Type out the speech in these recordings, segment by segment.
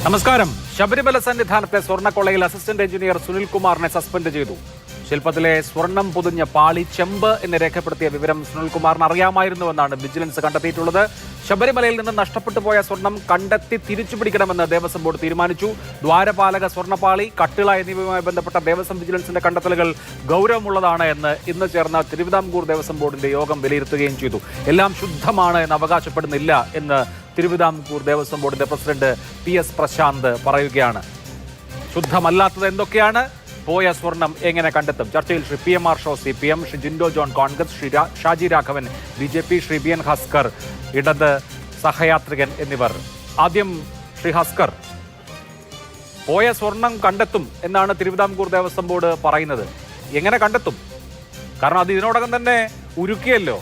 നമസ്കാരം. Sabarimala സന്നിധാനത്തെ സ്വർണ്ണക്കൊള്ളയിൽ assistant engineer സുനിൽകുമാറിനെ suspend ചെയ്തു. ശില്പത്തിലെ സ്വർണം പൊതിഞ്ഞ പാളി ചെമ്പ് എന്ന് രേഖപ്പെടുത്തിയ വിവരം സുനിൽകുമാറിന് അറിയാമായിരുന്നുവെന്നാണ് വിജിലൻസ് കണ്ടെത്തിയിട്ടുള്ളത്. ശബരിമലയിൽ നിന്ന് നഷ്ടപ്പെട്ടു പോയ സ്വർണം കണ്ടെത്തി തിരിച്ചുപിടിക്കണമെന്ന് ദേവസ്വം ബോർഡ് തീരുമാനിച്ചു. ദ്വാരപാലക സ്വർണ്ണപ്പാളി, കട്ടിള എന്നിവയുമായി ബന്ധപ്പെട്ട ദേവസ്വം വിജിലൻസിന്റെ കണ്ടെത്തലുകൾ ഗൗരവമുള്ളതാണ് എന്ന് ഇന്ന് ചേർന്ന തിരുവിതാംകൂർ ദേവസ്വം ബോർഡിന്റെ യോഗം വിലയിരുത്തുകയും ചെയ്തു. എല്ലാം ശുദ്ധമാണ് എന്ന് അവകാശപ്പെടുന്നില്ല എന്ന് തിരുവിതാംകൂർ ദേവസ്വം ബോർഡിന്റെ പ്രസിഡന്റ് PS പ്രശാന്ത് പറയുകയാണ്. ശുദ്ധമല്ലാത്തത് എന്തൊക്കെയാണ്? പോയ സ്വർണം എങ്ങനെ കണ്ടെത്തും? ചർച്ചയിൽ Shri PMR show CPM, Shri Jinto John Congress, Shri Shaji Raghavan BJP, Shri BN Haskar ഇടത് സഹയാത്രികൻ എന്നിവർ. ആദ്യം ശ്രീ ഹസ്കർ, പോയ സ്വർണം കണ്ടെത്തും എന്നാണ് തിരുവിതാംകൂർ ദേവസ്വം ബോർഡ് പറയുന്നത്. എങ്ങനെ കണ്ടെത്തും? കാരണം അത് ഇതിനോടകം തന്നെ ഉരുക്കിയല്ലോ.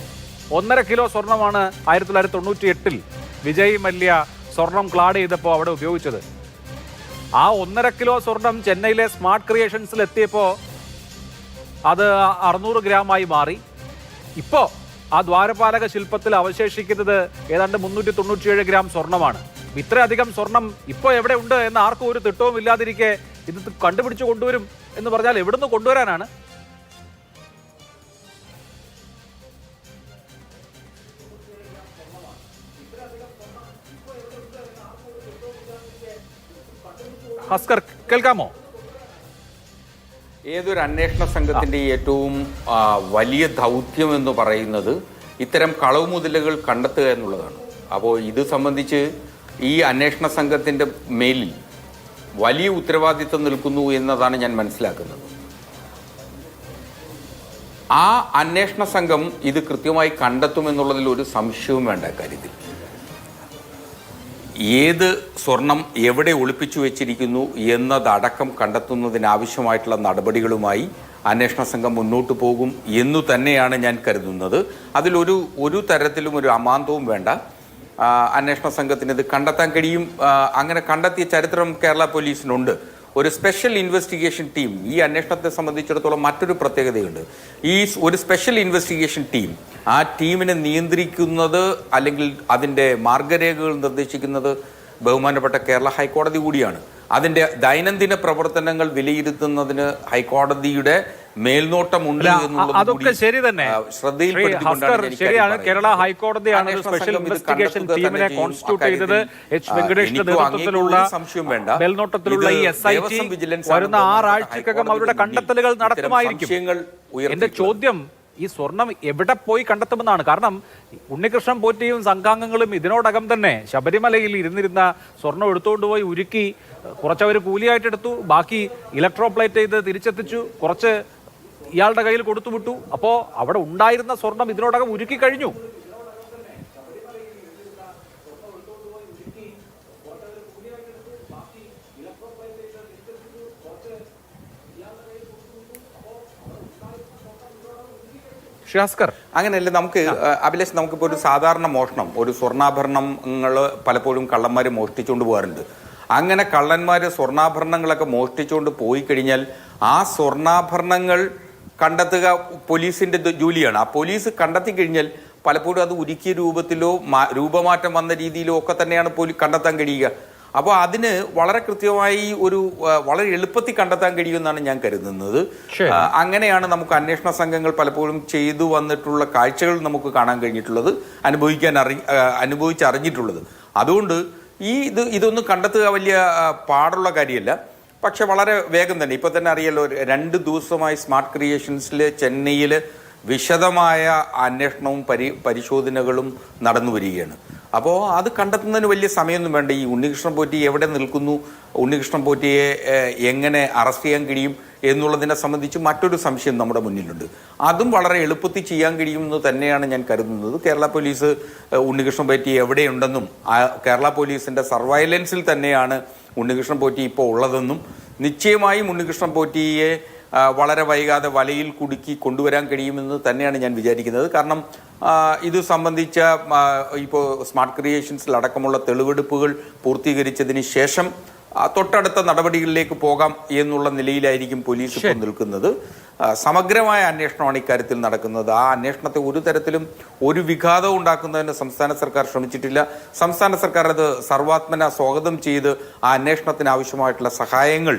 1.5 കിലോ സ്വർണമാണ് 1998 വിജയ് മല്യ സ്വർണം ക്ലാഡ് ചെയ്തപ്പോൾ അവിടെ ഉപയോഗിച്ചത്. ആ 1.5 കിലോ സ്വർണം ചെന്നൈയിലെ സ്മാർട്ട് ക്രിയേഷൻസിൽ എത്തിയപ്പോൾ അത് 600 ഗ്രാമായി മാറി. ഇപ്പോൾ ആ ദ്വാരപാലക ശില്പത്തിൽ അവശേഷിക്കുന്നത് ഏതാണ്ട് 397 ഗ്രാം സ്വർണമാണ്. ഇത്രയധികം സ്വർണം ഇപ്പോൾ എവിടെ ഉണ്ട് എന്ന് ആർക്കും ഒരു തിട്ടവും ഇല്ലാതിരിക്കെ ഇത് കണ്ടുപിടിച്ച് കൊണ്ടുവരും എന്ന് പറഞ്ഞാൽ എവിടുന്ന് കൊണ്ടുവരാനാണ്? ഹസ്കർ, കേൾക്കാമോ? ഏതൊരു അന്വേഷണ സംഘത്തിന്റെ ഏറ്റവും വലിയ ദൗത്യം എന്ന് പറയുന്നത് ഇത്തരം കളവ് മുതലുകൾ കണ്ടെത്തുക എന്നുള്ളതാണ്. അപ്പോൾ ഇത് സംബന്ധിച്ച് ഈ അന്വേഷണ സംഘത്തിന്റെ മേലിൽ വലിയ ഉത്തരവാദിത്വം നിൽക്കുന്നു എന്നതാണ് ഞാൻ മനസ്സിലാക്കുന്നത്. ആ അന്വേഷണ സംഘം ഇത് കൃത്യമായി കണ്ടെത്തുമെന്നുള്ളതിൽ ഒരു സംശയവും വേണ്ട കാര്യത്തിൽ. ഏത് സ്വർണം എവിടെ ഒളിപ്പിച്ചു വെച്ചിരിക്കുന്നു എന്നതടക്കം കണ്ടെത്തുന്നതിനാവശ്യമായിട്ടുള്ള നടപടികളുമായി അന്വേഷണ സംഘം മുന്നോട്ട് പോകും എന്നു തന്നെയാണ് ഞാൻ കരുതുന്നത്. അതിലൊരു തരത്തിലും ഒരു അമാന്തവും വേണ്ട. അന്വേഷണ സംഘത്തിന് ഇത് കണ്ടെത്താൻ കഴിയും. അങ്ങനെ കണ്ടെത്തിയ ചരിത്രം കേരള പോലീസിനുണ്ട്. ഒരു സ്പെഷ്യൽ ഇൻവെസ്റ്റിഗേഷൻ ടീം, ഈ അന്വേഷണത്തെ സംബന്ധിച്ചിടത്തോളം മറ്റൊരു പ്രത്യേകതയുണ്ട്. ഈ ഒരു സ്പെഷ്യൽ ഇൻവെസ്റ്റിഗേഷൻ ടീം, ആ ടീമിനെ നിയന്ത്രിക്കുന്നത് അല്ലെങ്കിൽ അതിൻ്റെ മാർഗരേഖകൾ നിർദ്ദേശിക്കുന്നത് ബഹുമാനപ്പെട്ട കേരള ഹൈക്കോടതി കൂടിയാണ്. അതിൻ്റെ ദൈനംദിന പ്രവർത്തനങ്ങൾ വിലയിരുത്തുന്നതിന് ഹൈക്കോടതിയുടെ മേൽനോട്ടമുണ്ട് അതൊക്കെ ശരി തന്നെ. ശരിയാണ്, കേരള ഹൈക്കോടതിയാണ് സ്പെഷ്യൽ ഇൻവെസ്റ്റിഗേഷൻ ടീമിനെ കോൺസ്റ്റിറ്റ്യൂട്ട് ചെയ്തത്. വെങ്കടേഷിന്റെ നേതൃത്വത്തിലുള്ള മേൽനോട്ടത്തിലുള്ള ഈ SIT വരുന്ന 6 ആഴ്ചക്കകം അവരുടെ കണ്ടെത്തലുകൾ നടത്തുമായിരിക്കും. എന്റെ ചോദ്യം ഈ സ്വർണം എവിടെ പോയി കണ്ടെത്തുമെന്നാണ്. കാരണം ഉണ്ണികൃഷ്ണൻ പോറ്റിയും സംഘാംഗങ്ങളും ഇതിനോടകം തന്നെ ശബരിമലയിൽ ഇരുന്നിരുന്ന സ്വർണം എടുത്തുകൊണ്ടുപോയി ഉരുക്കി, കുറച്ചവർ കൂലിയായിട്ട് എടുത്തു, ബാക്കി ഇലക്ട്രോപ്ലേറ്റ് ചെയ്ത് തിരിച്ചെത്തിച്ചു, കുറച്ച് ഇയാളുടെ കയ്യിൽ കൊടുത്തുവിട്ടു. അപ്പോൾ അവിടെ ഉണ്ടായിരുന്ന സ്വർണം ഇതിനോടകം ഉരുക്കി കഴിഞ്ഞു. അങ്ങനെയല്ല. നമുക്ക് അഭിലാഷ്, നമുക്കിപ്പോൾ ഒരു സാധാരണ മോഷണം, ഒരു സ്വർണ്ണാഭരണങ്ങൾ പലപ്പോഴും കള്ളന്മാർ മോഷ്ടിച്ചുകൊണ്ട് പോകാറുണ്ട്. അങ്ങനെ കള്ളന്മാർ സ്വർണ്ണാഭരണങ്ങളൊക്കെ മോഷ്ടിച്ചുകൊണ്ട് പോയി കഴിഞ്ഞാൽ ആ സ്വർണ്ണാഭരണങ്ങൾ കണ്ടെത്തുക പോലീസിന്റെ ജോലിയാണ്. ആ പോലീസ് കണ്ടെത്തി കഴിഞ്ഞാൽ പലപ്പോഴും അത് ഉരുക്കിയ രൂപത്തിലോ രൂപമാറ്റം വന്ന രീതിയിലോ ഒക്കെ തന്നെയാണ് കണ്ടെത്താൻ കഴിയുക. അപ്പോൾ അതിന് വളരെ കൃത്യമായി വളരെ എളുപ്പത്തിൽ കണ്ടെത്താൻ കഴിയുമെന്നാണ് ഞാൻ കരുതുന്നത്. അങ്ങനെയാണ് നമുക്ക് അന്വേഷണ സംഘങ്ങൾ പലപ്പോഴും ചെയ്തു വന്നിട്ടുള്ള കാഴ്ചകൾ നമുക്ക് കാണാൻ കഴിഞ്ഞിട്ടുള്ളത്, അനുഭവിച്ചറിഞ്ഞിട്ടുള്ളത്. അതുകൊണ്ട് ഇതൊന്നും കണ്ടെത്തുക വലിയ പാടുള്ള കാര്യമല്ല. പക്ഷെ വളരെ വേഗം തന്നെ, ഇപ്പൊ തന്നെ അറിയാലോ, 2 ദിവസമായി സ്മാർട്ട് ക്രിയേഷൻസിൽ ചെന്നൈയിൽ വിശദമായ അന്വേഷണവും പരിശോധനകളും നടന്നു വരികയാണ്. അപ്പോൾ അത് കണ്ടെത്തുന്നതിന് വലിയ സമയമൊന്നും വേണ്ട. ഈ ഉണ്ണികൃഷ്ണൻ പോറ്റി എവിടെ നിൽക്കുന്നു, ഉണ്ണികൃഷ്ണൻ പോറ്റിയെ എങ്ങനെ അറസ്റ്റ് ചെയ്യാൻ കഴിയും എന്നുള്ളതിനെ സംബന്ധിച്ച് മറ്റൊരു സംശയം നമ്മുടെ മുന്നിലുണ്ട്. അതും വളരെ എളുപ്പത്തിൽ ചെയ്യാൻ കഴിയുമെന്ന് തന്നെയാണ് ഞാൻ കരുതുന്നത്. കേരള പോലീസ് ഉണ്ണികൃഷ്ണൻ പോറ്റി എവിടെയുണ്ടെന്നും കേരള പോലീസിന്റെ സർവൈലൻസിൽ തന്നെയാണ് ഉണ്ണികൃഷ്ണൻ പോറ്റി ഇപ്പോൾ ഉള്ളതെന്നും നിശ്ചയമായും ഉണ്ണികൃഷ്ണൻ പോറ്റിയെ വളരെ വൈകാതെ വലയിൽ കുടുക്കി കൊണ്ടുവരാൻ കഴിയുമെന്ന് തന്നെയാണ് ഞാൻ വിചാരിക്കുന്നത്. കാരണം ഇത് സംബന്ധിച്ച ഇപ്പോൾ സ്മാർട്ട് ക്രിയേഷൻസിൽ അടക്കമുള്ള തെളിവെടുപ്പുകൾ പൂർത്തീകരിച്ചതിന് ശേഷം തൊട്ടടുത്ത നടപടികളിലേക്ക് പോകാം എന്നുള്ള നിലയിലായിരിക്കും പോലീസ് ഇപ്പോൾ നിൽക്കുന്നത്. സമഗ്രമായ അന്വേഷണമാണ് ഇക്കാര്യത്തിൽ നടക്കുന്നത്. ആ അന്വേഷണത്തെ ഒരു തരത്തിലും ഒരു വിഘാതവും ഉണ്ടാക്കുന്നതിന് സംസ്ഥാന സർക്കാർ ശ്രമിച്ചിട്ടില്ല. സംസ്ഥാന സർക്കാർ അത് സർവാത്മന സ്വാഗതം ചെയ്ത് ആ അന്വേഷണത്തിന് ആവശ്യമായിട്ടുള്ള സഹായങ്ങൾ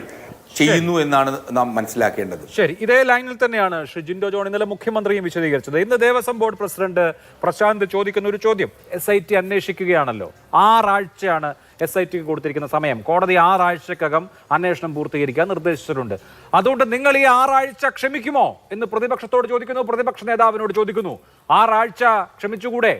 ചെയ്യുന്നു എന്നാണ് നാം മനസ്സിലാക്കേണ്ടത്. ശരി, ഇതേ ലൈനിൽ തന്നെയാണ് ശ്രീ ജിൻഡോ ജോൺ ഇന്നലെ മുഖ്യമന്ത്രിയും വിശദീകരിച്ചത്. ഇന്ന് ദേവസ്വം ബോർഡ് പ്രസിഡന്റ് പ്രശാന്ത് ചോദിക്കുന്ന ഒരു ചോദ്യം, SIT അന്വേഷിക്കുകയാണല്ലോ, 6 ആഴ്ചയാണ് SIT കൊടുത്തിരിക്കുന്ന സമയം. കോടതി 6 ആഴ്ചക്കകം അന്വേഷണം പൂർത്തീകരിക്കാൻ നിർദ്ദേശിച്ചിട്ടുണ്ട്. അതുകൊണ്ട് നിങ്ങൾ ഈ 6 ആഴ്ച ക്ഷമിക്കുമോ എന്ന് പ്രതിപക്ഷത്തോട് ചോദിക്കുന്നു, പ്രതിപക്ഷ നേതാവിനോട് ചോദിക്കുന്നു. 6 ആഴ്ച ക്ഷമിച്ചുകൂടെ?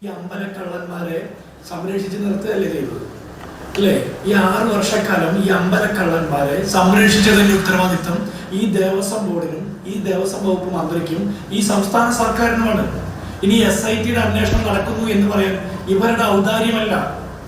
ഈ അമ്പലക്കള്ളന്മാരെ സംരക്ഷിച്ച് നിർത്തുകയല്ലേ ചെയ്തത്, അല്ലേ? ഈ 6 വർഷക്കാലം ഈ അമ്പലക്കള്ളന്മാരെ സംരക്ഷിച്ചതിന്റെ ഉത്തരവാദിത്വം ഈ ദേവസ്വം ബോർഡിനും ഈ ദേവസ്വം വകുപ്പ് മന്ത്രിക്കും ഈ സംസ്ഥാന സർക്കാരിനുമാണ്. ഇനി SITയുടെ അന്വേഷണം നടക്കുന്നു എന്ന് പറയാൻ ഇവരുടെ ഔദാര്യമല്ല.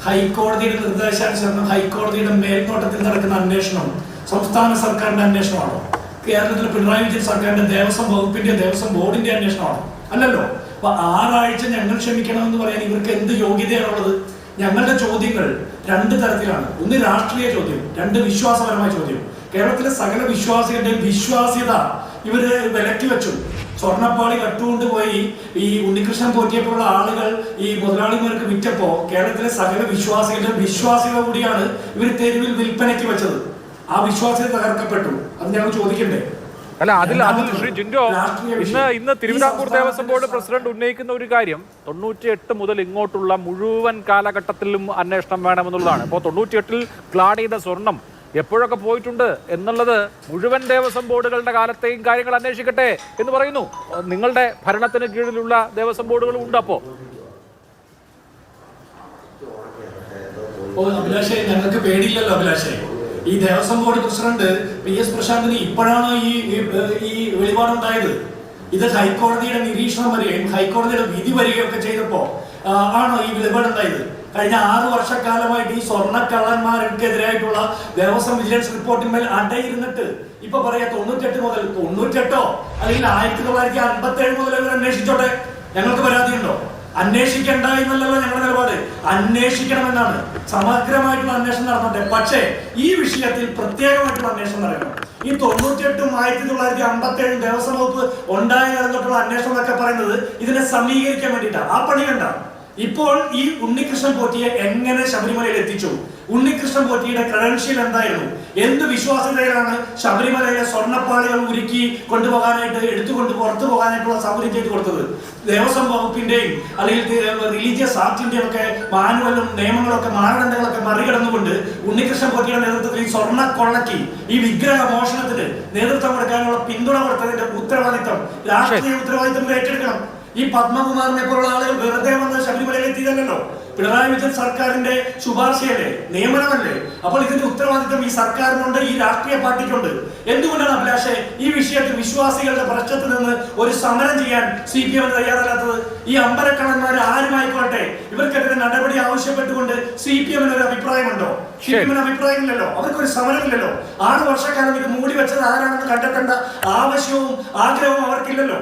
ഹൈക്കോടതിയുടെ നിർദ്ദേശാനുസരണം ഹൈക്കോടതിയുടെ മേൽനോട്ടത്തിൽ നടക്കുന്ന അന്വേഷണം സംസ്ഥാന സർക്കാരിന്റെ അന്വേഷണമാണോ? കേരളത്തിലെ പിണറായി വിജയൻ സർക്കാരിന്റെ ദേവസ്വം വകുപ്പിന്റെ ദേവസ്വം ബോർഡിന്റെ അന്വേഷണമാണോ? അല്ലല്ലോ. അപ്പൊ 6 ആഴ്ച ഞങ്ങൾ ക്ഷമിക്കണമെന്ന് പറയാൻ ഇവർക്ക് എന്ത് യോഗ്യതയാണുള്ളത്? ഞങ്ങളുടെ ചോദ്യങ്ങൾ 2 തരത്തിലാണ്. ഒന്ന് രാഷ്ട്രീയ ചോദ്യം, 2 വിശ്വാസപരമായ ചോദ്യം. കേരളത്തിലെ സകല വിശ്വാസികളുടെയും വിശ്വാസ്യത ഇവര് വിലക്കി വെച്ചു. സ്വർണ്ണപ്പാളി കട്ടുകൊണ്ടുപോയി ഈ ഉണ്ണികൃഷ്ണൻ പോറ്റിയപ്പോഴുള്ള ആളുകൾ ഈ മുതലാളിമാർക്ക് വിറ്റപ്പോ കേരളത്തിലെ സകല വിശ്വാസികളുടെ വിശ്വാസ്യത കൂടിയാണ് ഇവർ തെരുവിൽ വിൽപ്പനയ്ക്ക് വെച്ചത്. ആ വിശ്വാസ്യത തകർക്കപ്പെട്ടു. അത് ഞങ്ങൾ ചോദിക്കണ്ടേ? അല്ല, അതിൽ ശ്രീ ജിൻഡോ ഇന്ന് തിരുവിതാംകൂർ ദേവസ്വം ബോർഡ് പ്രസിഡന്റ് ഉന്നയിക്കുന്ന ഒരു കാര്യം 98 മുതൽ ഇങ്ങോട്ടുള്ള മുഴുവൻ കാലഘട്ടത്തിലും അന്വേഷണം വേണമെന്നുള്ളതാണ്. ഇപ്പോൾ 98-ൽ ക്ലാഡ് ചെയ്ത സ്വർണം എപ്പോഴൊക്കെ പോയിട്ടുണ്ട് എന്നുള്ളത് മുഴുവൻ ദേവസ്വം ബോർഡുകളുടെ കാലത്തെയും കാര്യങ്ങൾ അന്വേഷിക്കട്ടെ എന്ന് പറയുന്നു. നിങ്ങളുടെ ഭരണത്തിന് കീഴിലുള്ള ദേവസ്വം ബോർഡുകളും ഉണ്ട്. അപ്പോ അഭിലാഷേ, ഞങ്ങൾക്ക് പേടിയില്ലല്ലോ അഭിലാഷേ. ഈ ദേവസ്വം ബോർഡ് പ്രസിഡന്റ് PS പ്രശാന്തിന് ഇപ്പോഴാണ് ഈ വെളിപാടുണ്ടായത്? ഇത് ഹൈക്കോടതിയുടെ നിരീക്ഷണം വരികയും ഹൈക്കോടതിയുടെ വിധി വരികയൊക്കെ ചെയ്തപ്പോ ആണോ ഈ വെളിപാടുണ്ടായത്? കഴിഞ്ഞ 6 വർഷക്കാലമായിട്ട് ഈ സ്വർണ്ണക്കള്ളന്മാർക്കെതിരായിട്ടുള്ള ദേവസ്വം വിജിലൻസ് റിപ്പോർട്ടിന്മേൽ അടയിരുന്നിട്ട് ഇപ്പൊ പറയാ 98 മുതൽ 98 അല്ലെങ്കിൽ 1957 മുതൽ ഇവർ അന്വേഷിച്ചോട്ടെ, ഞങ്ങൾക്ക് പരാതിയുണ്ടോ? അന്വേഷിക്കണ്ട എന്നല്ലല്ലോ ഞങ്ങളുടെ നിലപാട്, അന്വേഷിക്കണമെന്നാണ്. സമഗ്രമായിട്ടുള്ള അന്വേഷണം നടന്നോട്ടെ. പക്ഷേ ഈ വിഷയത്തിൽ പ്രത്യേകമായിട്ടുള്ള അന്വേഷണം നടക്കണം. ഈ 98-ഉം 1957 ദേവസ്വം വകുപ്പ് ഉണ്ടായ നടന്നിട്ടുള്ള അന്വേഷണം എന്നൊക്കെ പറയുന്നത് ഇതിനെ സമീകരിക്കാൻ വേണ്ടിയിട്ടാണ്. ആ പണി കണ്ട ഇപ്പോൾ ഈ ഉണ്ണികൃഷ്ണൻ പോറ്റിയെ എങ്ങനെ ശബരിമലയിൽ എത്തിച്ചു? ഉണ്ണികൃഷ്ണൻ പോറ്റിയുടെ ക്രെഡൻഷ്യൽ എന്തായിരുന്നു? എന്ത് വിശ്വാസ്യതയിലാണ് ശബരിമലയിലെ സ്വർണ്ണപ്പാളികൾ ഉരുക്കി കൊണ്ടുപോകാനായിട്ട് എടുത്തുകൊണ്ട് പുറത്തു പോകാനായിട്ടുള്ള സൗകര്യം ചെയ്തു കൊടുത്തത്? ദേവസ്വം വകുപ്പിന്റെയും അല്ലെങ്കിൽ റിലീജിയസ് ആക്ടിന്റെയും ഒക്കെ മാനുവലും നിയമങ്ങളൊക്കെ മാനദണ്ഡങ്ങളൊക്കെ മറികടന്നുകൊണ്ട് ഉണ്ണികൃഷ്ണൻ പോറ്റിയുടെ നേതൃത്വത്തിൽ ഈ സ്വർണ്ണ കൊള്ളയ്ക്ക് ഈ വിഗ്രഹ മോഷണത്തിന് നേതൃത്വം കൊടുക്കാനുള്ള പിന്തുണ കൊടുത്തതിന്റെ ഉത്തരവാദിത്വം രാഷ്ട്രീയ ഉത്തരവാദിത്വം ഏറ്റെടുക്കണം. ഈ പത്മകുമാറിനെ പോലുള്ള ആളുകൾ വെറുതെ വന്ന് ശബരിമലയിൽ എത്തിയതല്ലോ. പിണറായി വിജയൻ സർക്കാരിന്റെ ശുപാർശയല്ലേ, നിയമനമല്ലേ? അപ്പോൾ ഇതിന്റെ ഉത്തരവാദിത്വം ഈ സർക്കാരിനുണ്ട്, ഈ രാഷ്ട്രീയ പാർട്ടിക്കുണ്ട്. എന്തുകൊണ്ടാണ് അഭിലാഷേ ഈ വിഷയത്തിൽ വിശ്വാസികളുടെ പക്ഷത്ത് നിന്ന് ഒരു സമരം ചെയ്യാൻ CPM തയ്യാറല്ലാത്തത്? ഈ അമ്പലക്കള്ളന്മാർ ആരുമായിക്കോട്ടെ ഇവർക്കെതിരെ നടപടി ആവശ്യപ്പെട്ടുകൊണ്ട് CPM ഒരു അഭിപ്രായമുണ്ടോ? CPM അഭിപ്രായമില്ലല്ലോ, അവർക്കൊരു സമരമില്ലല്ലോ. 6 വർഷക്കാലം ഇത് മൂടി വെച്ചത് ആരാണെന്ന് കണ്ടെത്തേണ്ട ആവശ്യവും ആഗ്രഹവും അവർക്കില്ലല്ലോ.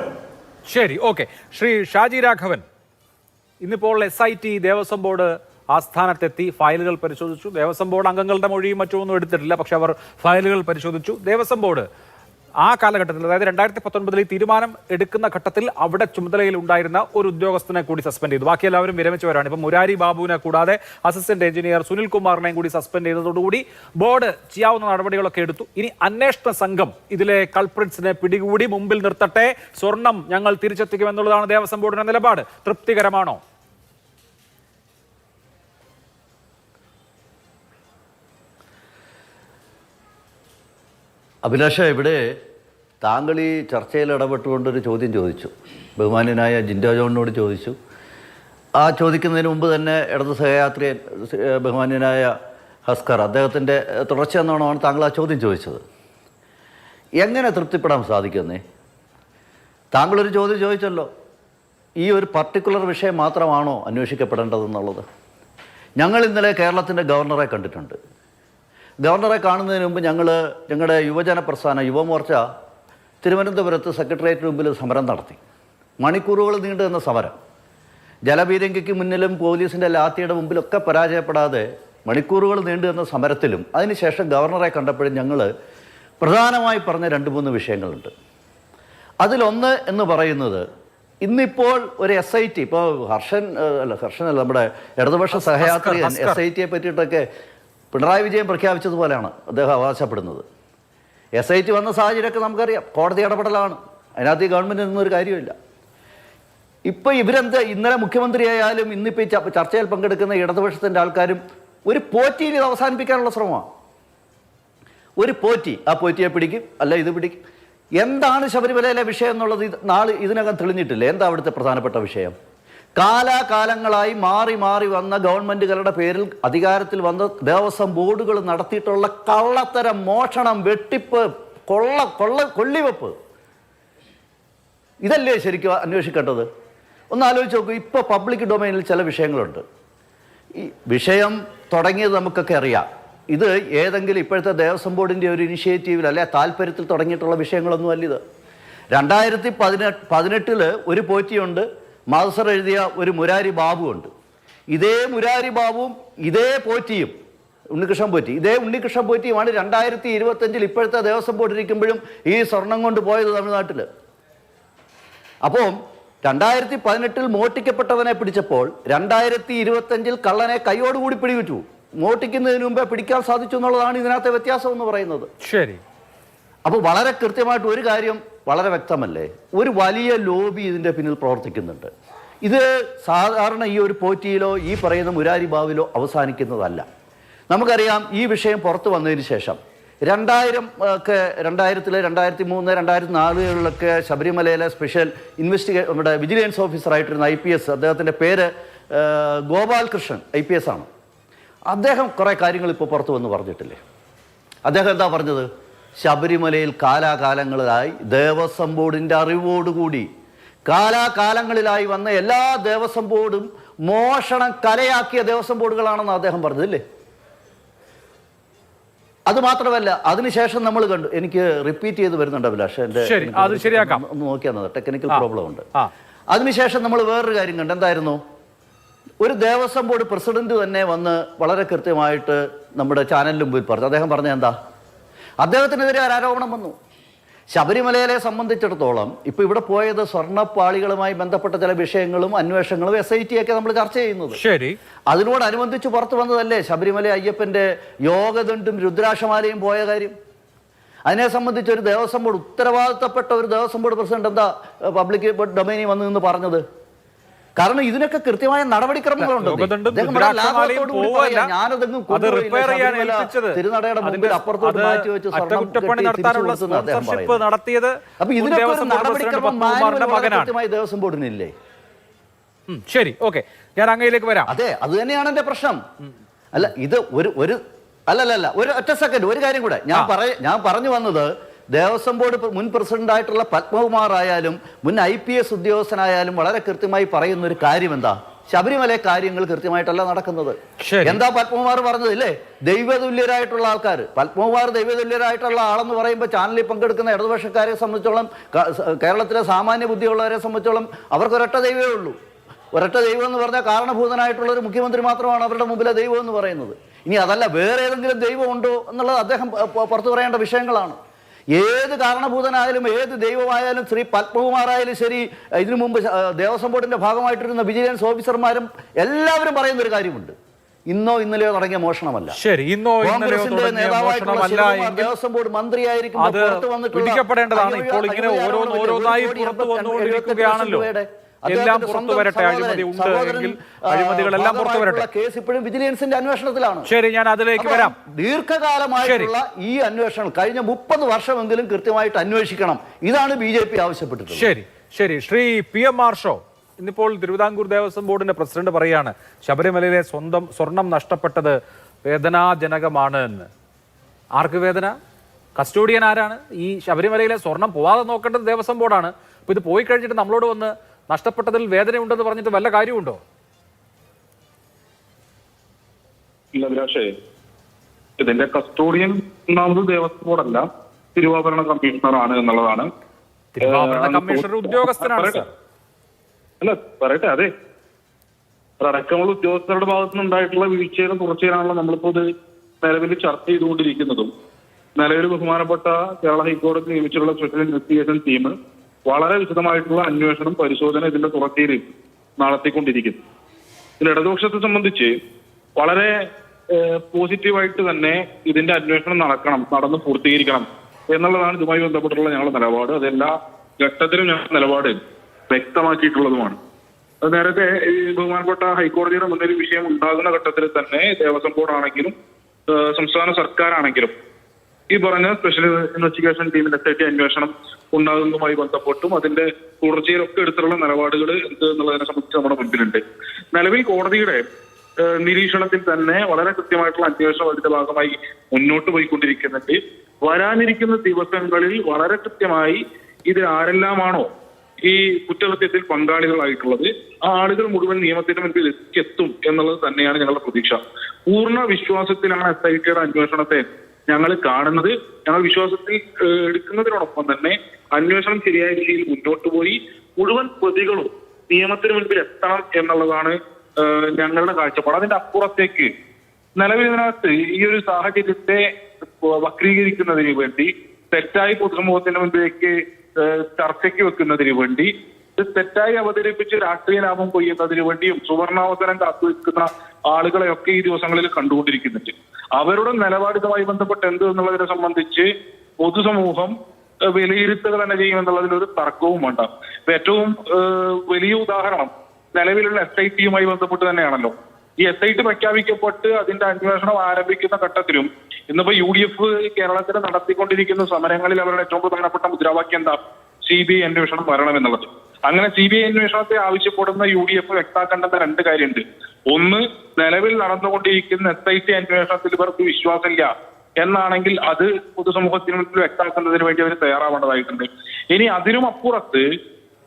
ശരി, ഓക്കെ. ശ്രീ ഷാജി രാഘവൻ, ഇന്നിപ്പോൾ SIT ദേവസ്വം ബോർഡ് ആസ്ഥാനത്തെത്തി ഫയലുകൾ പരിശോധിച്ചു. ദേവസ്വം ബോർഡ് അംഗങ്ങളുടെ മൊഴിയും മറ്റൊന്നും എടുത്തിട്ടില്ല, പക്ഷെ അവർ ഫയലുകൾ പരിശോധിച്ചു. ദേവസ്വം ബോർഡ് ആ കാലഘട്ടത്തിൽ, അതായത് 2019 ഈ തീരുമാനം എടുക്കുന്ന ഘട്ടത്തിൽ അവിടെ ചുമതലയിൽ ഉണ്ടായിരുന്ന ഒരു ഉദ്യോഗസ്ഥനെ കൂടി സസ്പെൻഡ് ചെയ്തു. ബാക്കി എല്ലാവരും വിരമിച്ചവരാണ്. ഇപ്പം മുരാരി ബാബുവിനെ കൂടാതെ അസിസ്റ്റന്റ് എഞ്ചിനീയർ സുനിൽ കുമാറിനെയും കൂടി സസ്പെൻഡ് ചെയ്തതോടുകൂടി ബോർഡ് ചെയ്യാവുന്ന നടപടികളൊക്കെ എടുത്തു. ഇനി അന്വേഷണ സംഘം ഇതിലെ കൾപ്രിറ്റ്സിനെ പിടികൂടി മുമ്പിൽ നിർത്തട്ടെ, സ്വർണം ഞങ്ങൾ തിരിച്ചെത്തിക്കുമെന്നുള്ളതാണ് ദേവസ്വം ബോർഡിന്റെ നിലപാട്. തൃപ്തികരമാണോ? അഭിലാഷ, ഇവിടെ താങ്കൾ ഈ ചർച്ചയിൽ ഇടപെട്ടുകൊണ്ടൊരു ചോദ്യം ചോദിച്ചു, ബഹുമാന്യനായ ജിൻഡോ ജോണിനോട് ചോദിച്ചു. ആ ചോദിക്കുന്നതിന് മുമ്പ് തന്നെ ഇടത് സഹയാത്രികൻ ബഹുമാന്യനായ ഹസ്കർ, അദ്ദേഹത്തിൻ്റെ തുടർച്ചയെന്നോണമാണ് താങ്കൾ ആ ചോദ്യം ചോദിച്ചത്. എങ്ങനെ തൃപ്തിപ്പെടാൻ സാധിക്കുന്നേ? താങ്കളൊരു ചോദ്യം ചോദിച്ചല്ലോ, ഈ ഒരു പർട്ടിക്കുലർ വിഷയം മാത്രമാണോ അന്വേഷിക്കപ്പെടേണ്ടതെന്നുള്ളത്. ഞങ്ങൾ ഇന്നലെ കേരളത്തിൻ്റെ ഗവർണറെ കണ്ടിട്ടുണ്ട്. ഗവർണറെ കാണുന്നതിന് മുമ്പ് ഞങ്ങളുടെ യുവജന പ്രസ്ഥാനം യുവമോർച്ച തിരുവനന്തപുരത്ത് സെക്രട്ടേറിയറ്റിന് മുമ്പിൽ സമരം നടത്തി. മണിക്കൂറുകൾ നീണ്ടു നിന്ന സമരം. ജലപീരങ്കിക്ക് മുന്നിലും പോലീസിൻ്റെ ലാത്തിയുടെ മുമ്പിലൊക്കെ പരാജയപ്പെടാതെ മണിക്കൂറുകൾ നീണ്ടു നിന്ന സമരത്തിലും അതിനുശേഷം ഗവർണറെ കണ്ടപ്പോഴും ഞങ്ങൾ പ്രധാനമായി പറഞ്ഞ 2-3 വിഷയങ്ങളുണ്ട്. അതിലൊന്ന് എന്ന് പറയുന്നത്, ഇന്നിപ്പോൾ ഒരു SIT, ഇപ്പോൾ ഹർഷനല്ല നമ്മുടെ ഇടതുപക്ഷ സഹയാത്രി SITയെ പറ്റിയിട്ടൊക്കെ പിണറായി വിജയൻ പ്രഖ്യാപിച്ചതുപോലെയാണ് അദ്ദേഹം അവകാശപ്പെടുന്നത്. SIT വന്ന സാഹചര്യമൊക്കെ നമുക്കറിയാം, കോടതി ഇടപെടലാണ്, അതിനകത്ത് ഈ ഗവൺമെൻറ് നിന്നൊരു കാര്യമില്ല. ഇപ്പോൾ ഇവരെന്ത്, ഇന്നലെ മുഖ്യമന്ത്രിയായാലും ഇന്നിപ്പോൾ ഈ ചർച്ചയിൽ പങ്കെടുക്കുന്ന ഇടതുപക്ഷത്തിൻ്റെ ആൾക്കാരും ഒരു പോറ്റിയിൽ ഇത് അവസാനിപ്പിക്കാനുള്ള ശ്രമമാണ്. ഒരു പോറ്റി, ആ പോറ്റിയെ പിടിക്കും, അല്ല ഇത് പിടിക്കും. എന്താണ് ശബരിമലയിലെ വിഷയം എന്നുള്ളത് ഇതിനകം തെളിഞ്ഞിട്ടില്ല. എന്താ അവിടുത്തെ പ്രധാനപ്പെട്ട വിഷയം? കാലാകാലങ്ങളായി മാറി മാറി വന്ന ഗവൺമെൻറ്റുകളുടെ പേരിൽ അധികാരത്തിൽ വന്ന ദേവസ്വം ബോർഡുകൾ നടത്തിയിട്ടുള്ള കള്ളത്തരം, മോഷണം, വെട്ടിപ്പ്, കൊള്ളിവെപ്പ്, ഇതല്ലേ ശരിക്കും അന്വേഷിക്കേണ്ടത്? ഒന്ന് ആലോചിച്ച് നോക്കൂ. ഇപ്പോൾ പബ്ലിക് ഡൊമൈനിൽ ചില വിഷയങ്ങളുണ്ട്. ഈ വിഷയം തുടങ്ങിയത് നമുക്കൊക്കെ അറിയാം. ഇത് ഏതെങ്കിലും ഇപ്പോഴത്തെ ദേവസ്വം ബോർഡിൻ്റെ ഒരു ഇനിഷ്യേറ്റീവിൽ അല്ലെ താല്പര്യത്തിൽ തുടങ്ങിയിട്ടുള്ള വിഷയങ്ങളൊന്നും അല്ല ഇത്. 2018 ഒരു പോറ്റിയുണ്ട്, മാസ്റ്റർ എഴുതിയ ഒരു മുരാരി ബാബുവുണ്ട്. ഇതേ മുരാരി ബാബുവും ഇതേ പോറ്റിയും ഉണ്ണികൃഷ്ണൻ പോറ്റി, ഇതേ ഉണ്ണികൃഷ്ണൻ പോറ്റിയുമാണ് 2025 ഇപ്പോഴത്തെ ദേവസ്വം ബോർഡ് ഇരിക്കുമ്പോഴും ഈ സ്വർണം കൊണ്ട് പോയത് തമിഴ്നാട്ടിൽ. അപ്പം 2018 മോട്ടിക്കപ്പെട്ടവനെ പിടിച്ചപ്പോൾ 2025 കള്ളനെ കൈയോടുകൂടി പിടിവിറ്റു. മോട്ടിക്കുന്നതിന് മുമ്പേ പിടിക്കാൻ സാധിച്ചു എന്നുള്ളതാണ് ഇതിനകത്തെ വ്യത്യാസം എന്ന് പറയുന്നത്. ശരി. അപ്പോൾ വളരെ കൃത്യമായിട്ട് ഒരു കാര്യം വളരെ വ്യക്തമല്ലേ, ഒരു വലിയ ലോബി ഇതിൻ്റെ പിന്നിൽ പ്രവർത്തിക്കുന്നുണ്ട്. ഇത് സാധാരണ ഈ ഒരു പോറ്റിയിലോ ഈ പറയുന്ന മുരാരി ബാവിലോ അവസാനിക്കുന്നതല്ല. നമുക്കറിയാം, ഈ വിഷയം പുറത്തു വന്നതിന് ശേഷം 2000 2003 2004 ശബരിമലയിലെ സ്പെഷ്യൽ നമ്മുടെ വിജിലൻസ് ഓഫീസറായിട്ടിരുന്ന IPS, അദ്ദേഹത്തിൻ്റെ പേര് ഗോപാൽകൃഷ്ണൻ IPS ആണ്. അദ്ദേഹം കുറേ കാര്യങ്ങൾ ഇപ്പോൾ പുറത്തു വന്ന് പറഞ്ഞിട്ടില്ലേ? അദ്ദേഹം എന്താ പറഞ്ഞത്? ശബരിമലയിൽ കാലാകാലങ്ങളിലായി ദേവസ്വം ബോർഡിൻ്റെ അറിവോടുകൂടി കാലാകാലങ്ങളിലായി വന്ന എല്ലാ ദേവസ്വം ബോർഡും മോഷണം കലയാക്കിയ ദേവസ്വം ബോർഡുകളാണെന്ന് അദ്ദേഹം പറഞ്ഞതില്ലേ? അതുമാത്രമല്ല, അതിനുശേഷം നമ്മൾ കണ്ടു, എനിക്ക് റിപ്പീറ്റ് ചെയ്ത് വരുന്നുണ്ട് അഭിലാഷ്, എൻ്റെ ഒന്ന് നോക്കിയാൽ ടെക്നിക്കൽ പ്രോബ്ലം ഉണ്ട്. അതിനുശേഷം നമ്മൾ വേറൊരു കാര്യം കണ്ടു. എന്തായിരുന്നു? ഒരു ദേവസ്വം ബോർഡ് പ്രസിഡന്റ് തന്നെ വന്ന് വളരെ കൃത്യമായിട്ട് നമ്മുടെ ചാനലിന് മുമ്പിൽ പറഞ്ഞു. അദ്ദേഹം പറഞ്ഞ എന്താ? അദ്ദേഹത്തിനെതിരെ ഒരു ആരോപണം വന്നു. ശബരിമലയെ സംബന്ധിച്ചിടത്തോളം ഇപ്പോൾ ഇവിടെ പോയത് സ്വർണ്ണപ്പാളികളുമായി ബന്ധപ്പെട്ട ചില വിഷയങ്ങളും അന്വേഷണങ്ങളും SIT ഒക്കെ നമ്മൾ ചർച്ച ചെയ്യുന്നത്. ശരി. അതിനോടനുബന്ധിച്ച് പുറത്തു വന്നതല്ലേ ശബരിമല അയ്യപ്പൻ്റെ യോഗദണ്ഡും രുദ്രാക്ഷമാലയും പോയ കാര്യം? അതിനെ സംബന്ധിച്ച് ഒരു ദേവസ്വം ബോർഡ്, ഉത്തരവാദിത്തപ്പെട്ട ഒരു ദേവസ്വം ബോർഡ് പ്രസിഡന്റ് എന്താ പബ്ലിക് ഡൊമൈനിൽ വന്നു നിന്ന് പറഞ്ഞത്? കാരണം ഇതിനൊക്കെ കൃത്യമായ നടപടിക്രമങ്ങളുണ്ട്. തിരുനടയുടെ മുമ്പിൽ അപ്പുറത്തോട്ട് മാറ്റി വെച്ച് അപ്പൊ ഇതിനൊക്കെ ഒരു നടപടിക്രമം കൃത്യമായി ദേവസ്വം ബോർഡിനില്ലേ? ശരി, ഓക്കെ, ഞാൻ അങ്ങയിലേക്ക് വരാം. അതെ, അത് തന്നെയാണ് എന്റെ പ്രശ്നം. അല്ല, ഇത് ഒരു ഒറ്റ സെക്കൻഡ്, ഒരു കാര്യം കൂടെ ഞാൻ പറഞ്ഞു വന്നത്, ദേവസ്വം ബോർഡ് മുൻ പ്രസിഡന്റായിട്ടുള്ള പത്മകുമാർ ആയാലും മുൻ IPS ഉദ്യോഗസ്ഥനായാലും വളരെ കൃത്യമായി പറയുന്ന ഒരു കാര്യം എന്താ? ശബരിമല കാര്യങ്ങൾ കൃത്യമായിട്ടല്ല നടക്കുന്നത്. എന്താ പത്മകുമാർ പറഞ്ഞത്? ഇല്ലേ, ദൈവതുല്യരായിട്ടുള്ള ആൾക്കാർ. പത്മകുമാർ ദൈവതുല്യരായിട്ടുള്ള ആളെന്ന് പറയുമ്പോൾ ചാനലിൽ പങ്കെടുക്കുന്ന ഇടതുപക്ഷക്കാരെ സംബന്ധിച്ചോളം, കേരളത്തിലെ സാമാന്യ ബുദ്ധിയുള്ളവരെ സംബന്ധിച്ചോളം അവർക്ക് ഒരൊറ്റ ദൈവമേ ഉള്ളൂ. ഒരൊറ്റ ദൈവം എന്ന് പറഞ്ഞാൽ കാരണഭൂതനായിട്ടുള്ള ഒരു മുഖ്യമന്ത്രി മാത്രമാണ് അവരുടെ മുമ്പിലെ ദൈവം എന്ന് പറയുന്നത്. ഇനി അതല്ല വേറെ ഏതെങ്കിലും ദൈവം ഉണ്ടോ എന്നുള്ളത് അദ്ദേഹം പുറത്തു പറയേണ്ട വിഷയങ്ങളാണ്. ഏത് കാരണഭൂതനായാലും ഏത് ദൈവമായാലും ശ്രീ പത്മകുമാറായാലും ശരി, ഇതിനു മുമ്പ് ദേവസ്വം ബോർഡിന്റെ ഭാഗമായിട്ടിരുന്ന വിജിലൻസ് ഓഫീസർമാരും എല്ലാവരും പറയുന്ന ഒരു കാര്യമുണ്ട്, ഇന്നോ ഇന്നലെയോ തുടങ്ങിയ മോഷണമല്ല. ശരി, ഇന്നോ ഇന്നലെയോ തുടങ്ങിയ മോഷണമല്ല എങ്കിൽ ദേവസ്വം ബോർഡ് മന്ത്രിയായിരിക്കും അത് പിടിക്കപ്പെടേണ്ടതാണ്. ഇപ്പോൾ ഇങ്ങനെ ഓരോന്നായി പുറത്തു വന്നുകൊണ്ടിരിക്കുകയാണല്ലോ. എല്ലാം പുറത്തു വരട്ടെ. അഴിമതി ഉണ്ട് എങ്കിൽ അഴിമതികളെല്ലാം പുറത്തു വരട്ടെ. കേസ് ഇപ്പോഴും വിജിലൻസിന്റെ അന്വേഷണത്തിലാണ്. ശരി, ഞാൻ അതിലേക്ക് വരാം. ദീർഘകാലമായിട്ടുള്ള ഈ അന്വേഷണം കഴിഞ്ഞ 30 വർഷമെങ്കിലും കൃത്യമായിട്ട് അന്വേഷിക്കണം. ഇതാണ് BJP ആവശ്യപ്പെട്ടത്. ശരി ശരി ശ്രീ PMR ഷോ, ഇന്നിപ്പോൾ തിരുവിതാംകൂർ ദേവസ്വം ബോർഡിന്റെ പ്രസിഡന്റ് പറയാണ് ശബരിമലയിലെ സ്വന്തം സ്വർണം നഷ്ടപ്പെട്ടത് വേദനാജനകമാണ് എന്ന്. ആർക്ക് വേദന? കസ്റ്റോഡിയൻ ആരാണ്? ഈ ശബരിമലയിലെ സ്വർണം പോവാതെ നോക്കേണ്ടത് ദേവസ്വം ബോർഡാണ്. അപ്പൊ ഇത് പോയി കഴിഞ്ഞിട്ട് നമ്മളോട് വന്ന് നഷ്ടപ്പെട്ടതിൽ വേദനയുണ്ടെന്ന് പറഞ്ഞിട്ട് വല്ല കാര്യമുണ്ടോ? ഇല്ല അഭിലാഷേ, ഇതിന്റെ കസ്റ്റോഡിയൻ ഒന്നാമത് ദേവസ്വം ബോർഡല്ല, തിരുവാഭരണ കമ്മീഷണർ ആണ് എന്നുള്ളതാണ് തിരുവാഭരണ കമ്മീഷണർ ഉദ്യോഗസ്ഥനാണ് സർ. അല്ല പറയട്ടെ, അതെ, അടക്കമുള്ള ഉദ്യോഗസ്ഥരുടെ ഭാഗത്തു നിന്നുണ്ടായിട്ടുള്ള വീഴ്ചയിലും തുടർച്ചയിലാണല്ലോ നമ്മളിപ്പോ ഇത് നിലവിൽ ചർച്ച ചെയ്തുകൊണ്ടിരിക്കുന്നതും. നിലവിൽ ബഹുമാനപ്പെട്ട കേരള ഹൈക്കോടതി നിയമിച്ചിട്ടുള്ള സ്പെഷ്യൽ ഇൻവെസ്റ്റിഗേഷൻ ടീം വളരെ വിശദമായിട്ടുള്ള അന്വേഷണം പരിശോധന ഇതിന്റെ തുടർച്ചയിൽ നടത്തിക്കൊണ്ടിരിക്കുന്നു. ഇതിൽ ഇടതുപക്ഷത്തെ സംബന്ധിച്ച് വളരെ പോസിറ്റീവായിട്ട് തന്നെ ഇതിന്റെ അന്വേഷണം നടന്ന് പൂർത്തീകരിക്കണം എന്നുള്ളതാണ് ഇതുമായി ബന്ധപ്പെട്ടുള്ള ഞങ്ങളുടെ നിലപാട്. അതെല്ലാ ഘട്ടത്തിലും ഞങ്ങളുടെ നിലപാട് വ്യക്തമാക്കിയിട്ടുള്ളതുമാണ്. അത് നേരത്തെ ഈ ബഹുമാനപ്പെട്ട ഹൈക്കോടതിയുടെ മുന്നിൽ വിഷയം ഉണ്ടാകുന്ന ഘട്ടത്തിൽ തന്നെ ദേവസ്വം ബോർഡാണെങ്കിലും സംസ്ഥാന സർക്കാരാണെങ്കിലും ഈ പറഞ്ഞ സ്പെഷ്യൽ ഇൻവെസ്റ്റിഗേഷൻ ടീമിന്റെ SIT അന്വേഷണം ഉണ്ടാകുന്നതുമായി ബന്ധപ്പെട്ടും അതിന്റെ തുടർച്ചയിലൊക്കെ എടുത്തിട്ടുള്ള നിലപാടുകൾ എന്ത് എന്നുള്ളതിനെ സംബന്ധിച്ച് നമ്മുടെ മുൻപിലുണ്ട്. നിലവിൽ കോടതിയുടെ നിരീക്ഷണത്തിൽ തന്നെ വളരെ കൃത്യമായിട്ടുള്ള അന്വേഷണം അതിന്റെ ഭാഗമായി മുന്നോട്ട് പോയിക്കൊണ്ടിരിക്കുന്നുണ്ട്. വരാനിരിക്കുന്ന ദിവസങ്ങളിൽ വളരെ കൃത്യമായി ഇത് ആരെല്ലാമാണോ ഈ കുറ്റകൃത്യത്തിൽ പങ്കാളികളായിട്ടുള്ളത് ആ ആളുകൾ മുഴുവൻ നിയമത്തിന്റെ മുൻപിൽ എത്തും എന്നുള്ളത് തന്നെയാണ് ഞങ്ങളുടെ പ്രതീക്ഷ. പൂർണ്ണ വിശ്വാസത്തിലാണ് SITയുടെ അന്വേഷണത്തെ ഞങ്ങൾ കാണുന്നത്. ഞങ്ങൾ വിശ്വാസത്തിൽ എടുക്കുന്നതിനോടൊപ്പം തന്നെ അന്വേഷണം ശരിയായ രീതിയിൽ മുന്നോട്ട് പോയി മുഴുവൻ പ്രതികളും നിയമത്തിന് മുൻപിൽ എത്തണം എന്നുള്ളതാണ് ഞങ്ങളുടെ കാഴ്ചപ്പാട്. അതിന്റെ അപ്പുറത്തേക്ക് നിലവിൽ ഇതിനകത്ത് ഈ ഒരു സാഹചര്യത്തെ വക്രീകരിക്കുന്നതിന് വേണ്ടി തെറ്റായി പൊതുസമൂഹത്തിന്റെ മുൻപിലേക്ക് ചർച്ചയ്ക്ക് വെക്കുന്നതിന് വേണ്ടി തെറ്റായി അവതരിപ്പിച്ച് രാഷ്ട്രീയ ലാഭം കൊയ്യുന്നതിന് വേണ്ടിയും സുവർണാവസരം കാത്തുവെക്കുന്ന ആളുകളെയൊക്കെ ഈ ദിവസങ്ങളിൽ കണ്ടുകൊണ്ടിരിക്കുന്നുണ്ട്. അവരുടെ നിലപാടുമായി ബന്ധപ്പെട്ട് എന്ത് എന്നുള്ളതിനെ സംബന്ധിച്ച് പൊതുസമൂഹം വിലയിരുത്തുക തന്നെ ചെയ്യുമെന്നുള്ളതിലൊരു തർക്കവും വേണ്ട. ഏറ്റവും വലിയ ഉദാഹരണം നിലവിലുള്ള SITയുമായി ബന്ധപ്പെട്ട് തന്നെയാണല്ലോ. ഈ SIT പ്രഖ്യാപിക്കപ്പെട്ട് അതിന്റെ അന്വേഷണം ആരംഭിക്കുന്ന ഘട്ടത്തിലും ഇന്നിപ്പോ UDF കേരളത്തിൽ നടത്തിക്കൊണ്ടിരിക്കുന്ന സമരങ്ങളിൽ അവരുടെ ഏറ്റവും പ്രധാനപ്പെട്ട മുദ്രാവാക്യം എന്താ? CBI അന്വേഷണം വരണം എന്നുള്ളത്. അങ്ങനെ CBI അന്വേഷണത്തെ ആവശ്യപ്പെടുന്ന UDF വ്യക്തമാക്കേണ്ട രണ്ട് കാര്യമുണ്ട്. ഒന്ന്, നിലവിൽ നടന്നുകൊണ്ടിരിക്കുന്ന SIT അന്വേഷണത്തിൽ ഇവർക്ക് വിശ്വാസമില്ല എന്നാണെങ്കിൽ അത് പൊതുസമൂഹത്തിന് മുന്നിൽ വ്യക്തമാക്കുന്നതിന് വേണ്ടി അവർ തയ്യാറാവേണ്ടതായിട്ടുണ്ട്. ഇനി അതിനും അപ്പുറത്ത്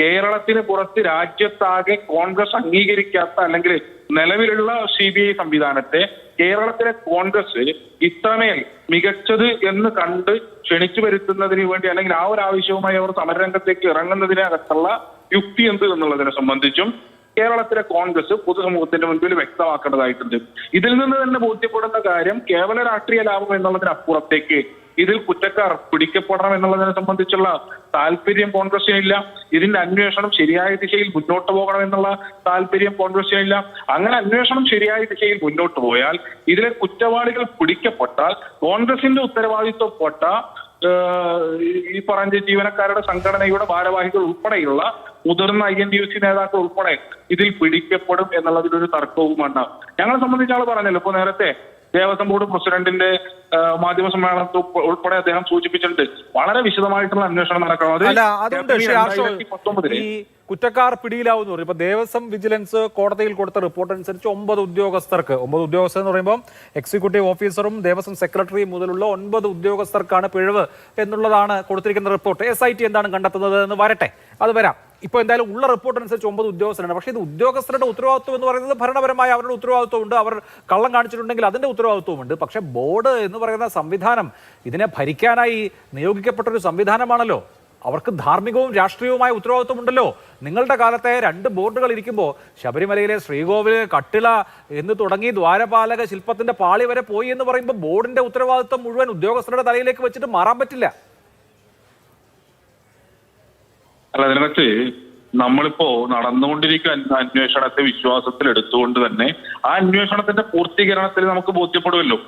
കേരളത്തിന് പുറത്ത് രാജ്യത്താകെ കോൺഗ്രസ് അംഗീകരിക്കാത്ത അല്ലെങ്കിൽ നിലവിലുള്ള CBI സംവിധാനത്തെ കേരളത്തിലെ കോൺഗ്രസ് ഇത്രമേൽ മികച്ചത് എന്ന് കണ്ട് ക്ഷണിച്ചു വരുത്തുന്നതിന് വേണ്ടി അല്ലെങ്കിൽ ആ ഒരു ആവശ്യവുമായി അവർ സമരരംഗത്തേക്ക് ഇറങ്ങുന്നതിനകത്തുള്ള യുക്തി എന്ത് എന്നുള്ളതിനെ സംബന്ധിച്ചും കേരളത്തിലെ കോൺഗ്രസ് പൊതുസമൂഹത്തിന്റെ മുൻപിൽ വ്യക്തമാക്കേണ്ടതായിട്ടുണ്ട്. ഇതിൽ നിന്ന് തന്നെ ബോധ്യപ്പെടുന്ന കാര്യം കേവല രാഷ്ട്രീയ ലാഭം എന്നുള്ളതിനപ്പുറത്തേക്ക് ഇതിൽ കുറ്റക്കാർ പിടിക്കപ്പെടണം എന്നുള്ളതിനെ സംബന്ധിച്ചുള്ള താല്പര്യം കോൺഗ്രസിനില്ല. ഇതിന്റെ അന്വേഷണം ശരിയായ ദിശയിൽ മുന്നോട്ട് പോകണം എന്നുള്ള താല്പര്യം കോൺഗ്രസിനില്ല. അങ്ങനെ അന്വേഷണം ശരിയായ ദിശയിൽ മുന്നോട്ട് പോയാൽ ഇതിലെ കുറ്റവാളികൾ പിടിക്കപ്പെട്ടാൽ കോൺഗ്രസിന്റെ ഉത്തരവാദിത്വപ്പെട്ട ഈ പറഞ്ഞ ജീവനക്കാരുടെ സംഘടനയുടെ ഭാരവാഹികൾ ഉൾപ്പെടെയുള്ള മുതിർന്ന INTUC നേതാക്കൾ ഉൾപ്പെടെ ഇതിൽ പിടിക്കപ്പെടും എന്നുള്ളതിലൊരു തർക്കവും വേണ്ട. ഞങ്ങളെ സംബന്ധിച്ച് ആൾ പറഞ്ഞല്ലോ, ഇപ്പൊ നേരത്തെ ദേവസ്വം ബോർഡ് പ്രസിഡന്റിന്റെ മാധ്യമ സമ്മേളനത്തിൽ ഉൾപ്പെടെ അദ്ദേഹം സൂചിപ്പിച്ചിട്ടുണ്ട് വളരെ വിശദമായിട്ടുള്ള അന്വേഷണം നടക്കണം. ഈ കുറ്റക്കാർ പിടിയിലാവുന്നു. ഇപ്പൊ ദേവസ്വം വിജിലൻസ് കോടതിയിൽ കൊടുത്ത റിപ്പോർട്ട് അനുസരിച്ച് 9 ഉദ്യോഗസ്ഥർ എന്ന് പറയുമ്പോൾ എക്സിക്യൂട്ടീവ് ഓഫീസറും ദേവസ്വം സെക്രട്ടറിയും മുതലുള്ള 9 ഉദ്യോഗസ്ഥർക്കാണ് പിഴവ് എന്നുള്ളതാണ് കൊടുത്തിരിക്കുന്ന റിപ്പോർട്ട്. SIT എന്താണ് കണ്ടെത്തുന്നത് എന്ന് വരട്ടെ, അത് വരാം. ഇപ്പോൾ എന്തായാലും ഉള്ള റിപ്പോർട്ട് അനുസരിച്ച് 9 ഉദ്യോഗസ്ഥരാണ്. പക്ഷേ ഇത് ഉദ്യോഗസ്ഥരുടെ ഉത്തരവാദിത്വം എന്ന് പറയുന്നത് ഭരണപരമായ അവരുടെ ഉത്തരവാദിത്വമുണ്ട്. അവർ കള്ളം കാണിച്ചിട്ടുണ്ടെങ്കിൽ അതിന്റെ ഉത്തരവാദിത്വമുണ്ട്. പക്ഷേ ബോർഡ് എന്ന് പറയുന്ന സംവിധാനം ഇതിനെ ഭരിക്കാനായി നിയോഗിക്കപ്പെട്ട ഒരു സംവിധാനമാണല്ലോ. അവർക്ക് ധാർമ്മികവും രാഷ്ട്രീയവുമായ ഉത്തരവാദിത്വമുണ്ടല്ലോ. നിങ്ങളുടെ കാലത്തെ 2 ബോർഡുകൾ ഇരിക്കുമ്പോൾ ശബരിമലയിലെ ശ്രീകോവിൽ, കട്ടിള എന്ന് തുടങ്ങി ദ്വാരപാലക ശില്പത്തിന്റെ പാളി വരെ പോയി എന്ന് പറയുമ്പോൾ ബോർഡിന്റെ ഉത്തരവാദിത്വം മുഴുവൻ ഉദ്യോഗസ്ഥരുടെ തലയിലേക്ക് വെച്ചിട്ട് മാറാൻ പറ്റില്ല. അല്ല, അതിനകത്ത് നമ്മളിപ്പോ നടന്നുകൊണ്ടിരിക്കുന്ന അന്വേഷണത്തെ വിശ്വാസത്തിൽ എടുത്തുകൊണ്ട് തന്നെ ആ അന്വേഷണത്തിന്റെ പൂർത്തീകരണത്തിൽ നമുക്ക് ബോധ്യപ്പെടുമല്ലോ.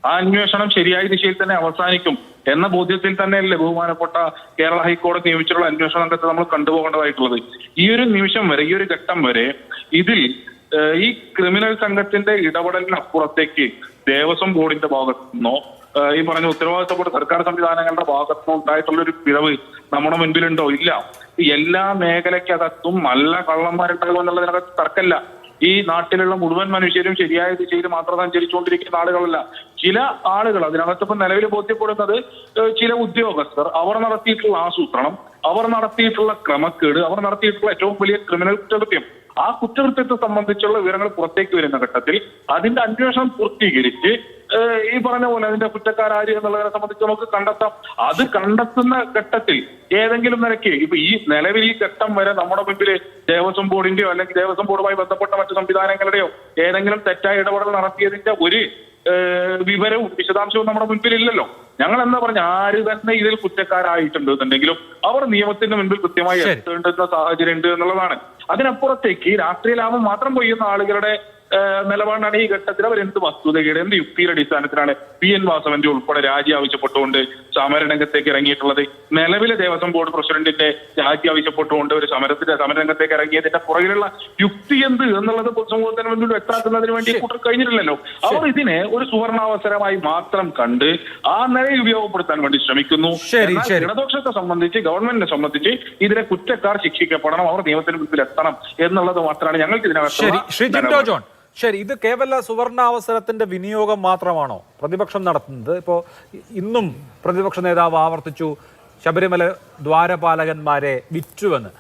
ആ അന്വേഷണം ശരിയായ ദിശയിൽ തന്നെ അവസാനിക്കും എന്ന ബോധ്യത്തിൽ തന്നെയല്ലേ ബഹുമാനപ്പെട്ട കേരള ഹൈക്കോടതി നിയമിച്ചിട്ടുള്ള അന്വേഷണ സംഘത്തെ നമ്മൾ കണ്ടുപോകേണ്ടതായിട്ടുള്ളത്. ഈ ഒരു നിമിഷം വരെ, ഈ ഒരു ഘട്ടം വരെ ഇതിൽ ഈ ക്രിമിനൽ സംഘത്തിന്റെ ഇടപെടലിനപ്പുറത്തേക്ക് ദേവസ്വം ബോർഡിന്റെ ഭാഗത്തു നിന്നോ ഈ പറഞ്ഞ ഉത്തരവാദിത്തപ്പെട്ട സർക്കാർ സംവിധാനങ്ങളുടെ ഭാഗത്തുനിന്നോ ഉണ്ടായിട്ടുള്ള ഒരു പിഴവ് നമ്മുടെ മുൻപിലുണ്ടോ? ഇല്ല. എല്ലാ മേഖലയ്ക്കകത്തും നല്ല കള്ളന്മാരുണ്ടാകും എന്നുള്ളതിനകത്ത് തർക്കമില്ല. ഈ നാട്ടിലുള്ള മുഴുവൻ മനുഷ്യരും ശരിയായ ദിശയിൽ മാത്രം സഞ്ചരിച്ചുകൊണ്ടിരിക്കുന്ന ആളുകളല്ല. ചില ആളുകൾ അതിനകത്തിപ്പോ നിലവിൽ ബോധ്യപ്പെടുന്നത് ചില ഉദ്യോഗസ്ഥർ അവർ നടത്തിയിട്ടുള്ള ആസൂത്രണം, അവർ നടത്തിയിട്ടുള്ള ക്രമക്കേട്, അവർ നടത്തിയിട്ടുള്ള ഏറ്റവും വലിയ ക്രിമിനൽ കുറ്റകൃത്യം, ആ കുറ്റകൃത്യത്തെ സംബന്ധിച്ചുള്ള വിവരങ്ങൾ പുറത്തേക്ക് വരുന്ന ഘട്ടത്തിൽ അതിന്റെ അന്വേഷണം പൂർത്തീകരിച്ച് ഈ പറഞ്ഞ പോലെ അതിന്റെ കുറ്റക്കാരാര് എന്നുള്ളതിനെ സംബന്ധിച്ച് നമുക്ക് കണ്ടെത്താം. അത് കണ്ടെത്തുന്ന ഘട്ടത്തിൽ ഏതെങ്കിലും നിലയ്ക്ക് ഇപ്പൊ ഈ നിലവിൽ ഈ ഘട്ടം വരെ നമ്മുടെ മുമ്പിൽ ദേവസ്വം ബോർഡിന്റെയോ അല്ലെങ്കിൽ ദേവസ്വം ബോർഡുമായി ബന്ധപ്പെട്ട മറ്റു സംവിധാനങ്ങളുടെയോ ഏതെങ്കിലും തെറ്റായ ഇടപെടൽ നടത്തിയതിന്റെ ഒരു വിവരവും വിശദാംശവും നമ്മുടെ മുൻപിൽ ഇല്ലല്ലോ. ഞങ്ങൾ എന്താ പറഞ്ഞ ആര് തന്നെ ഇതിൽ കുറ്റക്കാരായിട്ടുണ്ട് എന്നുണ്ടെങ്കിലും അവർ നിയമത്തിന്റെ മുൻപിൽ കൃത്യമായി എത്തേണ്ടുന്ന സാഹചര്യം ഉണ്ട് എന്നുള്ളതാണ്. അതിനപ്പുറത്തേക്ക് രാഷ്ട്രീയ ലാഭം മാത്രം കൊയ്യുന്ന ആളുകളുടെ നിലപാടാണ് ഈ ഘട്ടത്തിൽ അവർ എന്ത് വസ്തുതയുടെ എന്ത് യുക്തിയുടെ അടിസ്ഥാനത്തിലാണ് PN വാസവന്റെ ഉൾപ്പെടെ രാജി ആവശ്യപ്പെട്ടുകൊണ്ട് സമരരംഗത്തേക്ക് ഇറങ്ങിയിട്ടുള്ളത്. നിലവിലെ ദേവസ്വം ബോർഡ് പ്രസിഡന്റിന്റെ രാജി ആവശ്യപ്പെട്ടുകൊണ്ട് ഒരു സമരരംഗത്തേക്ക് ഇറങ്ങിയതിന്റെ പുറകിലുള്ള യുക്തി എന്ത് എന്നുള്ളത് പൊതുസമൂഹത്തിന് മുന്നിൽ വ്യക്തമാക്കുന്നതിന് വേണ്ടി കൂട്ടർ കഴിഞ്ഞിട്ടില്ലല്ലോ. അവർ ഇതിനെ ഒരു സുവർണാവസരമായി മാത്രം കണ്ട് ആ നിലയിൽ ഉപയോഗപ്പെടുത്താൻ വേണ്ടി ശ്രമിക്കുന്നു. ഇടതുപക്ഷത്തെ സംബന്ധിച്ച് ഗവൺമെന്റിനെ സംബന്ധിച്ച് ഇതിനെ കുറ്റക്കാർ ശിക്ഷിക്കപ്പെടണം, അവർ നിയമത്തിന് മുൻപിൽ എത്തണം എന്നുള്ളത് മാത്രമാണ് ഞങ്ങൾക്ക് ഇതിനകത്ത്. ശരി, ഇത് കേവല സുവർണാവസരത്തിന്റെ വിനിയോഗം മാത്രമാണോ പ്രതിപക്ഷം നടത്തുന്നത്? ഇപ്പോൾ ഇന്നും പ്രതിപക്ഷ നേതാവ് ആവർത്തിച്ചു ശബരിമല ദ്വാരപാലകന്മാരെ വിറ്റുവെന്ന്.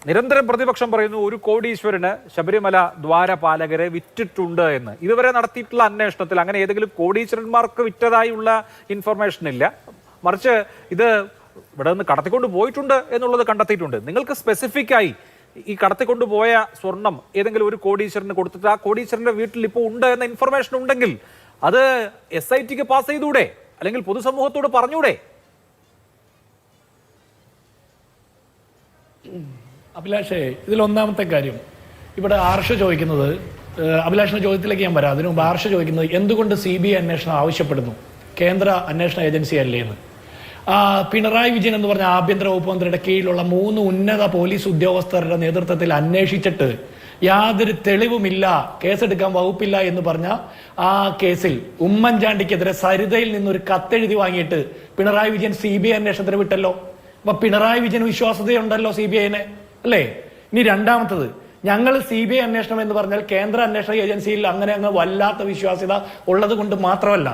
നിരന്തരം പ്രതിപക്ഷം പറയുന്നു 1 കോടീശ്വരന് ശബരിമല ദ്വാരപാലകരെ വിറ്റിട്ടുണ്ട് എന്ന്. ഇതുവരെ നടത്തിയിട്ടുള്ള അന്വേഷണത്തിൽ അങ്ങനെ ഏതെങ്കിലും കോടീശ്വരന്മാർക്ക് വിറ്റതായുള്ള ഇൻഫർമേഷൻ ഇല്ല. മറിച്ച് ഇത് ഇവിടെ നിന്ന് കടത്തിക്കൊണ്ട് പോയിട്ടുണ്ട് എന്നുള്ളത് കണ്ടെത്തിയിട്ടുണ്ട്. നിങ്ങൾക്ക് സ്പെസിഫിക്കായി ഈ കടത്തിക്കൊണ്ടുപോയ സ്വർണം ഏതെങ്കിലും ഒരു കോടീശ്വരന് കൊടുത്തിട്ട് ആ കോടീശ്വരന്റെ വീട്ടിൽ ഇപ്പോൾ ഉണ്ട് എന്ന ഇൻഫർമേഷൻ ഉണ്ടെങ്കിൽ അത് SITക്ക് പാസ് ചെയ്തൂടെ? അല്ലെങ്കിൽ പൊതുസമൂഹത്തോട് പറഞ്ഞൂടെ? അഭിലാഷേ, ഇതിലൊന്നാമത്തെ കാര്യം ഇവിടെ ആർഷ ചോദിക്കുന്നത്, അഭിലാഷിന്റെ ചോദ്യത്തിലേക്ക് ഞാൻ വരാം. അതിനു മുമ്പ് ആർഷ ചോദിക്കുന്നത് എന്തുകൊണ്ട് CBI അന്വേഷണം ആവശ്യപ്പെടുന്നു, കേന്ദ്ര അന്വേഷണ ഏജൻസി അല്ലേ എന്ന്. പിണറായി വിജയൻ എന്ന് പറഞ്ഞ ആഭ്യന്തര വകുപ്പ് മന്ത്രിയുടെ കീഴിലുള്ള 3 ഉന്നത പോലീസ് ഉദ്യോഗസ്ഥരുടെ നേതൃത്വത്തിൽ അന്വേഷിച്ചിട്ട് യാതൊരു തെളിവുമില്ല, കേസെടുക്കാൻ വകുപ്പില്ല എന്ന് പറഞ്ഞ ആ കേസിൽ ഉമ്മൻചാണ്ടിക്കെതിരെ സരിതയിൽ നിന്നൊരു കത്തെഴുതി വാങ്ങിയിട്ട് പിണറായി വിജയൻ CBI അന്വേഷണത്തിന് വിട്ടല്ലോ. അപ്പൊ പിണറായി വിജയൻ വിശ്വാസ്യതയുണ്ടല്ലോ CBIനെ, അല്ലേ? ഇനി രണ്ടാമത്തത്, ഞങ്ങൾ CBI അന്വേഷണം എന്ന് പറഞ്ഞാൽ കേന്ദ്ര അന്വേഷണ ഏജൻസിയിൽ അങ്ങനെ വല്ലാത്ത വിശ്വാസ്യത ഉള്ളത് കൊണ്ട് മാത്രമല്ല,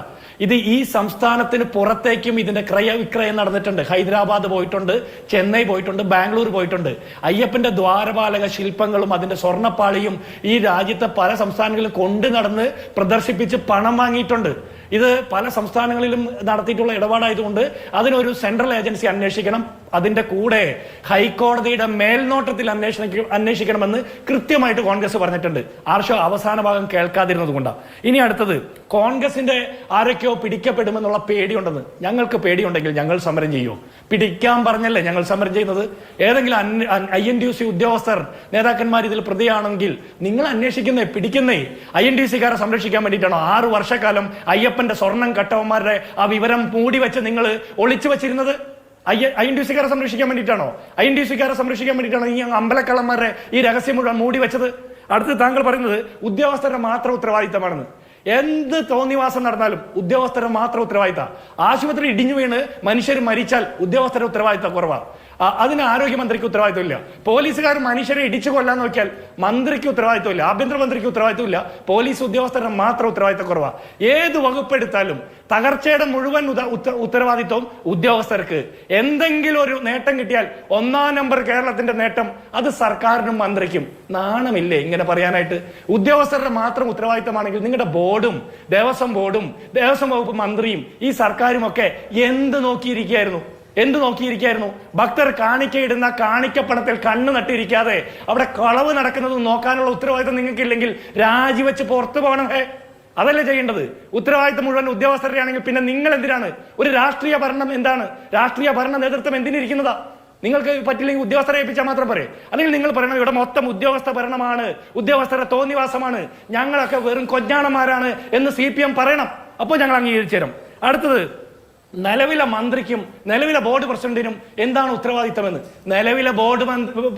ഇത് ഈ സംസ്ഥാനത്തിന് പുറത്തേക്കും ഇതിന്റെ ക്രയവിക്രയം നടന്നിട്ടുണ്ട്. ഹൈദരാബാദ് പോയിട്ടുണ്ട്, ചെന്നൈ പോയിട്ടുണ്ട്, ബാംഗ്ലൂർ പോയിട്ടുണ്ട്. അയ്യപ്പന്റെ ദ്വാരപാലക ശില്പങ്ങളും അതിന്റെ സ്വർണ്ണപ്പാളിയും ഈ രാജ്യത്തെ പല സംസ്ഥാനങ്ങളിലും കൊണ്ടു നടന്ന് പ്രദർശിപ്പിച്ച് പണം വാങ്ങിയിട്ടുണ്ട്. ഇത് പല സംസ്ഥാനങ്ങളിലും നടത്തിയിട്ടുള്ള ഇടപാടായതുകൊണ്ട് അതിനൊരു സെൻട്രൽ ഏജൻസി അന്വേഷിക്കണം. അതിന്റെ കൂടെ ഹൈക്കോടതിയുടെ മേൽനോട്ടത്തിൽ അന്വേഷിക്കണമെന്ന് കൃത്യമായിട്ട് കോൺഗ്രസ് പറഞ്ഞിട്ടുണ്ട്. ആർഷോ അവസാന ഭാഗം കേൾക്കാതിരുന്നത് കൊണ്ടാണ്. ഇനി അടുത്തത്, കോൺഗ്രസിന്റെ ആരൊക്കെയോ പിടിക്കപ്പെടുമെന്നുള്ള പേടിയുണ്ടെന്ന്. ഞങ്ങൾക്ക് പേടിയുണ്ടെങ്കിൽ ഞങ്ങൾ സമരം ചെയ്യുമോ? പിടിക്കാൻ പറഞ്ഞല്ലേ ഞങ്ങൾ സമരം ചെയ്യുന്നത്. ഏതെങ്കിലും INTUC ഉദ്യോഗസ്ഥർ നേതാക്കന്മാർ ഇതിൽ പ്രതിയാണെങ്കിൽ നിങ്ങൾ അന്വേഷിക്കുന്നേ, പിടിക്കുന്നേ INTUC-കാരെ സംരക്ഷിക്കാൻ വേണ്ടിയിട്ടാണോ 6 വർഷക്കാലം അയ്യപ്പന്റെ സ്വർണം കട്ടവന്മാരുടെ ആ വിവരം മൂടി വെച്ച് നിങ്ങൾ ഒളിച്ചു വെച്ചിരുന്നത്? INTUC-കാരെ സംരക്ഷിക്കാൻ വേണ്ടിയിട്ടാണോ? INTUC-കാരെ സംരക്ഷിക്കാൻ വേണ്ടിയിട്ടാണോ ഈ അമ്പലക്കള്ളന്മാരുടെ ഈ രഹസ്യം മുഴുവൻ മൂടി വെച്ചത്? അടുത്ത് താങ്കൾ പറയുന്നത് ഉദ്യോഗസ്ഥരുടെ മാത്രം ഉത്തരവാദിത്തമാണെന്ന്. എന്ത് തോന്നിവാസം നടന്നാലും ഉദ്യോഗസ്ഥരുടെ മാത്രം ഉത്തരവാദിത്തം. ആശുപത്രി ഇടിഞ്ഞു വീണ് മനുഷ്യർ മരിച്ചാൽ ഉദ്യോഗസ്ഥരുടെ ഉത്തരവാദിത്തം കുറവാണ്. അതിന് ആരോഗ്യമന്ത്രിക്ക് ഉത്തരവാദിത്വമില്ല. പോലീസുകാർ മനുഷ്യരെ ഇടിച്ചു കൊല്ലാൻ നോക്കിയാൽ മന്ത്രിക്ക് ഉത്തരവാദിത്വമില്ല, ആഭ്യന്തരമന്ത്രിക്ക് ഉത്തരവാദിത്വമില്ല. പോലീസ് ഉദ്യോഗസ്ഥരുടെ മാത്രം ഉത്തരവാദിത്തം കുറവാണ്. ഏത് വകുപ്പെടുത്താലും തകർച്ചയുടെ മുഴുവൻ ഉത്തരവാദിത്വം ഉദ്യോഗസ്ഥർക്ക്. എന്തെങ്കിലും ഒരു നേട്ടം കിട്ടിയാൽ 1-ാം നമ്പർ കേരളത്തിന്റെ നേട്ടം അത് സർക്കാരിനും മന്ത്രിക്കും. നാണമില്ലേ ഇങ്ങനെ പറയാനായിട്ട്? ഉദ്യോഗസ്ഥരുടെ മാത്രം ഉത്തരവാദിത്തമാണെങ്കിൽ നിങ്ങളുടെ ബോർഡും ദേവസ്വം വകുപ്പ് മന്ത്രിയും ഈ സർക്കാരും ഒക്കെ എന്ത് നോക്കിയിരിക്കായിരുന്നു? ഭക്തർ കാണിക്കയിടുന്ന കാണിക്കപ്പണത്തിൽ കണ്ണു നട്ടിരിക്കാതെ അവിടെ കളവ് നടക്കുന്നത് നോക്കാനുള്ള ഉത്തരവാദിത്തം നിങ്ങൾക്കില്ലെങ്കിൽ രാജിവെച്ച് പുറത്തു പോകണം. അതല്ലേ ചെയ്യേണ്ടത്? ഉത്തരവാദിത്തം മുഴുവൻ ഉദ്യോഗസ്ഥരുടെ ആണെങ്കിൽ പിന്നെ നിങ്ങൾ എന്തിനാണ്? ഒരു രാഷ്ട്രീയ ഭരണം എന്താണ്? രാഷ്ട്രീയ ഭരണ നേതൃത്വം എന്തിനിരിക്കുന്നതാ? നിങ്ങൾക്ക് പറ്റില്ലെങ്കിൽ ഉദ്യോഗസ്ഥരെ ഏൽപ്പിച്ചാൽ മാത്രം പോരെ? അല്ലെങ്കിൽ നിങ്ങൾ പറയണം ഇവിടെ മൊത്തം ഉദ്യോഗസ്ഥ ഭരണമാണ്, ഉദ്യോഗസ്ഥരുടെ തോന്നിവാസമാണ്, ഞങ്ങളൊക്കെ വെറും കൊഞ്ഞാണന്മാരാണ് എന്ന് CPM പറയണം. അപ്പോൾ ഞങ്ങൾ അംഗീകരിച്ചു തരും. അടുത്തത്, നിലവിലെ മന്ത്രിക്കും നിലവിലെ ബോർഡ് പ്രസിഡന്റിനും എന്താണ് ഉത്തരവാദിത്തമെന്ന്. നിലവിലെ ബോർഡ്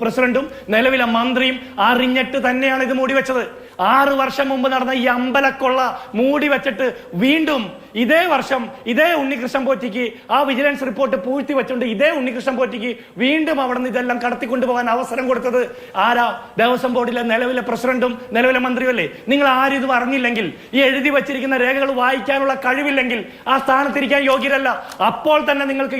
പ്രസിഡന്റും നിലവിലെ മന്ത്രിയും അറിഞ്ഞിട്ട് തന്നെയാണ് ഇത് മൂടിവെച്ചത്. 6 വർഷം മുമ്പ് നടന്ന ഈ അമ്പലക്കൊള്ള മൂടി വെച്ചിട്ട് വീണ്ടും ഇതേ വർഷം ഇതേ ഉണ്ണികൃഷ്ണൻ പോറ്റിക്ക് ആ വിജിലൻസ് റിപ്പോർട്ട് പൂഴ്ത്തി വെച്ചുകൊണ്ട് ഇതേ ഉണ്ണികൃഷ്ണൻ പോറ്റിക്ക് വീണ്ടും അവിടെ നിന്ന് ഇതെല്ലാം കടത്തിക്കൊണ്ടുപോകാൻ അവസരം കൊടുത്തത് ആരാ? ദേവസ്വം ബോർഡിലെ നിലവിലെ പ്രസിഡന്റും നിലവിലെ മന്ത്രിയും അല്ലേ? നിങ്ങൾ ആരും ഇത് അറിഞ്ഞില്ലെങ്കിൽ, ഈ എഴുതി വെച്ചിരിക്കുന്ന രേഖകൾ വായിക്കാനുള്ള കഴിവില്ലെങ്കിൽ ആ സ്ഥാനത്തിരിക്കാൻ യോഗ്യരല്ല. അപ്പോൾ തന്നെ നിങ്ങൾക്ക്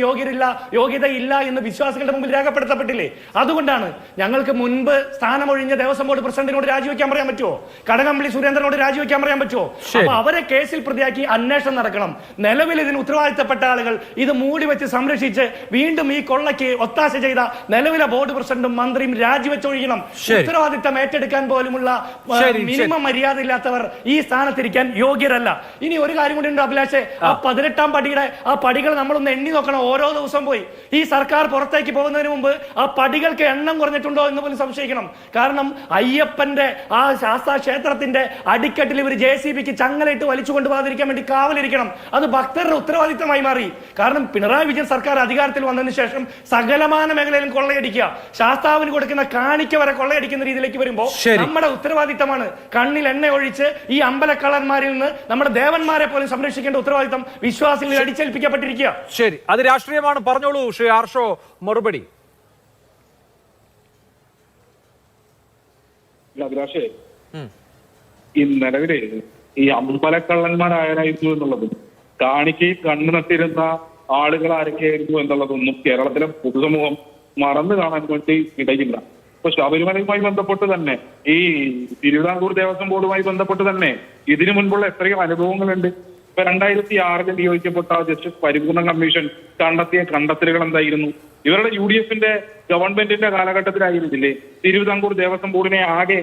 യോഗ്യതയില്ല എന്ന് വിശ്വാസികളുടെ മുമ്പിൽ രേഖപ്പെടുത്തപ്പെട്ടില്ലേ? അതുകൊണ്ടാണ് ഞങ്ങൾക്ക് മുൻപ് സ്ഥാനമൊഴിഞ്ഞ ദേവസ്വം ബോർഡ് പ്രസിഡന്റിനോട് രാജിവെക്കാൻ പറയാൻ പറ്റുമോ? കടകംപള്ളി സുരേന്ദ്രനോട് രാജിവെക്കാൻ പറയാൻ പറ്റുമോ? അപ്പൊ അവരെ കേസിൽ പ്രതിയാക്കി അന്വേഷണം നടക്കണം. നിലവിൽ ഇതിന് ഉത്തരവാദിത്തപ്പെട്ട ആളുകൾ ഇത് മൂടി വെച്ച് സംരക്ഷിച്ച് വീണ്ടും ഈ കൊള്ളയ്ക്ക് ഒത്താശ ചെയ്ത നിലവിലെ ബോർഡ് പ്രസിഡന്റും മന്ത്രിയും രാജിവെച്ചൊഴിയണം. ഉത്തരവാദിത്തം ഏറ്റെടുക്കാൻ പോലുമുള്ള മിനിമം മര്യാദ ഇല്ലാത്തവർ ഈ സ്ഥാനത്തിരിക്കാൻ യോഗ്യരല്ല. ഇനി ഒരു കാര്യം കൂടി ഉണ്ട് അഭിലാഷേ, ആ 18ാം പടിയുടെ ആ പടികൾ നമ്മളൊന്ന് എണ്ണി നോക്കണം. ഓരോ ദിവസം പോയി ഈ സർക്കാർ പുറത്തേക്ക് പോകുന്നതിന് മുമ്പ് ആ പടികൾക്ക് എണ്ണം കുറഞ്ഞിട്ടുണ്ടോ എന്ന് പോലും സംശയിക്കണം. കാരണം അയ്യപ്പന്റെ ആ ശാസ്താ ക്ഷേത്രത്തിന്റെ അടിക്കെട്ടിൽ ഇവർ JCBക്ക് ചങ്ങലയിട്ട് വലിച്ചു കൊണ്ടുപോകാതിരിക്കാൻ വേണ്ടി കാവലിരിക്കണം. അത് ഭക്തരുടെ ഉത്തരവാദിത്തമായി മാറി. കാരണം പിണറായി വിജയൻ സർക്കാർ അധികാരത്തിൽ വന്നതിന് ശേഷം സകലമാന മേഖലയിലും കൊള്ളയടിക്കുക, ശാസ്താവിന് കൊടുക്കുന്ന കാണിക്ക വരെ കൊള്ളയടിക്കുന്ന രീതിയിലേക്ക് വരുമ്പോൾ നമ്മുടെ ഉത്തരവാദിത്തമാണ് കണ്ണിൽ എണ്ണ ഒഴിച്ച് ഈ അമ്പലക്കള്ളന്മാരിൽ നിന്ന് നമ്മുടെ ദേവന്മാരെ പോലും സംരക്ഷിക്കേണ്ട ഉത്തരവാദിത്തം വിശ്വാസികളിൽ അടിച്ചേൽപ്പിക്കപ്പെട്ടിരിക്കുക. ശരി, അത് രാഷ്ട്രീയമാണ്. പറഞ്ഞോളൂ ശ്രീ ആർഷോ, മറുപടി. അഭിലാഷേ, ഈ നിലവിലെ ഈ അമ്പലക്കള്ളന്മാരായിരുന്നു എന്നുള്ളതും കാണിക്കയിൽ കണ്ണു നട്ടിരുന്ന ആളുകൾ ആരൊക്കെയായിരുന്നു എന്നുള്ളതൊന്നും കേരളത്തിലെ പൊതുസമൂഹം മറന്നു കാണാൻ വേണ്ടി ഇടയില്ല. ഇപ്പൊ ശബരിമലയുമായി ബന്ധപ്പെട്ട് തന്നെ ഈ തിരുവിതാംകൂർ ദേവസ്വം ബോർഡുമായി ബന്ധപ്പെട്ട് തന്നെ ഇതിനു മുൻപുള്ള എത്രയോ അനുഭവങ്ങളുണ്ട്. ഇപ്പൊ 2006 നിയോഗിക്കപ്പെട്ട ജസ്റ്റിസ് പരിപൂർണ കമ്മീഷൻ കണ്ടെത്തിയ കണ്ടെത്തലുകൾ എന്തായിരുന്നു? ഇവരുടെ UDFന്റെ ഗവൺമെന്റിന്റെ കാലഘട്ടത്തിലായിരുന്നില്ലേ തിരുവിതാംകൂർ ദേവസ്വം ബോർഡിനെ ആകെ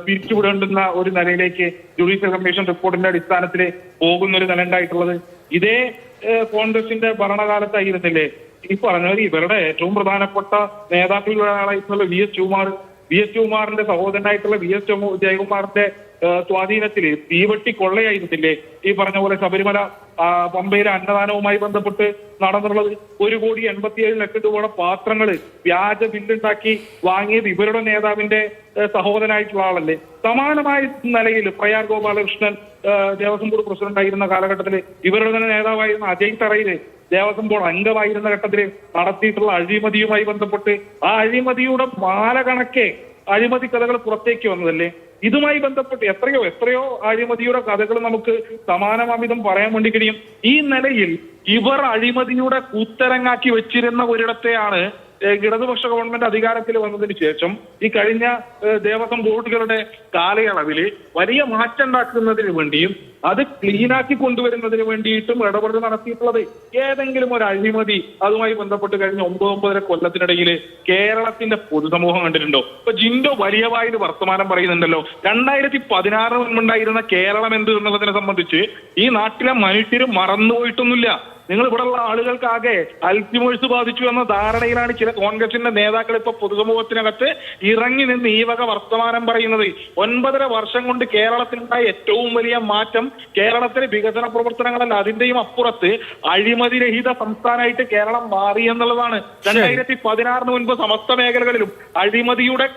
പിരിച്ചുവിടേണ്ടുന്ന ഒരു നിലയിലേക്ക് ജുഡീഷ്യൽ കമ്മീഷൻ റിപ്പോർട്ടിന്റെ അടിസ്ഥാനത്തിൽ പോകുന്ന ഒരു നില ഉണ്ടായിട്ടുള്ളത്? ഇതേ കോൺഗ്രസിന്റെ ഭരണകാലത്തായിരുന്നില്ലേ ഈ പറഞ്ഞവർ ഇവരുടെ ഏറ്റവും പ്രധാനപ്പെട്ട നേതാക്കളിൽ ഒരാളായിട്ടുള്ള VS ശിവകുമാറിന്റെ സഹോദരനായിട്ടുള്ള VS ജയകുമാറിന്റെ സ്വാധീനത്തില് തീവെട്ടി കൊള്ളയായിരുന്നില്ലേ ഈ പറഞ്ഞ പോലെ ശബരിമല പമ്പയിലെ അന്നദാനവുമായി ബന്ധപ്പെട്ട് നടന്നുള്ളത്? 1,87,00,000 രൂപയുടെ പാത്രങ്ങള് വ്യാജ ബില്ലുണ്ടാക്കി വാങ്ങിയത് ഇവരുടെ നേതാവിന്റെ സഹോദരനായിട്ടുള്ള ആളല്ലേ? സമാനമായ നിലയിൽ പ്രയാർ ഗോപാലകൃഷ്ണൻ ദേവസ്വം ബോർഡ് പ്രസിഡന്റ് ആയിരുന്ന കാലഘട്ടത്തില് ഇവരുടെ തന്നെ നേതാവായിരുന്ന അജയ് തറയില് ദേവസ്വം ബോർഡ് അംഗമായിരുന്ന ഘട്ടത്തിൽ നടത്തിയിട്ടുള്ള അഴിമതിയുമായി ബന്ധപ്പെട്ട് ആ അഴിമതിയുടെ മാലകണക്കെ അഴിമതി കഥകൾ പുറത്തേക്ക് വന്നതല്ലേ? ഇതുമായി ബന്ധപ്പെട്ട് എത്രയോ അഴിമതിയുടെ കഥകൾ നമുക്ക് സമാനമാമിതം പറയാൻ വേണ്ടി കഴിയും. ഈ നിലയിൽ ഇവർ അഴിമതിയുടെ കൂത്തരങ്ങാക്കി വെച്ചിരുന്ന ഒരിടത്തെയാണ് ഇടതുപക്ഷ ഗവൺമെന്റ് അധികാരത്തിൽ വന്നതിന് ശേഷം ഈ കഴിഞ്ഞ ദേവസ്വം ബോർഡുകളുടെ കാലയളവിൽ വലിയ മാറ്റം ഉണ്ടാക്കുന്നതിന് വേണ്ടിയും അത് ക്ലീനാക്കി കൊണ്ടുവരുന്നതിന് വേണ്ടിയിട്ടും ഇടപെടൽ നടത്തിയിട്ടുള്ളത്. ഏതെങ്കിലും ഒരു അഴിമതി അതുമായി ബന്ധപ്പെട്ട് കഴിഞ്ഞ 9 കൊല്ലത്തിനിടയിൽ കേരളത്തിന്റെ പൊതുസമൂഹം കണ്ടിട്ടുണ്ടോ? ഇപ്പൊ ജിൻഡോ വലിയ വായിൽ വർത്തമാനം പറയുന്നുണ്ടല്ലോ. 2016 മുൻപുണ്ടായിരുന്ന കേരളം എന്ത് എന്നുള്ളതിനെ സംബന്ധിച്ച് ഈ നാട്ടിലെ മനുഷ്യര് മറന്നുപോയിട്ടൊന്നുമില്ല. നിങ്ങൾ ഇവിടെയുള്ള ആളുകൾക്കാകെ അൽസിമേഴ്സ് ബാധിച്ചു എന്ന ധാരണയിലാണ് ചില കോൺഗ്രസിന്റെ നേതാക്കൾ ഇപ്പൊ പൊതുസമൂഹത്തിനകത്ത് ഇറങ്ങി നിന്ന് ഈ വക വർത്തമാനം പറയുന്നത്. 9.5 വർഷം കൊണ്ട് കേരളത്തിലുണ്ടായ ഏറ്റവും വലിയ മാറ്റം കേരളത്തിലെ വികസന പ്രവർത്തനങ്ങളല്ല, അതിന്റെയും അപ്പുറത്ത് അഴിമതിരഹിത സംസ്ഥാനമായിട്ട് കേരളം മാറി എന്നുള്ളതാണ്. 2016 മുൻപ് സമസ്ത മേഖലകളിലും അഴിമതിയുടെ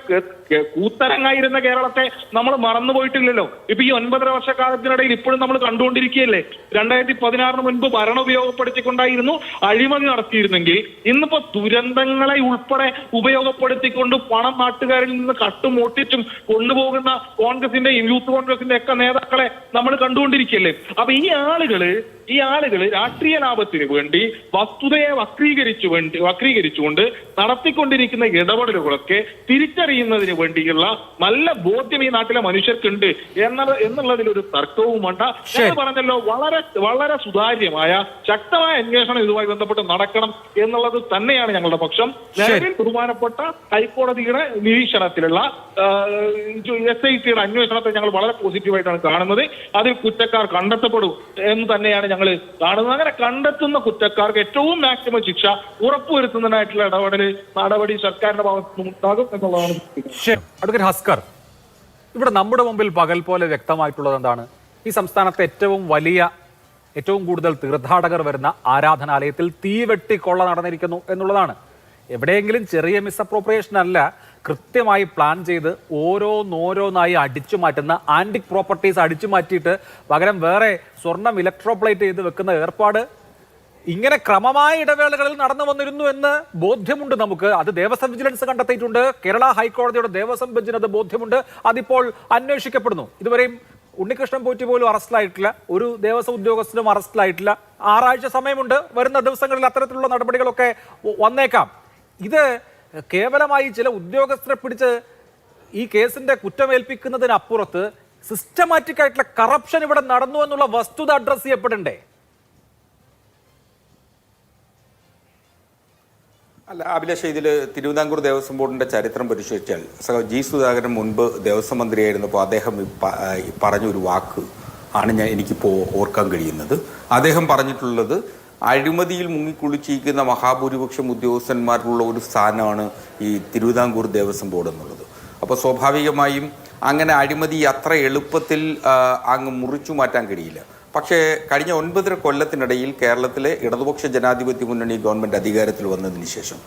കൂത്തരങ്ങായിരുന്ന കേരളത്തെ നമ്മൾ മറന്നുപോയിട്ടില്ലല്ലോ. ഇപ്പൊ ഈ 9.5 വർഷക്കാലത്തിനിടയിൽ ഇപ്പോഴും നമ്മൾ കണ്ടുകൊണ്ടിരിക്കുകയല്ലേ. 2016 മുൻപ് ഭരണ ഉപയോഗപ്പെടുത്തിക്കൊണ്ടായിരുന്നു അഴിമതി നടത്തിയിരുന്നെങ്കിൽ ഇന്നിപ്പോ ദുരന്തങ്ങളെ ഉൾപ്പെടെ ഉപയോഗപ്പെടുത്തിക്കൊണ്ട് പണം നാട്ടുകാരിൽ നിന്ന് കട്ടുമോട്ടിച്ചും കൊണ്ടുപോകുന്ന കോൺഗ്രസിന്റെയും യൂത്ത് കോൺഗ്രസിന്റെ ഒക്കെ നേതാക്കളെ നമ്മൾ കണ്ടുകൊണ്ടിരിക്കുകയല്ലേ. അപ്പൊ ഈ ആളുകള് രാഷ്ട്രീയ ലാഭത്തിന് വേണ്ടി വസ്തുതയെ വക്രീകരിച്ചുകൊണ്ട് നടത്തിക്കൊണ്ടിരിക്കുന്ന ഇടപെടലുകളൊക്കെ തിരിച്ചറിയുന്നതിന് വേണ്ടിയുള്ള നല്ല ബോധ്യം ഈ നാട്ടിലെ മനുഷ്യർക്കുണ്ട് എന്നുള്ളതിലൊരു തർക്കവും വേണ്ട. ഞാൻ പറഞ്ഞല്ലോ, വളരെ സുതാര്യമായ ശക്തമായ അന്വേഷണം ഇതുമായി ബന്ധപ്പെട്ട് നടക്കണം എന്നുള്ളത് തന്നെയാണ് ഞങ്ങളുടെ പക്ഷം. നിലവിൽ ബഹുമാനപ്പെട്ട ഹൈക്കോടതിയുടെ നിരീക്ഷണത്തിലുള്ള SITയുടെ അന്വേഷണത്തെ ഞങ്ങൾ വളരെ പോസിറ്റീവായിട്ടാണ് കാണുന്നത്. അതിൽ കുറ്റക്കാർ കണ്ടെത്തപ്പെടും എന്ന് തന്നെയാണ് ഞങ്ങൾ കാണുന്നത്. അങ്ങനെ കണ്ടെത്തുന്ന കുറ്റക്കാർക്ക് ഏറ്റവും മാക്സിമം ശിക്ഷ ഉറപ്പുവരുത്തുന്നതിനായിട്ടുള്ള നടപടി സർക്കാരിന്റെ ഭാഗത്ത് ഉണ്ടാകും എന്നുള്ളതാണ്. അഡ്വക്കേറ്റ് ഹസ്കർ, ഇവിടെ നമ്മുടെ മുമ്പിൽ പകൽ പോലെ വ്യക്തമായിട്ടുള്ളത് എന്താണ്? ഈ സംസ്ഥാനത്തെ ഏറ്റവും കൂടുതൽ തീർത്ഥാടകർ വരുന്ന ആരാധനാലയത്തിൽ തീവെട്ടിക്കൊള്ള നടന്നിരിക്കുന്നു എന്നുള്ളതാണ്. എവിടെയെങ്കിലും ചെറിയ മിസ്അപ്രോപ്രിയേഷൻ അല്ല, കൃത്യമായി പ്ലാൻ ചെയ്ത് ഓരോന്നായി അടിച്ചു മാറ്റുന്ന ആന്റിക് പ്രോപ്പർട്ടീസ് അടിച്ചു മാറ്റിയിട്ട് പകരം വേറെ സ്വർണം ഇലക്ട്രോപ്ലേറ്റ് ചെയ്ത് വെക്കുന്ന ഏർപ്പാട് ഇങ്ങനെ ക്രമമായ ഇടവേളകളിൽ നടന്നു വന്നിരുന്നു എന്ന് ബോധ്യമുണ്ട് നമുക്ക്. അത് ദേവസ്വം വിജിലൻസ് കണ്ടെത്തിയിട്ടുണ്ട്. കേരള ഹൈക്കോടതിയുടെ ദേവസ്വം ബെഞ്ചിന് അത് ബോധ്യമുണ്ട്. അതിപ്പോൾ അന്വേഷിക്കപ്പെടുന്നു. ഇതുവരെയും ഉണ്ണികൃഷ്ണൻ പോറ്റി പോലും അറസ്റ്റിലായിട്ടില്ല, ഒരു ദേവസ്വം ഉദ്യോഗസ്ഥനും അറസ്റ്റിലായിട്ടില്ല. 6 ആഴ്ച സമയമുണ്ട്. വരുന്ന ദിവസങ്ങളിൽ അത്തരത്തിലുള്ള നടപടികളൊക്കെ വന്നേക്കാം. ഇത് കേവലമായി ചില ഉദ്യോഗസ്ഥരെ പിടിച്ച് ഈ കേസിന്റെ കുറ്റമേൽപ്പിക്കുന്നതിനപ്പുറത്ത് സിസ്റ്റമാറ്റിക് ആയിട്ടുള്ള കറപ്ഷൻ ഇവിടെ നടന്നു എന്നുള്ള വസ്തുത അഡ്രസ് ചെയ്യപ്പെടണ്ടേ? അല്ല അഭിലാഷ്, ഇതിൽ തിരുവിതാംകൂർ ദേവസ്വം ബോർഡിന്റെ ചരിത്രം പരിശോധിച്ചാൽ ജി സുധാകരൻ മുൻപ് ദേവസ്വം മന്ത്രിയായിരുന്നപ്പോൾ അദ്ദേഹം പറഞ്ഞൊരു വാക്ക് ആണ് എനിക്കിപ്പോൾ ഓർക്കാൻ കഴിയുന്നത്. അദ്ദേഹം പറഞ്ഞിട്ടുള്ളത് അഴിമതിയിൽ മുങ്ങിക്കുളിച്ചിരിക്കുന്ന മഹാഭൂരിപക്ഷം ഉദ്യോഗസ്ഥന്മാരുള്ള ഒരു സ്ഥാനമാണ് ഈ തിരുവിതാംകൂർ ദേവസ്വം ബോർഡ് എന്നുള്ളത്. അപ്പോൾ സ്വാഭാവികമായും അങ്ങനെ അഴിമതി അത്ര എളുപ്പത്തിൽ അങ്ങ് മുറിച്ചു മാറ്റാൻ കഴിയില്ല. പക്ഷേ കഴിഞ്ഞ 9.5 കൊല്ലത്തിനിടയിൽ കേരളത്തിലെ ഇടതുപക്ഷ ജനാധിപത്യ മുന്നണി ഗവൺമെൻറ് അധികാരത്തിൽ വന്നതിന് ശേഷം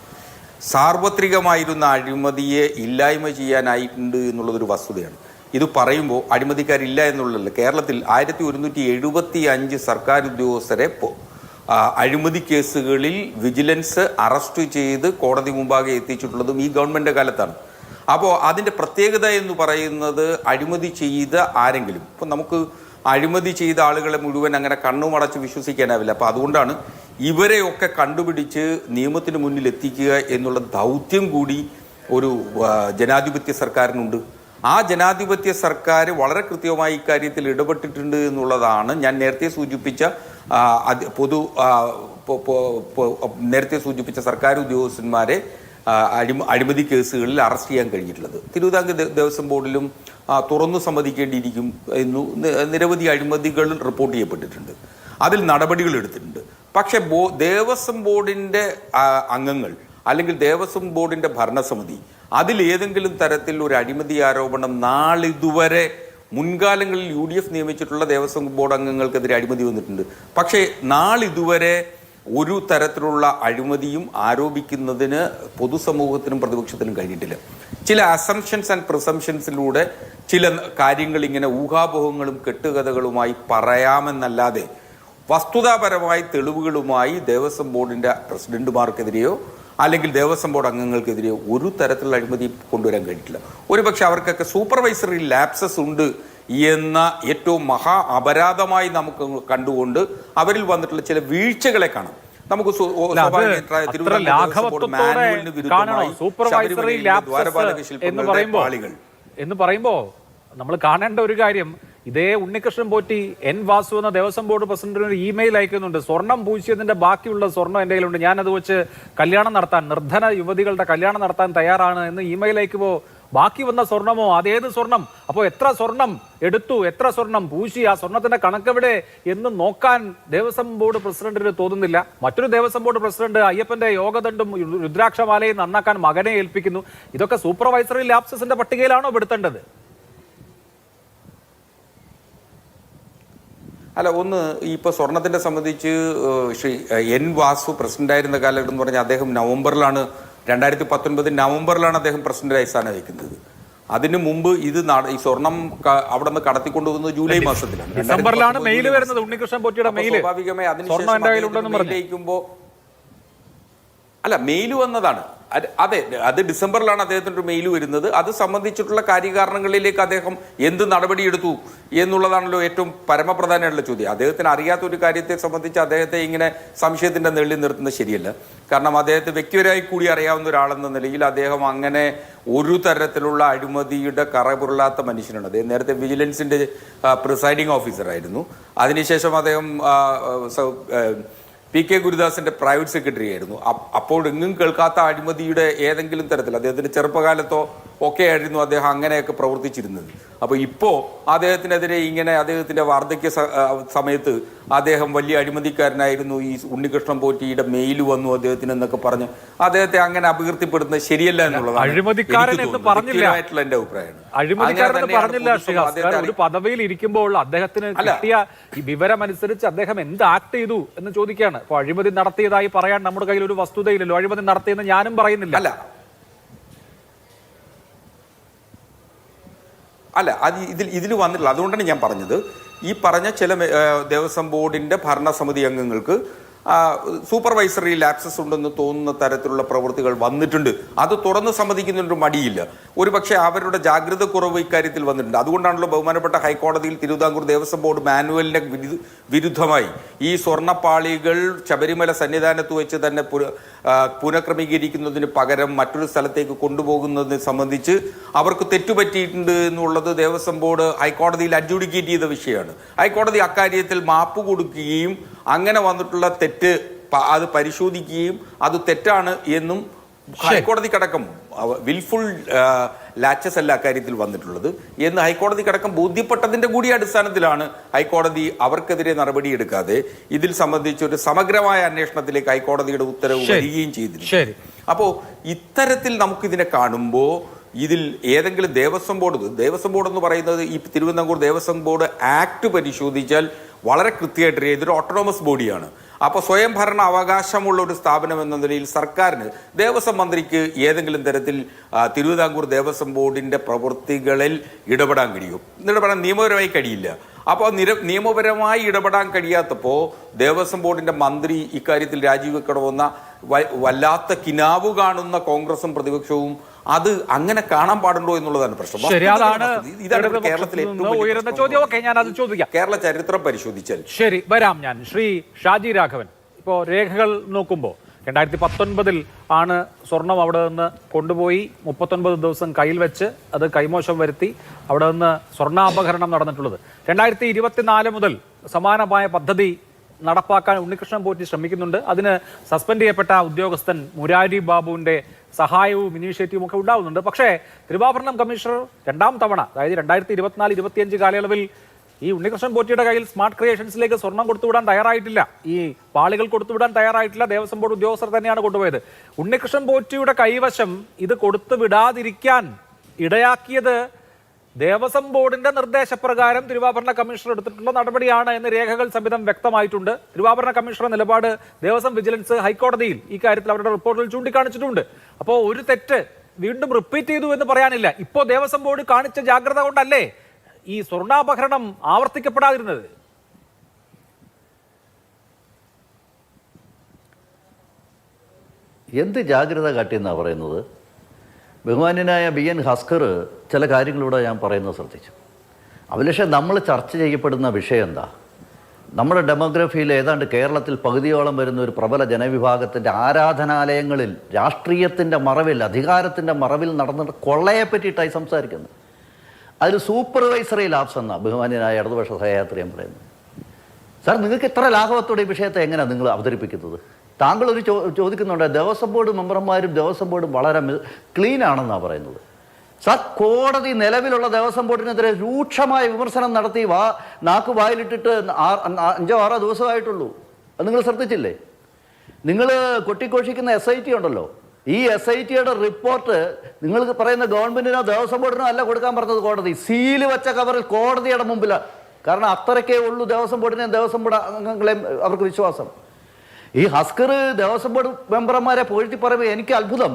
സാർവത്രികമായിരുന്ന അഴിമതിയെ ഇല്ലായ്മ ചെയ്യാനായിട്ടുണ്ട് എന്നുള്ളതൊരു വസ്തുതയാണ്. ഇത് പറയുമ്പോൾ അഴിമതിക്കാരില്ല എന്നുള്ളതല്ല. കേരളത്തിൽ 1175 സർക്കാർ ഉദ്യോഗസ്ഥരെ അഴിമതി കേസുകളിൽ വിജിലൻസ് അറസ്റ്റ് ചെയ്ത് കോടതി മുമ്പാകെ എത്തിച്ചിട്ടുള്ളതും ഈ ഗവൺമെൻറ് കാലത്താണ്. അപ്പോൾ അതിൻ്റെ പ്രത്യേകത എന്ന് പറയുന്നത് അഴിമതി ചെയ്ത ആരെങ്കിലും, ഇപ്പം നമുക്ക് അഴിമതി ചെയ്ത ആളുകളെ മുഴുവൻ അങ്ങനെ കണ്ണുമടച്ച് വിശ്വസിക്കാനാവില്ല. അപ്പോൾ അതുകൊണ്ടാണ് ഇവരെയൊക്കെ കണ്ടുപിടിച്ച് നിയമത്തിന് മുന്നിൽ എത്തിക്കുക എന്നുള്ള ദൗത്യം കൂടി ഒരു ജനാധിപത്യ സർക്കാരിനുണ്ട്. ആ ജനാധിപത്യ സർക്കാർ വളരെ കൃത്യമായി ഇക്കാര്യത്തിൽ ഇടപെട്ടിട്ടുണ്ട് എന്നുള്ളതാണ് ഞാൻ നേരത്തെ സൂചിപ്പിച്ച സർക്കാർ ഉദ്യോഗസ്ഥന്മാരെ അഴിമതി കേസുകളിൽ അറസ്റ്റ് ചെയ്യാൻ കഴിഞ്ഞിട്ടുള്ളത്. തിരുവിതാംകൂർ ദേവസ്വം ബോർഡിലും തുറന്നു സമ്മതിക്കേണ്ടിയിരിക്കും നിരവധി അഴിമതികൾ റിപ്പോർട്ട് ചെയ്യപ്പെട്ടിട്ടുണ്ട്, അതിൽ നടപടികൾ എടുത്തിട്ടുണ്ട്. പക്ഷെ ദേവസ്വം ബോർഡിൻ്റെ അംഗങ്ങൾ അല്ലെങ്കിൽ ദേവസ്വം ബോർഡിൻ്റെ ഭരണസമിതി അതിൽ ഏതെങ്കിലും തരത്തിൽ ഒരു അഴിമതി ആരോപണം നാളിതുവരെ മുൻകാലങ്ങളിൽ UDF നിയമിച്ചിട്ടുള്ള ദേവസ്വം ബോർഡ് അംഗങ്ങൾക്കെതിരെ അഴിമതി വന്നിട്ടുണ്ട്. പക്ഷേ നാളിതുവരെ ഒരു തരത്തിലുള്ള അഴിമതിയും ആരോപിക്കുന്നതിന് പൊതുസമൂഹത്തിനും പ്രതിപക്ഷത്തിനും കഴിഞ്ഞിട്ടില്ല. ചില അസംഷൻസ് ആൻഡ് പ്രിസംഷൻസിലൂടെ ചില കാര്യങ്ങൾ ഇങ്ങനെ ഊഹാപോഹങ്ങളും കെട്ടുകഥകളുമായി പറയാമെന്നല്ലാതെ വസ്തുതാപരമായി തെളിവുകളുമായി ദേവസ്വം ബോർഡിൻ്റെ പ്രസിഡന്റുമാർക്കെതിരെയോ അല്ലെങ്കിൽ ദേവസ്വം ബോർഡ് അംഗങ്ങൾക്കെതിരെയോ ഒരു തരത്തിലുള്ള അഴിമതി കൊണ്ടുവരാൻ കഴിഞ്ഞിട്ടില്ല. ഒരുപക്ഷെ അവർക്കൊക്കെ സൂപ്പർവൈസറി ലാപ്സസ് ഉണ്ട് എന്ന ഏറ്റവും മഹാ അപരാധമായി നമുക്ക് കണ്ടുകൊണ്ട് അവരിൽ വന്നിട്ടുള്ള ചില വീഴ്ചകളെ കാണാം. നമുക്ക് എന്ന് പറയുമ്പോ നമ്മൾ കാണേണ്ട ഒരു കാര്യം, ഇതേ ഉണ്ണികൃഷ്ണൻ പോറ്റി N വാസു എന്ന ദേവസ്വം ബോർഡ് പ്രസിഡന്റിന് ഒരു ഇമെയിൽ അയക്കുന്നുണ്ട്. സ്വർണം പൂശിയതിന്റെ ബാക്കിയുള്ള സ്വർണം എൻ്റെ കയ്യിലുണ്ട്, ഞാനത് വെച്ച് കല്യാണം നടത്താൻ, നിർധന യുവതികളുടെ കല്യാണം നടത്താൻ തയ്യാറാണ് എന്ന് ഇമെയിൽ അയക്കുമ്പോൾ ബാക്കി വന്ന സ്വർണമോ അതേത് സ്വർണം, അപ്പോൾ എത്ര സ്വർണം എടുത്തു, എത്ര സ്വർണം പൂശി, ആ സ്വർണത്തിന്റെ കണക്കെവിടെ എന്ന് നോക്കാൻ ദേവസ്വം ബോർഡ് പ്രസിഡന്റിന് തോന്നുന്നില്ല. മറ്റൊരു ദേവസ്വം ബോർഡ് പ്രസിഡന്റ് അയ്യപ്പന്റെ യോഗദണ്ഡും രുദ്രാക്ഷമാലയും നന്നാക്കാൻ മകനെ ഏൽപ്പിക്കുന്നു. ഇതൊക്കെ സൂപ്പർവൈസറി ലാപ്സസിന്റെ പട്ടികയിലാണോ പെടുത്തേണ്ടത്? അല്ല, ഒന്ന് ഇപ്പോൾ സ്വർണത്തിൻ്റെ സംബന്ധിച്ച് ശ്രീ N വാസു പ്രസിഡന്റായിരുന്ന കാലഘട്ടം എന്ന് പറഞ്ഞാൽ അദ്ദേഹം 2019 നവംബറിലാണ് അദ്ദേഹം പ്രസിഡന്റായി സ്ഥാനം വഹിക്കുന്നത്. അതിനു മുമ്പ് ഇത് ഈ സ്വർണം അവിടെ നിന്ന് കടത്തിക്കൊണ്ടുവന്നത് ജൂലൈ മാസത്തിലാണ്. ഡിസംബറിലാണ് മെയിൽ വരുന്നത്, ഉണ്ണികൃഷ്ണൻ പോറ്റിയുടെ മെയിൽ. സ്വാഭാവികമായി അതിനുശേഷം അല്ല മെയിൽ വന്നതാണ്. അതെ, അത് ഡിസംബറിലാണ് അദ്ദേഹത്തിൻ്റെ ഒരു മെയിൽ വരുന്നത്. അത് സംബന്ധിച്ചിട്ടുള്ള കാര്യകാരണങ്ങളിലേക്ക് അദ്ദേഹം എന്ത് നടപടിയെടുത്തു എന്നുള്ളതാണല്ലോ ഏറ്റവും പരമപ്രധാനമായിട്ടുള്ള ചോദ്യം. അദ്ദേഹത്തിന് അറിയാത്ത ഒരു കാര്യത്തെ സംബന്ധിച്ച് അദ്ദേഹത്തെ ഇങ്ങനെ സംശയത്തിൻ്റെ നെള്ളി നിർത്തുന്നത് ശരിയല്ല. കാരണം അദ്ദേഹത്തെ വ്യക്തിപരമായി കൂടി അറിയാവുന്ന ഒരാളെന്ന നിലയിൽ അദ്ദേഹം അങ്ങനെ ഒരു തരത്തിലുള്ള അഴിമതിയുടെ കറപുരളാത്ത മനുഷ്യനാണ്. അദ്ദേഹം നേരത്തെ വിജിലൻസിൻ്റെ പ്രിസൈഡിംഗ് ഓഫീസറായിരുന്നു. അതിനുശേഷം അദ്ദേഹം PK ഗുരുദാസിന്റെ പ്രൈവറ്റ് സെക്രട്ടറി ആയിരുന്നു. അപ്പോഴെങ്ങും കേൾക്കാത്ത അഴിമതിയുടെ ഏതെങ്കിലും തരത്തിൽ അദ്ദേഹത്തിന്റെ ചെറുപ്പകാലത്തോ ഒക്കെ ആയിരുന്നു അദ്ദേഹം അങ്ങനെയൊക്കെ പ്രവർത്തിച്ചിരുന്നത്. അപ്പോൾ ഇപ്പോൾ അദ്ദേഹത്തിനെതിരെ ഇങ്ങനെ അദ്ദേഹത്തിന്റെ വാർദ്ധക്യ സമയത്ത് അദ്ദേഹം വലിയ അഴിമതിക്കാരനായിരുന്നു, ഈ ഉണ്ണികൃഷ്ണൻ പോറ്റിയുടെ മെയിൽ വന്നു അദ്ദേഹത്തിന് എന്നൊക്കെ പറഞ്ഞ് അദ്ദേഹത്തെ അങ്ങനെ അപകീർത്തിപ്പെടുന്നത് ശരിയല്ല എന്നുള്ളതാണ് എന്റെ അഭിപ്രായമാണ്. ഒരു പദവിയിൽ ഇരിക്കുമ്പോൾ അദ്ദേഹത്തിന് കിട്ടിയ ഈ വിവരമനുസരിച്ച് അദ്ദേഹം എന്ത് ആക്ട് ചെയ്തു എന്ന് ചോദിക്കുകയാണ്. അപ്പോൾ അഴിമതി നടത്തിയതായി പറയാൻ നമ്മുടെ കയ്യിൽ ഒരു വസ്തുതയില്ലല്ലോ. അഴിമതി നടത്തിയെന്ന് ഞാനും പറയുന്നില്ല. അല്ല അത് ഇതിൽ വന്നിട്ടില്ല. അതുകൊണ്ടാണ് ഞാൻ പറഞ്ഞത്, ഈ പറഞ്ഞ ചില ദേവസ്വം ബോർഡിന്റെ ഭരണസമിതി അംഗങ്ങൾക്ക് സൂപ്പർവൈസറി ലാപ്സസ് ഉണ്ടെന്ന് തോന്നുന്ന തരത്തിലുള്ള പ്രവൃത്തികൾ വന്നിട്ടുണ്ട്. അത് തുറന്ന് സമ്മതിക്കുന്നതിനൊരു മടിയില്ല. ഒരുപക്ഷെ അവരുടെ ജാഗ്രത കുറവ് ഇക്കാര്യത്തിൽ വന്നിട്ടുണ്ട്. അതുകൊണ്ടാണല്ലോ ബഹുമാനപ്പെട്ട ഹൈക്കോടതിയിൽ തിരുവിതാംകൂർ ദേവസ്വം ബോർഡ് മാനുവലിന് വിരുദ്ധമായി ഈ സ്വർണ്ണപ്പാളികൾ ശബരിമല സന്നിധാനത്ത് വെച്ച് തന്നെ പുനഃക്രമീകരിക്കുന്നതിന് പകരം മറ്റൊരു സ്ഥലത്തേക്ക് കൊണ്ടുപോകുന്നതിനെ സംബന്ധിച്ച് അവർക്ക് തെറ്റുപറ്റിയിട്ടുണ്ട് എന്നുള്ളത് ദേവസ്വം ബോർഡ് ഹൈക്കോടതിയിൽ അഡ്ജുഡിക്കേറ്റ് ചെയ്ത വിഷയമാണ്. ഹൈക്കോടതി അക്കാര്യത്തിൽ മാപ്പ് കൊടുക്കുകയും അങ്ങനെ വന്നിട്ടുള്ള തെറ്റ് അത് പരിശോധിക്കുകയും അത് തെറ്റാണ് എന്നും ഹൈക്കോടതിക്കടക്കം വിൽഫുൾ ലാച്ചസ് അല്ല അക്കാര്യത്തിൽ വന്നിട്ടുള്ളത് എന്ന് ഹൈക്കോടതിക്കടക്കം ബോധ്യപ്പെട്ടതിന്റെ കൂടി അടിസ്ഥാനത്തിലാണ് ഹൈക്കോടതി അവർക്കെതിരെ നടപടിയെടുക്കാതെ ഇതിൽ സംബന്ധിച്ച് ഒരു സമഗ്രമായ അന്വേഷണത്തിലേക്ക് ഹൈക്കോടതിയുടെ ഉത്തരവ് വരികയും ചെയ്തിട്ടുണ്ട്. അപ്പോൾ ഇത്തരത്തിൽ നമുക്കിതിനെ കാണുമ്പോൾ ഇതിൽ ഏതെങ്കിലും ദേവസ്വം ബോർഡ് എന്ന് പറയുന്നത് ഈ തിരുവിതാംകൂർ ദേവസ്വം ബോർഡ് ആക്ട് പരിശോധിച്ചാൽ വളരെ കൃത്യമായിട്ട് ഇതൊരു ഓട്ടോണമസ് ബോഡിയാണ്. അപ്പോൾ സ്വയം ഭരണ അവകാശമുള്ള ഒരു സ്ഥാപനം എന്ന നിലയിൽ സർക്കാരിന് ദേവസ്വം മന്ത്രിക്ക് ഏതെങ്കിലും തരത്തിൽ തിരുവിതാംകൂർ ദേവസ്വം ബോർഡിന്റെ പ്രവൃത്തികളിൽ ഇടപെടാൻ നിയമപരമായി കഴിയില്ല. അപ്പോൾ നിയമപരമായി ഇടപെടാൻ കഴിയാത്തപ്പോൾ ദേവസ്വം ബോർഡിന്റെ മന്ത്രി ഇക്കാര്യത്തിൽ രാജിവെക്കണമെന്ന വല്ലാത്ത കിനാവ് കാണുന്ന കോൺഗ്രസും പ്രതിപക്ഷവും അത് അങ്ങനെ കാണാൻ പാടുണ്ടോ എന്നുള്ളതാണ് പ്രശ്നം. ഇതാണ് കേരളത്തിലെ ഉയർന്ന ചോദ്യം. ഞാൻ അത് ചോദിക്കാം. കേരള ചരിത്രം പരിശോധിച്ചാൽ ശരി വരാം. ഞാൻ ശ്രീ ഷാജി രാഘവൻ, ഇപ്പോൾ രേഖകൾ നോക്കുമ്പോൾ 2019 ആണ് സ്വർണം അവിടെ നിന്ന് കൊണ്ടുപോയി 39 ദിവസം കയ്യിൽ വെച്ച് അത് കൈമോശം വരുത്തി അവിടെ നിന്ന് സ്വർണ്ണാപഹരണം നടന്നിട്ടുള്ളത്. 2024 മുതൽ സമാനമായ പദ്ധതി നടപ്പാക്കാൻ ഉണ്ണികൃഷ്ണൻ പോറ്റി ശ്രമിക്കുന്നുണ്ട്. അതിന് സസ്പെൻഡ് ചെയ്യപ്പെട്ട ഉദ്യോഗസ്ഥൻ മുരാരി ബാബുവിന്റെ സഹായവും ഇനീഷ്യേറ്റീവും ഒക്കെ ഉണ്ടാവുന്നുണ്ട്. പക്ഷേ തിരുവാഭരണം കമ്മീഷണർ രണ്ടാം തവണ, അതായത് 2024-25 കാലയളവിൽ ഈ ഉണ്ണികൃഷ്ണൻ പോറ്റിയുടെ കയ്യിൽ സ്മാർട്ട് ക്രിയേഷൻസിലേക്ക് സ്വർണം കൊടുത്തുവിടാൻ തയ്യാറായിട്ടില്ല, ഈ പാളികൾ കൊടുത്തുവിടാൻ തയ്യാറായിട്ടില്ല. ദേവസ്വം ബോർഡ് ഉദ്യോഗസ്ഥർ തന്നെയാണ് കൊണ്ടുപോയത്. ഉണ്ണികൃഷ്ണൻ പോറ്റിയുടെ കൈവശം ഇത് കൊടുത്തുവിടാതിരിക്കാൻ ഇടയാക്കിയത് ദേവസ്വം ബോർഡിന്റെ നിർദ്ദേശപ്രകാരം തിരുവാഭരണ കമ്മീഷണർ എടുത്തിട്ടുള്ള നടപടിയാണ് എന്ന് രേഖകൾ സമിതം വ്യക്തമായിട്ടുണ്ട്. തിരുവാഭരണ കമ്മീഷണറുടെ നിലപാട് ദേവസ്വം വിജിലൻസ് ഹൈക്കോടതിയിൽ ഈ കാര്യത്തിൽ അവരുടെ റിപ്പോർട്ടിൽ ചൂണ്ടിക്കാണിച്ചിട്ടുണ്ട്. അപ്പോൾ ഒരു തെറ്റ് വീണ്ടും റിപ്പീറ്റ് ചെയ്തു എന്ന് പറയാനില്ല. ഇപ്പോൾ ദേവസ്വം ബോർഡ് കാണിച്ച ജാഗ്രത കൊണ്ടല്ലേ ഈ സ്വർണ്ണാപഹരണം ആവർത്തിക്കപ്പെടാതിരുന്നത്? എന്ത് ജാഗ്രത കാട്ടിയെന്നാണ് പറയുന്നത്? ബഹുമാന്യനായ BN ഹസ്കർ ചില കാര്യങ്ങളിലൂടെ ഞാൻ പറയുന്നത് ശ്രദ്ധിച്ചു. അഭിലാഷേ, നമ്മൾ ചർച്ച ചെയ്യപ്പെടുന്ന വിഷയം എന്താ? നമ്മുടെ ഡെമോഗ്രഫിയിൽ ഏതാണ്ട് കേരളത്തിൽ പകുതിയോളം വരുന്ന ഒരു പ്രബല ജനവിഭാഗത്തിൻ്റെ ആരാധനാലയങ്ങളിൽ രാഷ്ട്രീയത്തിൻ്റെ മറവിൽ, അധികാരത്തിൻ്റെ മറവിൽ നടന്നിട്ട് കൊള്ളയെ പറ്റിയിട്ടായി സംസാരിക്കുന്നത്. അതിൽ സൂപ്പർവൈസറി ലാബ്സ് എന്നാണ് ബഹുമാന്യനായ ഇടതുപക്ഷ സഹയാത്രിയും പറയുന്നത്. സാർ, നിങ്ങൾക്ക് ഇത്ര ലാഘവത്തോടെ ഈ വിഷയത്തെ എങ്ങനെയാണ് നിങ്ങൾ അവതരിപ്പിക്കുന്നത്? താങ്കൾ ഒരു ചോദിക്കുന്നുണ്ട്, ദേവസ്വം ബോർഡ് മെമ്പർമാരും ദേവസ്വം ബോർഡും വളരെ ക്ലീൻ ആണെന്നാണ് പറയുന്നത്. സാർ, കോടതി നിലവിലുള്ള ദേവസ്വം ബോർഡിനെതിരെ രൂക്ഷമായ വിമർശനം നടത്തി നാക്ക് വായിലിട്ടിട്ട് 5-6 ദിവസമായിട്ടുള്ളൂ. അത് നിങ്ങൾ ശ്രദ്ധിച്ചില്ലേ? നിങ്ങൾ കൊട്ടിഘോഷിക്കുന്ന SIT ഉണ്ടല്ലോ, ഈ SITയുടെ റിപ്പോർട്ട് നിങ്ങൾ പറയുന്ന ഗവൺമെന്റിനോ ദേവസ്വം ബോർഡിനോ അല്ല കൊടുക്കാൻ പറഞ്ഞത് കോടതി. സീല് വെച്ച കവറിൽ കോടതിയുടെ മുമ്പിലാണ്. കാരണം അത്രയ്ക്കേ ഉള്ളൂ ദേവസ്വം ബോർഡിനെയും ദേവസ്വം ബോർഡ് അംഗങ്ങളെയും അവർക്ക് വിശ്വാസം. ഈ ഹസ്കർ ദേവസ്വം ബോർഡ് മെമ്പർമാരെ പുകഴ്ത്തി പറയുമ്പോൾ എനിക്ക് അത്ഭുതം.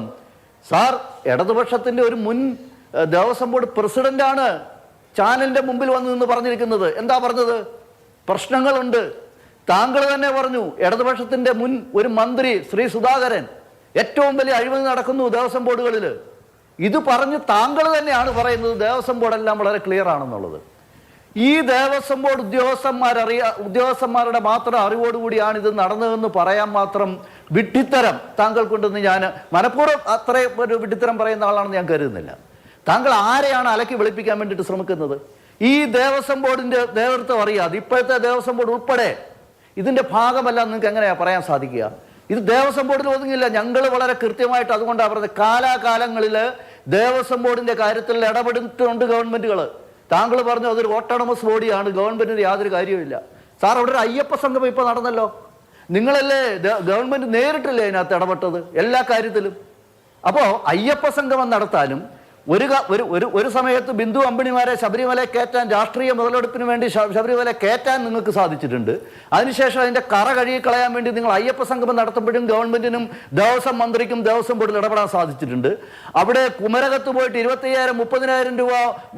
സാർ, ഇടതുപക്ഷത്തിൻ്റെ ഒരു മുൻ ദേവസ്വം ബോർഡ് പ്രസിഡന്റാണ് ചാനലിൻ്റെ മുമ്പിൽ വന്ന് നിന്ന് പറഞ്ഞിരിക്കുന്നത്. എന്താ പറഞ്ഞത്? പ്രശ്നങ്ങളുണ്ട്. താങ്കൾ തന്നെ പറഞ്ഞു, ഇടതുപക്ഷത്തിൻ്റെ മുൻ ഒരു മന്ത്രി ശ്രീ സുധാകരൻ, ഏറ്റവും വലിയ അഴിമതി നടക്കുന്നു ദേവസ്വം ബോർഡുകളിൽ. ഇത് പറഞ്ഞ് താങ്കൾ തന്നെയാണ് പറയുന്നത് ദേവസ്വം ബോർഡെല്ലാം വളരെ ക്ലിയർ ആണെന്നുള്ളത്. ഈ ദേവസ്വം ബോർഡ് ഉദ്യോഗസ്ഥന്മാരുടെ മാത്രം അറിവോടുകൂടിയാണ് ഇത് നടന്നതെന്ന് പറയാൻ മാത്രം വിഡ്ഢിത്തരം താങ്കൾക്കുണ്ടെന്ന് ഞാൻ മനഃപൂർവ്വം അത്രയും ഒരു വിഡ്ഢിത്തരം പറയുന്ന ആളാണെന്ന് ഞാൻ കരുതുന്നില്ല. താങ്കൾ ആരെയാണ് അലക്കി വെളുപ്പിക്കാൻ വേണ്ടിയിട്ട് ശ്രമിക്കുന്നത്? ഈ ദേവസ്വം ബോർഡിന്റെ നേതൃത്വം അറിയാതെ ഇപ്പോഴത്തെ ദേവസ്വം ബോർഡ് ഉൾപ്പെടെ ഇതിന്റെ ഭാഗമല്ല നിങ്ങൾക്ക് എങ്ങനെയാണ് പറയാൻ സാധിക്കുക? ഇത് ദേവസ്വം ബോർഡിൽ ഒതുങ്ങില്ല. ഞങ്ങൾ വളരെ കൃത്യമായിട്ട് അതുകൊണ്ടാണ് പറഞ്ഞത്, കാലാകാലങ്ങളിൽ ദേവസ്വം ബോർഡിന്റെ കാര്യത്തിൽ ഇടപെട്ടിട്ടുണ്ട് ഗവൺമെന്റുകൾ. താങ്കൾ പറഞ്ഞു അതൊരു ഓട്ടോണമസ് ബോഡിയാണ്, ഗവൺമെന്റിന് യാതൊരു കാര്യവുമില്ല. സാർ, അവിടെ ഒരു അയ്യപ്പ സംഗമം ഇപ്പോൾ നടന്നല്ലോ. നിങ്ങളല്ലേ ഗവൺമെന്റ് നേരിട്ടല്ലേ അതിനകത്ത് ഇടപെട്ടത് എല്ലാ കാര്യത്തിലും? അപ്പോൾ അയ്യപ്പ സംഗമം നടത്താനും ഒരു സമയത്ത് ബിന്ദു അമ്പിണിമാരെ ശബരിമല കയറ്റാൻ, രാഷ്ട്രീയ മുതലെടുപ്പിന് വേണ്ടി ശബരിമല കയറ്റാൻ നിങ്ങൾക്ക് സാധിച്ചിട്ടുണ്ട്. അതിനുശേഷം അതിന്റെ കറ കഴുകിക്കളയാൻ വേണ്ടി നിങ്ങൾ അയ്യപ്പ സംഗമം നടത്തുമ്പോഴും ഗവൺമെന്റിനും ദേവസ്വം മന്ത്രിക്കും ദേവസ്വം ബോർഡിൽ ഇടപെടാൻ സാധിച്ചിട്ടുണ്ട്. അവിടെ കുമരകത്ത് പോയിട്ട് 25,000-30,000 രൂപ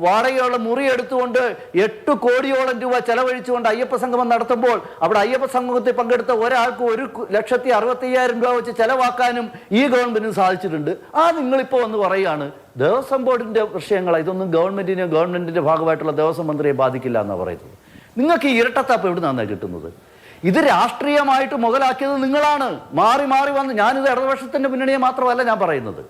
വാടകയുള്ള മുറി എടുത്തുകൊണ്ട് 8 കോടിയോളം രൂപ ചെലവഴിച്ചുകൊണ്ട് അയ്യപ്പ സംഗമം നടത്തുമ്പോൾ അവിടെ അയ്യപ്പ സംഗമത്തിൽ പങ്കെടുത്ത ഒരാൾക്ക് 1,65,000 രൂപ വെച്ച് ചെലവാക്കാനും ഈ ഗവൺമെന്റിന് സാധിച്ചിട്ടുണ്ട്. നിങ്ങളിപ്പോൾ വന്ന് പറയുകയാണ് ദേവസ്വം ബോർഡിന്റെ വിഷയങ്ങൾ ഇതൊന്നും ഗവൺമെന്റിന്റെ ഭാഗമായിട്ടുള്ള ദേവസ്വം മന്ത്രിയെ ബാധിക്കില്ല എന്നാണ് പറയുന്നത്. നിങ്ങൾക്ക് ഈ ഇരട്ടത്താപ്പ് എവിടെ നിന്നാണ് കിട്ടുന്നത്? ഇത് രാഷ്ട്രീയമായിട്ട് മുതലാക്കിയത് നിങ്ങളാണ്. മാറി മാറി വന്ന്, ഞാനിത് ഇടതുപക്ഷത്തിന്റെ മുന്നണിയെ മാത്രമല്ല ഞാൻ പറയുന്നത്,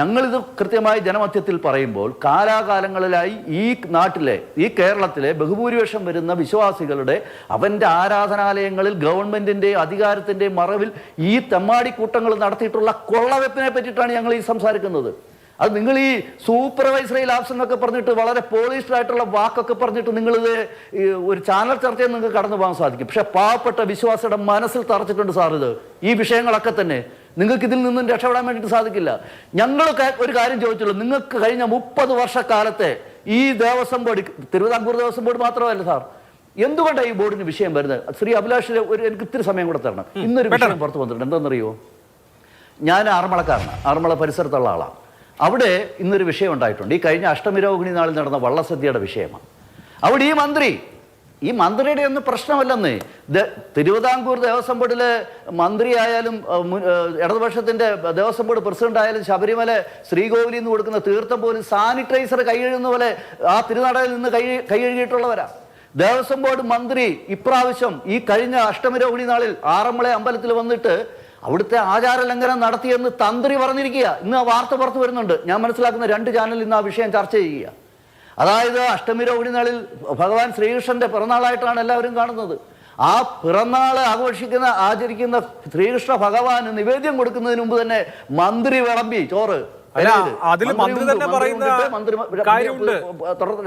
ഞങ്ങളിത് കൃത്യമായി ജനമധ്യത്തിൽ പറയുമ്പോൾ കാലാകാലങ്ങളിലായി ഈ നാട്ടിലെ, ഈ കേരളത്തിലെ ബഹുഭൂരിപക്ഷം വരുന്ന വിശ്വാസികളുടെ അവന്റെ ആരാധനാലയങ്ങളിൽ ഗവൺമെന്റിന്റെ അധികാരത്തിന്റെ മറവിൽ ഈ തെമ്മാടിക്കൂട്ടങ്ങൾ നടത്തിയിട്ടുള്ള കൊള്ളവെപ്പിനെ പറ്റിയിട്ടാണ് ഞങ്ങൾ ഈ സംസാരിക്കുന്നത്. അത് നിങ്ങൾ ഈ സൂപ്പർവൈസറി ലാബ്സ് എന്നൊക്കെ പറഞ്ഞിട്ട് വളരെ പോളിഷ്ഡ് ആയിട്ടുള്ള വാക്കൊക്കെ പറഞ്ഞിട്ട് നിങ്ങളിത് ഒരു ചാനൽ ചർച്ചയിൽ നിങ്ങൾക്ക് കടന്നു പോകാൻ സാധിക്കും. പക്ഷെ പാവപ്പെട്ട വിശ്വാസിയുടെ മനസ്സിൽ തറച്ചിട്ടുണ്ട് സാർ ഇത് ഈ വിഷയങ്ങളൊക്കെ തന്നെ. നിങ്ങൾക്ക് ഇതിൽ നിന്നും രക്ഷപ്പെടാൻ വേണ്ടിയിട്ട് സാധിക്കില്ല. ഞങ്ങൾ ഒരു കാര്യം ചോദിച്ചുള്ളൂ, നിങ്ങൾക്ക് കഴിഞ്ഞ 30 വർഷക്കാലത്തെ ഈ ദേവസ്വം ബോർഡ്, തിരുവിതാംകൂർ ദേവസ്വം ബോർഡ് മാത്രമല്ല സാർ, എന്തുകൊണ്ടാണ് ഈ ബോർഡിന് വിഷയം വരുന്നത്? ശ്രീ അഭിലാഷിന് എനിക്ക് ഇത്തിരി സമയം കൂടെ തരണം. ഇന്നൊരു വിഷയം പുറത്തു വന്നിട്ടുണ്ട്. എന്താണെന്നറിയോ? ഞാൻ ആറന്മുളക്കാരനാണ്, ആറന്മുള പരിസരത്തുള്ള ആളാണ്. അവിടെ ഇന്നൊരു വിഷയം ഉണ്ടായിട്ടുണ്ട്. ഈ കഴിഞ്ഞ അഷ്ടമിരോഹിണി നാളിൽ നടന്ന വള്ളസദ്യയുടെ വിഷയമാണ്. അവിടെ ഈ മന്ത്രിയുടെ ഒന്നും പ്രശ്നമല്ലെന്ന്. തിരുവിതാംകൂർ ദേവസ്വം ബോർഡിലെ മന്ത്രിയായാലും ഇടതുപക്ഷത്തിന്റെ ദേവസ്വം ബോർഡ് പ്രസിഡന്റ് ആയാലും ശബരിമല ശ്രീകോവിലിൽ നിന്ന് കൊടുക്കുന്ന തീർത്ഥം പോലും സാനിറ്റൈസർ കൈകഴുകുന്ന പോലെ ആ തിരുനടയിൽ നിന്ന് കൈകഴുകിയിട്ടുള്ളവരാ. ദേവസ്വം ബോർഡ് മന്ത്രി ഇപ്രാവശ്യം ഈ കഴിഞ്ഞ അഷ്ടമിരോഹിണി നാളിൽ ആറന്മുള അമ്പലത്തിൽ വന്നിട്ട് അവിടുത്തെ ആചാര ലംഘനം നടത്തിയെന്ന് തന്ത്രി പറഞ്ഞിരിക്കുക. ഇന്ന് ആ വാർത്ത പുറത്തു വരുന്നുണ്ട്. ഞാൻ മനസ്സിലാക്കുന്ന 2 ചാനലിൽ ഇന്ന് ആ വിഷയം ചർച്ച ചെയ്യുക. അതായത് അഷ്ടമിരോഹിണി നാളിൽ ഭഗവാൻ ശ്രീകൃഷ്ണന്റെ പിറന്നാളായിട്ടാണ് എല്ലാവരും കാണുന്നത്. ആ പിറന്നാള് ആചരിക്കുന്ന ശ്രീകൃഷ്ണ ഭഗവാന് നിവേദ്യം കൊടുക്കുന്നതിന് മുമ്പ് തന്നെ മന്ത്രി വിളമ്പി ചോറ്. അതിൽ മന്ത്രി തന്നെ പറയുന്ന കാര്യമുണ്ട്.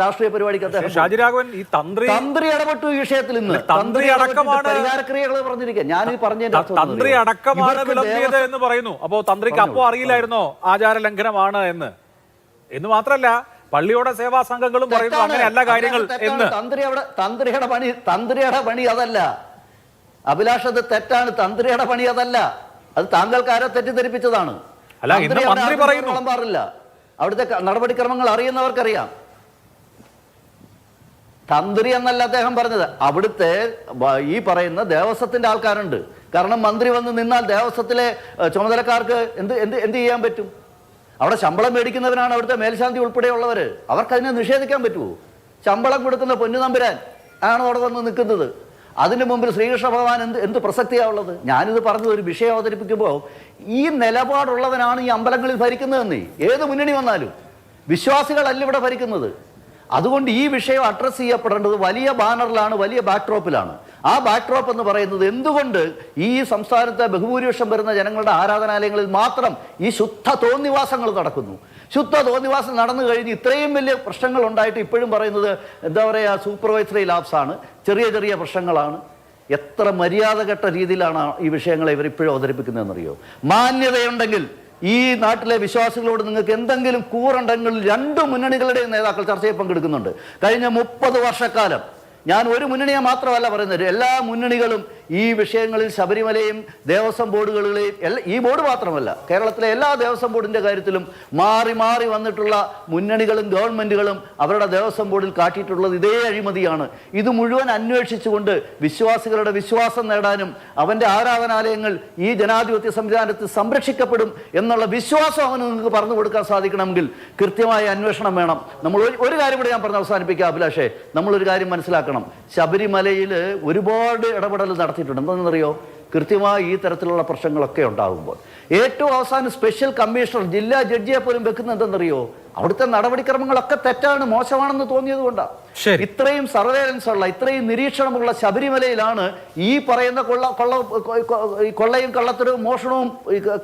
രാഷ്ട്രീയ പരിപാടിക്ക് ഷാജിരാഘവൻ ഈ തന്ത്രി ഇടപെട്ടു ഈ വിഷയത്തിൽ. ഇന്ന് തന്ത്രി അടക്കമാണ് പരിഹാരക്രിയകൾ പറഞ്ഞിരിക്കുക. ഞാൻ ഈ പറഞ്ഞതിന്റെ തന്ത്രി അടക്കമാണ് വിളമ്പിയത് എന്ന് പറയുന്നു. അപ്പോ തന്ത്രിക്ക് അപ്പോ അറിയില്ലായിരുന്നോ ആചാര ലംഘനമാണ് എന്ന് മാത്രല്ല പള്ളിയുടെ സേവാ സംഘങ്ങളും പറയുന്നു അങ്ങനെയല്ല കാര്യങ്ങൾ എന്ന്. തന്ത്രിയുടെ പണി അതല്ല അഭിലാഷ്, അത് തെറ്റാണ്. തന്ത്രിയുടെ പണി അതല്ല, അത് താങ്കൾക്ക് ആരോ തെറ്റിദ്ധരിപ്പിച്ചതാണ്. അല്ല, ഇന്ന് മന്ത്രി പറയുന്നു വിളമ്പാറില്ല. അവിടുത്തെ നടപടിക്രമങ്ങൾ അറിയുന്നവർക്കറിയാം. തന്ത്രി എന്നല്ല അദ്ദേഹം പറഞ്ഞത്, അവിടുത്തെ ഈ പറയുന്ന ദേവസ്വത്തിന്റെ ആൾക്കാരുണ്ട്. കാരണം മന്ത്രി വന്ന് നിന്നാൽ ദേവസ്വത്തിലെ ചുമതലക്കാർക്ക് എന്ത് ചെയ്യാൻ പറ്റും? അവിടെ ശമ്പളം മേടിക്കുന്നവരാണ് അവിടുത്തെ മേൽശാന്തി ഉൾപ്പെടെയുള്ളവര്. അവർക്കതിനെ നിഷേധിക്കാൻ പറ്റുമോ? ശമ്പളം കൊടുക്കുന്ന പൊന്നുതമ്പുരാൻ ആണ് അവിടെ വന്ന് നിൽക്കുന്നത്. അതിന് മുമ്പിൽ ശ്രീകൃഷ്ണ ഭഗവാൻ എന്ത് പ്രസക്തിയാണുള്ളത്? ഞാനിത് പറഞ്ഞത് ഒരു വിഷയം അവതരിപ്പിക്കുമ്പോൾ ഈ നിലപാടുള്ളവനാണ് ഈ അമ്പലങ്ങളിൽ ഭരിക്കുന്നതെന്നേ. ഏത് മുന്നണി വന്നാലും വിശ്വാസികളല്ല ഇവിടെ ഭരിക്കുന്നത്. അതുകൊണ്ട് ഈ വിഷയം അഡ്രസ്സ് ചെയ്യപ്പെടേണ്ടത് വലിയ ബാനറിലാണ്, വലിയ ബാക്ക്ഡ്രോപ്പിലാണ്. ആ ബാക്ക്ഡ്രോപ്പ് എന്ന് പറയുന്നത് എന്തുകൊണ്ട് ഈ സംസ്ഥാനത്തെ ബഹുഭൂരിപക്ഷം വരുന്ന ജനങ്ങളുടെ ആരാധനാലയങ്ങളിൽ മാത്രം ഈ ശുദ്ധ തോന്നിവാസങ്ങൾ നടക്കുന്നു? ശുദ്ധ തോന്നിവാസം നടന്നു കഴിഞ്ഞ് ഇത്രയും വലിയ പ്രശ്നങ്ങൾ ഉണ്ടായിട്ട് ഇപ്പോഴും പറയുന്നത് എന്താ പറയുക, സൂപ്പർവൈസറി ലാബ്സ് ആണ്, ചെറിയ ചെറിയ പ്രശ്നങ്ങളാണ്. എത്ര മര്യാദഘട്ട രീതിയിലാണ് ഈ വിഷയങ്ങളെ ഇവരിപ്പോഴും അവതരിപ്പിക്കുന്നതെന്നറിയോ? മാന്യതയുണ്ടെങ്കിൽ ഈ നാട്ടിലെ വിശ്വാസികളോട് നിങ്ങൾക്ക് എന്തെങ്കിലും കൂറുണ്ടെങ്കിൽ 2 മുന്നണികളുടെയും നേതാക്കൾ ചർച്ചയിൽ പങ്കെടുക്കുന്നുണ്ട്. കഴിഞ്ഞ 30 വർഷക്കാലം ഞാൻ ഒരു മുന്നണിയെ മാത്രമല്ല പറയുന്നത്, എല്ലാ മുന്നണികളും ഈ വിഷയങ്ങളിൽ ശബരിമലയും ദേവസ്വം ബോർഡുകളെയും ഈ ബോർഡ് മാത്രമല്ല കേരളത്തിലെ എല്ലാ ദേവസ്വം ബോർഡിന്റെ കാര്യത്തിലും മാറി മാറി വന്നിട്ടുള്ള മുന്നണികളും ഗവൺമെന്റുകളും അവരുടെ ദേവസ്വം ബോർഡിൽ കാട്ടിയിട്ടുള്ളത് ഇതേ അഴിമതിയാണ്. ഇത് മുഴുവൻ അന്വേഷിച്ചുകൊണ്ട് വിശ്വാസികളുടെ വിശ്വാസം നേടാനും അവന്റെ ആരാധനാലയങ്ങൾ ഈ ജനാധിപത്യ സംവിധാനത്തിൽ സംരക്ഷിക്കപ്പെടും എന്നുള്ള വിശ്വാസം അവന് നിങ്ങൾക്ക് പറഞ്ഞു കൊടുക്കാൻ സാധിക്കണമെങ്കിൽ കൃത്യമായ അന്വേഷണം വേണം. നമ്മൾ ഒരു കാര്യം കൂടെ ഞാൻ പറഞ്ഞ് അവസാനിപ്പിക്കാം അഭിലാഷേ. നമ്മളൊരു കാര്യം മനസ്സിലാക്കണം. ശബരിമലയിൽ ഒരുപാട് ഇടപെടൽ നടത്തിയിട്ടുണ്ട്. എന്താണെന്നറിയോ? കൃത്യമായി ഈ തരത്തിലുള്ള പ്രശ്നങ്ങളൊക്കെ ഉണ്ടാകുമ്പോൾ ഏറ്റവും അവസാനം സ്പെഷ്യൽ കമ്മീഷണർ, ജില്ലാ ജഡ്ജിയെ പോലും വെക്കുന്നത് എന്തെന്നറിയോ? അവിടുത്തെ നടപടിക്രമങ്ങളൊക്കെ തെറ്റാണ്, മോശമാണെന്ന് തോന്നിയത് കൊണ്ടാണ്. ഇത്രയും സർവേലൻസ് ഉള്ള, ഇത്രയും നിരീക്ഷണമുള്ള ശബരിമലയിലാണ് ഈ പറയുന്ന കൊള്ളയും കള്ളത്തരവും മോഷണവും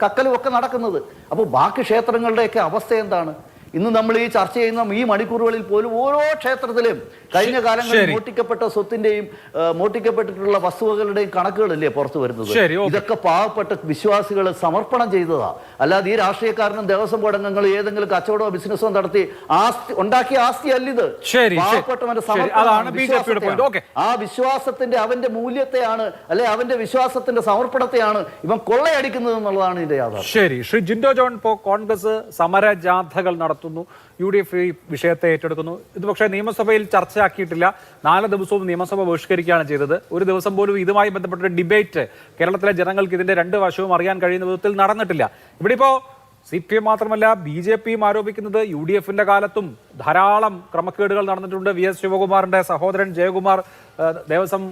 കക്കലും ഒക്കെ നടക്കുന്നത്. അപ്പോൾ ബാക്കി ക്ഷേത്രങ്ങളുടെയൊക്കെ അവസ്ഥ എന്താണ്? ഇന്ന് നമ്മൾ ഈ ചർച്ച ചെയ്യുന്ന ഈ മണിക്കൂറുകളിൽ പോലും ഓരോ ക്ഷേത്രത്തിലും കഴിഞ്ഞ കാലങ്ങളിൽ മോഷ്ടിക്കപ്പെട്ട സ്വത്തിന്റെയും മോഷ്ടിക്കപ്പെട്ടിട്ടുള്ള വസ്തുവകളുടെയും കണക്കുകളല്ലേ പുറത്തു വരുന്നത്. ഇതൊക്കെ പാവപ്പെട്ട വിശ്വാസികൾ സമർപ്പണം ചെയ്തതാ. അല്ലാതെ ഈ രാഷ്ട്രീയക്കാരനും ദേവസ്വം ബോർഡ് അംഗങ്ങൾ ഏതെങ്കിലും കച്ചവടമോ ബിസിനസ്സോ നടത്തി ഉണ്ടാക്കിയ ആസ്തി അല്ലിത്. പാവപ്പെട്ടവന്റെ സമർപ്പണം, ആ വിശ്വാസത്തിന്റെ അവന്റെ മൂല്യത്തെയാണ് അല്ലെ അവന്റെ വിശ്വാസത്തിന്റെ സമർപ്പണത്തെയാണ് ഇവൻ കൊള്ളയടിക്കുന്നത് എന്നുള്ളതാണ് ഇതിന്റെ യാഥാർത്ഥ്യം. ശരി, ശ്രീ ജിൻഡോ ജോൺ, ഇപ്പോൾ കോൺഗ്രസ് സമരജാഥകൾ നടത്തുന്നു, UDF ഈ വിഷയത്തെ ഏറ്റെടുക്കുന്നു. ഇത് പക്ഷേ നിയമസഭയിൽ ചർച്ചയാക്കിയിട്ടില്ല. 4 ദിവസവും നിയമസഭ ബഹിഷ്കരിക്കുകയാണ് ചെയ്തത്. ഒരു ദിവസം പോലും ഇതുമായി ബന്ധപ്പെട്ട ഡിബേറ്റ് കേരളത്തിലെ ജനങ്ങൾക്ക് ഇതിന്റെ 2 വശവും അറിയാൻ കഴിയുന്ന വിധത്തിൽ നടന്നിട്ടില്ല. ഇവിടെ ഇപ്പോൾ CPM മാത്രമല്ല BJPയും ആരോപിക്കുന്നത് UDFന്റെ കാലത്തും ധാരാളം ക്രമക്കേടുകൾ നടന്നിട്ടുണ്ട്. VS ശിവകുമാറിന്റെ സഹോദരൻ ജയകുമാർ ദേവസ്വം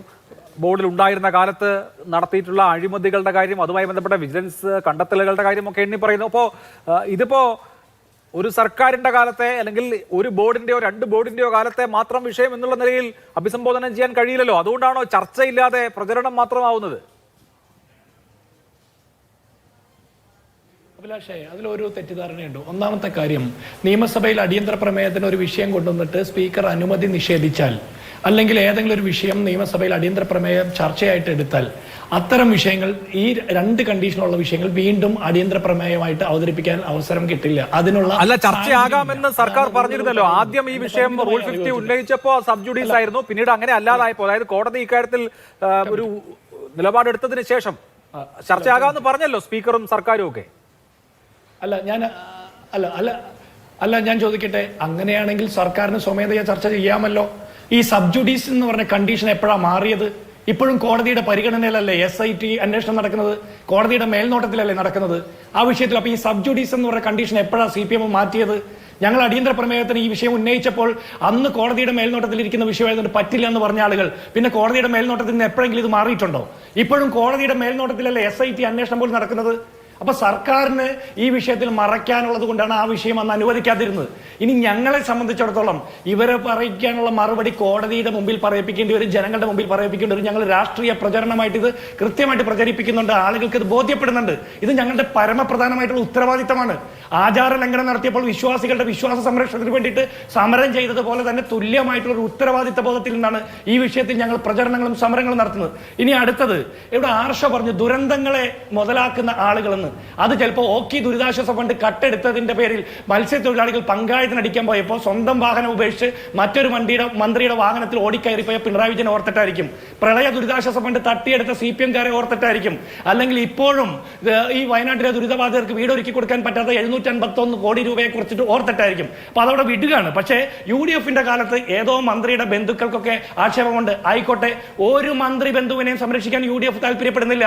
ബോർഡിൽ ഉണ്ടായിരുന്ന കാലത്ത് നടത്തിയിട്ടുള്ള അഴിമതികളുടെ കാര്യം, അതുമായി ബന്ധപ്പെട്ട വിജിലൻസ് കണ്ടെത്തലുകളുടെ കാര്യമൊക്കെ എണ്ണി പറയുന്നു. അപ്പോൾ ഇതിപ്പോ ഒരു സർക്കാരിന്റെ കാലത്തെ അല്ലെങ്കിൽ ഒരു ബോർഡിന്റെയോ 2 ബോർഡിന്റെയോ കാലത്തെ മാത്രം വിഷയം എന്നുള്ള നിലയിൽ അഭിസംബോധന ചെയ്യാൻ കഴിയില്ലല്ലോ. അതുകൊണ്ടാണോ ചർച്ചയില്ലാതെ പ്രചരണം മാത്രമാവുന്നത്? അഭിലാഷേ, അതിലൊരു തെറ്റിദ്ധാരണയുണ്ട്. ഒന്നാമത്തെ കാര്യം, നിയമസഭയിൽ അടിയന്തര പ്രമേയത്തിന് ഒരു വിഷയം കൊണ്ടുവന്നിട്ട് സ്പീക്കർ അനുമതി നിഷേധിച്ചാൽ, അല്ലെങ്കിൽ ഏതെങ്കിലും ഒരു വിഷയം നിയമസഭയിൽ അടിയന്തര പ്രമേയം ചർച്ചയായിട്ട് എടുത്താൽ, അത്തരം വിഷയങ്ങൾ, ഈ 2 കണ്ടീഷനുള്ള വിഷയങ്ങൾ വീണ്ടും അടിയന്തര പ്രമേയമായിട്ട് അവതരിപ്പിക്കാൻ അവസരം കിട്ടില്ല. അതിനുള്ള ചർച്ചയാകാമെന്ന് സർക്കാർ പറഞ്ഞിരുന്നല്ലോ. ആദ്യം ഈ വിഷയം റൂൾ 50 ഉന്നയിച്ചപ്പോ സബ് ജുഡീസ് ആയിരുന്നു, പിന്നീട് അങ്ങനെ അല്ലാതായപ്പോ, അതായത് കോടതി ഇക്കാര്യത്തിൽ ഒരു നിലപാടെടുത്തതിന് ശേഷം ചർച്ചയാകാമെന്ന് പറഞ്ഞല്ലോ സ്പീക്കറും സർക്കാരും ഒക്കെ. ഞാൻ ചോദിക്കട്ടെ, അങ്ങനെയാണെങ്കിൽ സർക്കാരിന് സ്വമേധയാ ചർച്ച ചെയ്യാമല്ലോ. ഈ സബ് ജുഡീസ് എന്ന് പറഞ്ഞ കണ്ടീഷൻ എപ്പോഴാണ് മാറിയത്? ഇപ്പോഴും കോടതിയുടെ പരിഗണനയിലല്ലേ SIT അന്വേഷണം നടക്കുന്നത്, കോടതിയുടെ മേൽനോട്ടത്തിലല്ലേ നടക്കുന്നത് ആ വിഷയത്തിൽ. അപ്പൊ ഈ സബ് ജുഡീസ് എന്ന് പറഞ്ഞ കണ്ടീഷൻ എപ്പോഴാണ് CPM മാറ്റിയത്? ഞങ്ങൾ അടിയന്തര പ്രമേയത്തിന് ഈ വിഷയം ഉന്നയിച്ചപ്പോൾ അന്ന് കോടതിയുടെ മേൽനോട്ടത്തിൽ ഇരിക്കുന്ന വിഷയമായതുകൊണ്ട് പറ്റില്ല എന്ന് പറഞ്ഞ ആളുകൾ പിന്നെ കോടതിയുടെ മേൽനോട്ടത്തിൽ നിന്ന് എപ്പോഴെങ്കിലും ഇത് മാറിയിട്ടുണ്ടോ? ഇപ്പോഴും കോടതിയുടെ മേൽനോട്ടത്തിലല്ലേ SIT അന്വേഷണം പോലും നടക്കുന്നത്. അപ്പൊ സർക്കാരിന് ഈ വിഷയത്തിൽ മറയ്ക്കാനുള്ളത് കൊണ്ടാണ് ആ വിഷയം അന്ന് അനുവദിക്കാതിരുന്നത്. ഇനി ഞങ്ങളെ സംബന്ധിച്ചിടത്തോളം ഇവരെ പറയിക്കാനുള്ള മറുപടി കോടതിയുടെ മുമ്പിൽ പറയിപ്പിക്കേണ്ടി വരും, ജനങ്ങളുടെ മുമ്പിൽ പറയിപ്പിക്കേണ്ടി വരും. ഞങ്ങൾ രാഷ്ട്രീയ പ്രചരണമായിട്ട് ഇത് കൃത്യമായിട്ട് പ്രചരിപ്പിക്കുന്നുണ്ട്, ആളുകൾക്ക് ഇത് ബോധ്യപ്പെടുന്നുണ്ട്. ഇത് ഞങ്ങളുടെ പരമപ്രധാനമായിട്ടുള്ള ഉത്തരവാദിത്തമാണ്. ആചാര ലംഘനം നടത്തിയപ്പോൾ വിശ്വാസികളുടെ വിശ്വാസ സംരക്ഷണത്തിന് വേണ്ടിയിട്ട് സമരം ചെയ്തതുപോലെ തന്നെ തുല്യമായിട്ടുള്ള ഒരു ഉത്തരവാദിത്ത ബോധത്തിൽ നിന്നാണ് ഈ വിഷയത്തിൽ ഞങ്ങൾ പ്രചരണങ്ങളും സമരങ്ങളും നടത്തുന്നത്. ഇനി അടുത്തത്, ഇവിടെ ആർഷ പറഞ്ഞു ദുരന്തങ്ങളെ മുതലാക്കുന്ന ആളുകളെന്ന്. അത് ചിലപ്പോൾ ഓക്കി ദുരിതാശ്വാസ ഫണ്ട് കട്ടെടുത്തതിന്റെ പേരിൽ മത്സ്യത്തൊഴിലാളികൾ പങ്കാളിത്തനടിക്കാൻ പോയപ്പോൾ സ്വന്തം വാഹനം ഉപേക്ഷിച്ച് മറ്റൊരു മന്ത്രിയുടെ വാഹനത്തിൽ ഓടിക്കയറിപ്പോയ പിണറായി വിജയൻ ഓർത്തിട്ടായിരിക്കും. പ്രളയ ദുരിതാശ്വാസ ഫണ്ട് തട്ടിയെടുത്ത CPM-കാരെ ഓർത്തിട്ടായിരിക്കും. അല്ലെങ്കിൽ ഇപ്പോഴും ഈ വയനാട്ടിലെ ദുരിതബാധിതർക്ക് വീട് ഒരുക്കി കൊടുക്കാൻ പറ്റാത്ത 751 കോടി രൂപയെ കുറിച്ചിട്ട് ഓർത്തിട്ടായിരിക്കും. അപ്പൊ അതവിടെ വിടുകയാണ്. പക്ഷേ UDF-ന്റെ കാലത്ത് ഏതോ മന്ത്രിയുടെ ബന്ധുക്കൾക്കൊക്കെ ആക്ഷേപമുണ്ട്. ആയിക്കോട്ടെ, ഒരു മന്ത്രി ബന്ധുവിനെയും സംരക്ഷിക്കാൻ UDF താല്പര്യപ്പെടുന്നില്ല.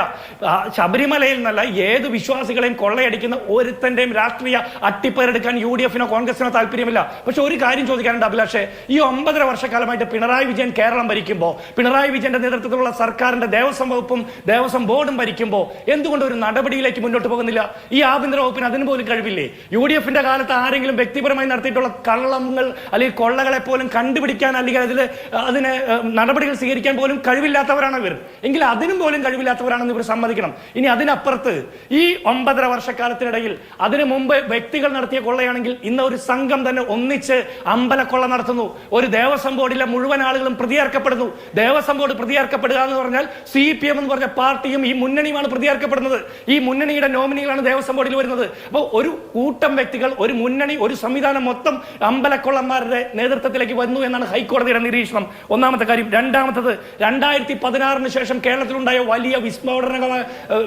ശബരിമലയിൽ നിന്നല്ല, ഏത് വിശ്വാസികളെയും കൊള്ളയടിക്കുന്ന ഒരുത്തന്റെയും രാഷ്ട്രീയ അട്ടിപ്പേരെടുക്കാൻ UDF-നോ കോൺഗ്രസിനോ താല്പര്യമില്ല. പക്ഷെ ഒരു കാര്യം ചോദിക്കാനുണ്ട് അഭിലാഷേ, ഈ 9.5 വർഷക്കാലമായിട്ട് പിണറായി വിജയൻ കേരളം ഭരിക്കുമ്പോൾ, പിണറായി വിജയന്റെ നേതൃത്വത്തിലുള്ള സർക്കാരിന്റെ ദേവസ്വം വകുപ്പും ദേവസ്വം ബോർഡും ഭരിക്കുമ്പോൾ എന്തുകൊണ്ട് ഒരു നടപടിയിലേക്ക് മുന്നോട്ട് പോകുന്നില്ല? ഈ ആഭ്യന്തര വകുപ്പിന് അതിന് പോലും കഴിവില്ലേ? UDF-ന്റെ കാലത്ത് ആരെങ്കിലും വ്യക്തിപരമായി നടത്തിയിട്ടുള്ള കള്ളങ്ങൾ അല്ലെങ്കിൽ കൊള്ളകളെ പോലും കണ്ടുപിടിക്കാൻ അല്ലെങ്കിൽ അതിന് നടപടികൾ സ്വീകരിക്കാൻ പോലും കഴിവില്ലാത്തവരാണ് ഇവർ. എങ്കിൽ അതിനും പോലും കഴിവില്ലാത്തവരാണെന്ന് ഇവർ സമ്മതിക്കണം. ഇനി അതിനപ്പുറത്ത് ഈ 9.5 വർഷക്കാലത്തിനിടയിൽ അതിനു മുമ്പ് വ്യക്തികൾ നടത്തിയ കൊള്ളയാണെങ്കിൽ ഇന്ന് ഒരു സംഘം തന്നെ ഒന്നിച്ച് അമ്പലക്കൊള്ള നടത്തുന്നു. ഒരു ദേവസ്വം ബോർഡിലെ മുഴുവൻ ആളുകളും പ്രതിയേർക്കപ്പെടുന്നു. ദേവസ്വം ബോർഡ് പ്രതിയേർക്കപ്പെടുക എന്ന് പറഞ്ഞാൽ CPM എന്ന് പറഞ്ഞ പാർട്ടിയും ഈ മുന്നണിയുമാണ് പ്രതിയേർക്കപ്പെടുന്നത്. ഈ മുന്നണിയുടെ നോമിനികളാണ് ദേവസ്വം ബോർഡിൽ വരുന്നത്. അപ്പോൾ ഒരു കൂട്ടം വ്യക്തികൾ, ഒരു മുന്നണി, ഒരു സംവിധാനം മൊത്തം അമ്പലക്കൊള്ളന്മാരുടെ നേതൃത്വത്തിലേക്ക് വന്നു എന്നാണ് ഹൈക്കോടതിയുടെ നിരീക്ഷണം. ഒന്നാമത്തെ കാര്യം. രണ്ടാമത്തത്, 2016 ശേഷം കേരളത്തിലുണ്ടായ വലിയ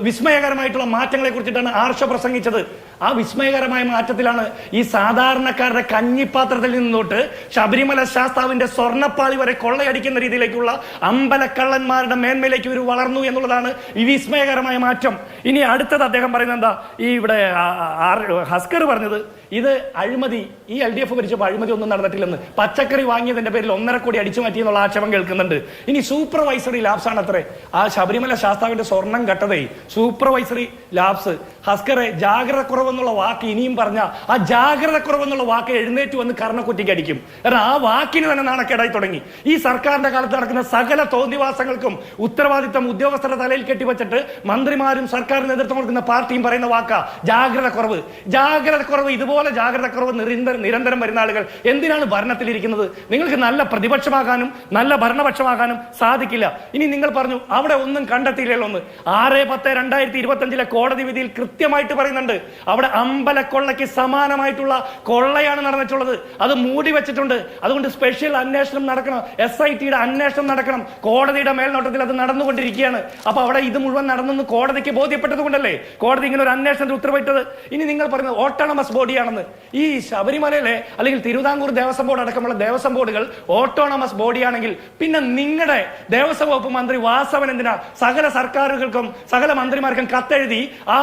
വിസ്മയകരമായിട്ടുള്ള മാറ്റങ്ങളെ കുറിച്ചിട്ടാണ് ആർഷ പ്രസംഗിച്ചത്. ആ വിസ്മയകരമായ മാറ്റത്തിലാണ് ഈ സാധാരണക്കാരുടെ കഞ്ഞിപ്പാത്രത്തിൽ നിന്നോട്ട് ശബരിമല ശാസ്താവിന്റെ സ്വർണ്ണപ്പാളി വരെ കൊള്ളയടിക്കുന്ന രീതിയിലേക്കുള്ള അമ്പലക്കള്ളന്മാരുടെ മേന്മയിലേക്ക് ഇവർ വളർന്നു എന്നുള്ളതാണ് ഈ വിസ്മയകരമായ മാറ്റം. ഇനി അടുത്തത് അദ്ദേഹം പറയുന്നത് എന്താ? ഈ ഇവിടെ ഹസ്കർ പറഞ്ഞത് ഇത് അഴിമതി, ഈ LDF ഭരിച്ചപ്പോൾ അഴിമതി ഒന്നും നടന്നിട്ടില്ലെന്ന്. പച്ചക്കറി വാങ്ങിയതിന്റെ പേരിൽ 1.5 കോടി അടിച്ചു മാറ്റി എന്നുള്ള ആക്ഷേപം കേൾക്കുന്നുണ്ട്. ഇനി സൂപ്പർവൈസറി ലാബ്സ് ആണ് അത്രേ ആ ശബരിമല ശാസ്താവിന്റെ സ്വർണം കട്ടതേ. Supervisory labs. ഹസ്കറെ, ജാഗ്രത കുറവ് കുറവെന്നുള്ള വാക്ക് ഇനിയും പറഞ്ഞ ആ ജാഗ്രത കുറവെന്നുള്ള വാക്ക് എഴുന്നേറ്റ് വന്ന് കർണക്കുറ്റിക്ക് അടിക്കും. കാരണം ആ വാക്കിന് തന്നെ നാണക്കേടായി തുടങ്ങി. ഈ സർക്കാരിന്റെ കാലത്ത് നടക്കുന്ന സകല തോന്നിവാസങ്ങൾക്കും ഉത്തരവാദിത്തം ഉദ്യോഗസ്ഥരുടെ തലയിൽ കെട്ടിവെച്ചിട്ട് മന്ത്രിമാരും സർക്കാർ നേതൃത്വം കൊടുക്കുന്ന പാർട്ടിയും പറയുന്ന വാക്കാ ജാഗ്രത കുറവ്. ജാഗ്രത കുറവ്, ഇതുപോലെ ജാഗ്രത കുറവ് നിരന്തരം വരുന്ന ആളുകൾ എന്തിനാണ് ഭരണത്തിലിരിക്കുന്നത്? നിങ്ങൾക്ക് നല്ല പ്രതിപക്ഷമാകാനും നല്ല ഭരണപക്ഷമാകാനും സാധിക്കില്ല. ഇനി നിങ്ങൾ പറഞ്ഞു അവിടെ ഒന്നും കണ്ടെത്തിയില്ലല്ലോ എന്ന്. 6/10/2025 കോടതി വിധിയിൽ കൃത്യമായിട്ട് പറയുന്നുണ്ട് അവിടെ അമ്പലക്കൊള്ളയ്ക്ക് സമാനമായിട്ടുള്ള കൊള്ളയാണ് നടന്നിട്ടുള്ളത്. അത് മൂടി വെച്ചിട്ടുണ്ട്. അതുകൊണ്ട് സ്പെഷ്യൽ അന്വേഷണം നടക്കണം, SITയുടെ അന്വേഷണം നടക്കണം. കോടതിയുടെ മേൽനോട്ടത്തിൽ അത് നടന്നുകൊണ്ടിരിക്കുകയാണ്. അപ്പൊ അവിടെ ഇത് മുഴുവൻ നടന്നെന്ന് കോടതിക്ക് ബോധ്യപ്പെട്ടത് കൊണ്ടല്ലേ കോടതി ഇങ്ങനെ ഒരു അന്വേഷണത്തിന് ഉത്തരവിട്ടത്. ഇനി നിങ്ങൾ പറയുന്നത് ഓട്ടോണമസ് ബോഡിയാണെന്ന്. ഈ ശബരിമലയിലെ അല്ലെങ്കിൽ തിരുവിതാംകൂർ ദേവസ്വം ബോർഡ് അടക്കമുള്ള ദേവസ്വം ബോർഡുകൾ ഓട്ടോണമസ് ബോഡിയാണെങ്കിൽ പിന്നെ നിങ്ങളുടെ ദേവസ്വം വകുപ്പ് മന്ത്രി വാസവൻ എന്തിനാ സകല സർക്കാരുകൾക്കും സകല മന്ത്രിമാർക്കും കത്തെഴുതി ആ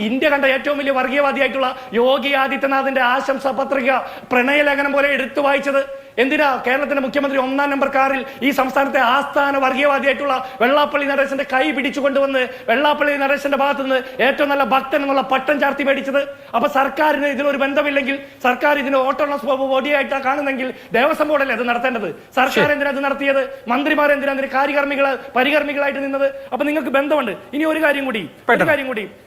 ഇന്ത്യ കണ്ട ഏറ്റവും വലിയ വർഗീയവാദിയായിട്ടുള്ള യോഗി ആദിത്യനാഥിന്റെ ആശംസാ പത്രിക പ്രണയലേഖനം പോലെ എടുത്തു വായിച്ചത്? എന്തിനാ കേരളത്തിന്റെ മുഖ്യമന്ത്രി 1-ാം നമ്പർ കാറിൽ ഈ സംസ്ഥാനത്തെ ആസ്ഥാന വർഗീയവാദിയായിട്ടുള്ള വെള്ളാപ്പള്ളി നടേശന്റെ കൈ പിടിച്ചുകൊണ്ടുവന്ന് വെള്ളാപ്പള്ളി നടേശന്റെ ഭാഗത്ത് നിന്ന് ഏറ്റവും നല്ല ഭക്തൻ എന്നുള്ള പട്ടം ചാർത്തി മേടിച്ചത്? അപ്പൊ സർക്കാരിന് ഇതിനൊരു ബന്ധമില്ലെങ്കിൽ, സർക്കാർ ഇതിന് ഓട്ടോണമസ് ബോഡിയായിട്ടാണ് കാണുന്നെങ്കിൽ ദേവസ്വം ബോർഡല്ലേ അത് നടത്തേണ്ടത്? സർക്കാർ എന്തിനാ അത് നടത്തിയത്? മന്ത്രിമാർ എന്തിനാ അതിന് പരികർമ്മികളായിട്ട് നിന്നത്? അപ്പൊ നിങ്ങൾക്ക് ബന്ധമുണ്ട്. ഇനി ഒരു കാര്യം കൂടി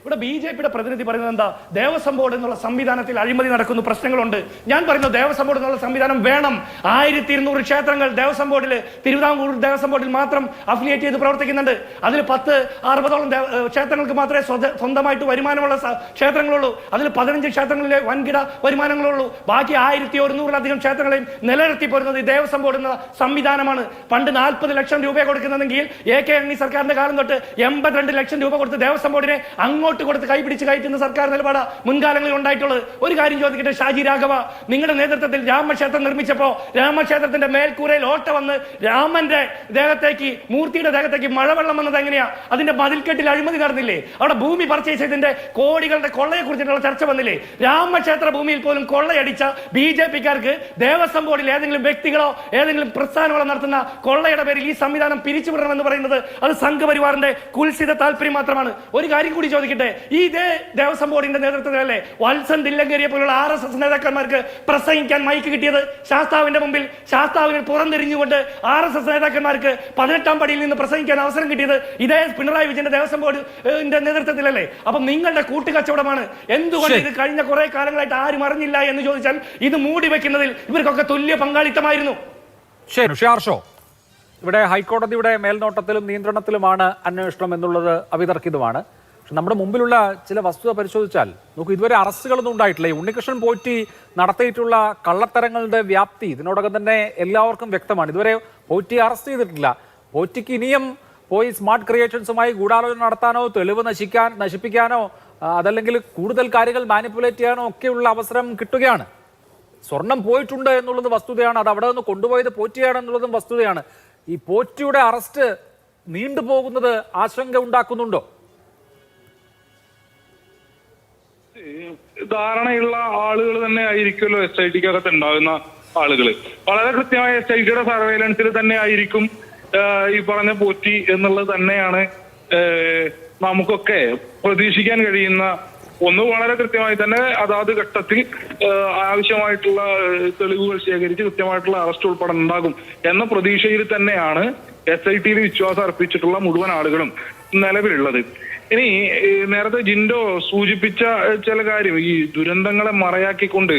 ഇവിടെ BJPയുടെ പ്രതിനിധി പറയുന്നത് എന്താ? ദേവസ്വം ബോർഡ് എന്നുള്ള സംവിധാനത്തിൽ അഴിമതി നടക്കുന്നു, പ്രശ്നങ്ങളുണ്ട്. ഞാൻ പറയുന്നു ദേവസ്വം ബോർഡ് എന്നുള്ള സംവിധാനം വേണം. 1200 ക്ഷേത്രങ്ങൾ ദേവസ്വം ബോർഡിൽ, തിരുവിതാംകൂർ ദേവസ്വം ബോർഡിൽ മാത്രം അഫിലിയേറ്റ് ചെയ്ത് പ്രവർത്തിക്കുന്നുണ്ട്. അതിൽ 10-60ഓളം ക്ഷേത്രങ്ങൾക്ക് മാത്രമേ സ്വന്തമായിട്ട് വരുമാനമുള്ള ക്ഷേത്രങ്ങളുള്ളൂ. അതിൽ 15 ക്ഷേത്രങ്ങളിലെ വൻകിട വരുമാനങ്ങളുള്ളൂ. ബാക്കി 1100-ലധികം ക്ഷേത്രങ്ങളെയും നിലനിർത്തി പോരുന്നത് ഈ ദേവസ്വം ബോർഡ് എന്ന സംവിധാനമാണ്. പണ്ട് 40 ലക്ഷം രൂപ കൊടുക്കുന്നതെങ്കിൽ AK ആന്റണി സർക്കാരിന്റെ കാലം തൊട്ട് 82 ലക്ഷം രൂപ കൊടുത്ത് ദേവസ്വം ബോർഡിനെ അങ്ങോട്ട് കൊടുത്ത് കൈപിടിച്ച് കയറ്റുന്ന സർക്കാർ നിലപാട് മുൻകാലങ്ങളിൽ ഉണ്ടായിട്ടുള്ളത്. ഒരു കാര്യം ചോദിക്കട്ടെ ഷാജി രാഘവ, നിങ്ങളുടെ നേതൃത്വത്തിൽ രാമക്ഷേത്രം നിർമ്മിച്ചപ്പോ രാമക്ഷേത്രത്തിന്റെ മേൽക്കൂരയിൽ ഓട്ട വന്ന് രാമന്റെ ദേഹത്തേക്ക്, മൂർത്തിയുടെ ദേഹത്തേക്ക് മഴവെള്ളം വന്നത് എങ്ങനെയാ? അതിന്റെ മതിൽക്കെട്ടിൽ അഴിമതി നടന്നില്ലേ? അവിടെ ഭൂമി പർച്ചേസ് ചെയ്തതിന്റെ കോടികളുടെ കൊള്ളയെ കുറിച്ചിട്ടുള്ള ചർച്ച വന്നില്ലേ? രാമക്ഷേത്ര ഭൂമിയിൽ പോലും കൊള്ളയടിച്ച BJPക്കാർക്ക് ദേവസ്വം ബോർഡിൽ ഏതെങ്കിലും വ്യക്തികളോ ഏതെങ്കിലും പ്രസ്ഥാനങ്ങളോ നടത്തുന്ന കൊള്ളയുടെ പേരിൽ ഈ സംവിധാനം പിരിച്ചുവിടണമെന്ന് പറയുന്നത് അത് സംഘപരിവാറിന്റെ കുൽസിത താല്പര്യം മാത്രമാണ്. ഒരു കാര്യം കൂടി ചോദിക്കട്ടെ, ഈ ദേവസ്വം ബോർഡിന്റെ നേതൃത്വത്തിലല്ലേ വത്സൻ തില്ലങ്കേരിയെ പോലുള്ള RSS നേതാക്കന്മാർക്ക് പ്രസംഗിക്കാൻ മൈക്ക് കിട്ടിയത്? ശാസ്താവിന്റെ മുമ്പിൽ ശാസ്താവിനെ പുറംതിരിഞ്ഞുകൊണ്ട് RSS നേതാക്കന്മാർക്ക് 18-ാം പടിയിൽ നിന്ന് പ്രസംഗിക്കാൻ അവസരം കിട്ടിയത് ഇതേ പിണറായി വിജയന്റെ ദേവസ്വം ബോർഡിന്റെ നേതൃത്വത്തിലല്ലേ? അപ്പൊ നിങ്ങളുടെ കൂട്ടുകച്ചവടമാണ്. എന്തുകൊണ്ട് ഇത് കഴിഞ്ഞ കുറെ കാലങ്ങളായിട്ട് ആരും അറിഞ്ഞില്ല എന്ന് ചോദിച്ചാൽ ഇത് മൂടി വെക്കുന്നതിൽ ഇവർക്കൊക്കെ തുല്യ പങ്കാളിത്തമായിരുന്നു. ഇവിടെ ഹൈക്കോടതിയുടെ മേൽനോട്ടത്തിലും നിയന്ത്രണത്തിലുമാണ് അന്വേഷണം എന്നുള്ളത് അവിതർക്കിതമാണ്. പക്ഷെ നമ്മുടെ മുമ്പിലുള്ള ചില വസ്തുത പരിശോധിച്ചാൽ നോക്കൂ, ഇതുവരെ അറസ്റ്റുകളൊന്നും ഉണ്ടായിട്ടില്ല. ഈ ഉണ്ണികൃഷ്ണൻ പോറ്റി നടത്തിയിട്ടുള്ള കള്ളത്തരങ്ങളുടെ വ്യാപ്തി ഇതിനോടകം തന്നെ എല്ലാവർക്കും വ്യക്തമാണ്. ഇതുവരെ പോറ്റി അറസ്റ്റ് ചെയ്തിട്ടില്ല. പോറ്റിക്ക് ഇനിയും പോയി സ്മാർട്ട് ക്രിയേഷൻസുമായി ഗൂഢാലോചന നടത്താനോ തെളിവ് നശിപ്പിക്കാനോ അതല്ലെങ്കിൽ കൂടുതൽ കാര്യങ്ങൾ മാനിപ്പുലേറ്റ് ചെയ്യാനോ ഒക്കെയുള്ള അവസരം കിട്ടുകയാണ്. സ്വർണം പോയിട്ടുണ്ട് എന്നുള്ളത് വസ്തുതയാണ്. അത് അവിടെ നിന്ന് കൊണ്ടുപോയത് പോറ്റിയാണ് എന്നുള്ളതും വസ്തുതയാണ്. ഈ പോറ്റിയുടെ അറസ്റ്റ് നീണ്ടുപോകുന്നത് ആശങ്ക ഉണ്ടാക്കുന്നുണ്ടോ? ധാരണയുള്ള ആളുകൾ തന്നെ ആയിരിക്കുമല്ലോ SITക്കകത്ത് ഉണ്ടാകുന്ന ആളുകൾ. വളരെ കൃത്യമായ SITയുടെ സർവൈലൻസിൽ തന്നെ ആയിരിക്കും ഈ പറഞ്ഞ പോറ്റി എന്നുള്ളത് തന്നെയാണ് നമുക്കൊക്കെ പ്രതീക്ഷിക്കാൻ കഴിയുന്ന ഒന്ന്. വളരെ കൃത്യമായി തന്നെ അതാത് ഘട്ടത്തിൽ ആവശ്യമായിട്ടുള്ള തെളിവുകൾ ശേഖരിച്ച് കൃത്യമായിട്ടുള്ള അറസ്റ്റ് ഉൾപ്പെടെ ഉണ്ടാകും എന്ന പ്രതീക്ഷയിൽ തന്നെയാണ് SITയിൽ വിശ്വാസം അർപ്പിച്ചിട്ടുള്ള മുഴുവൻ ആളുകളും നിലവിലുള്ളത്. ഇനി നേരത്തെ ജിൻഡോ സൂചിപ്പിച്ച ചില കാര്യം, ഈ ദുരന്തങ്ങളെ മറയാക്കിക്കൊണ്ട്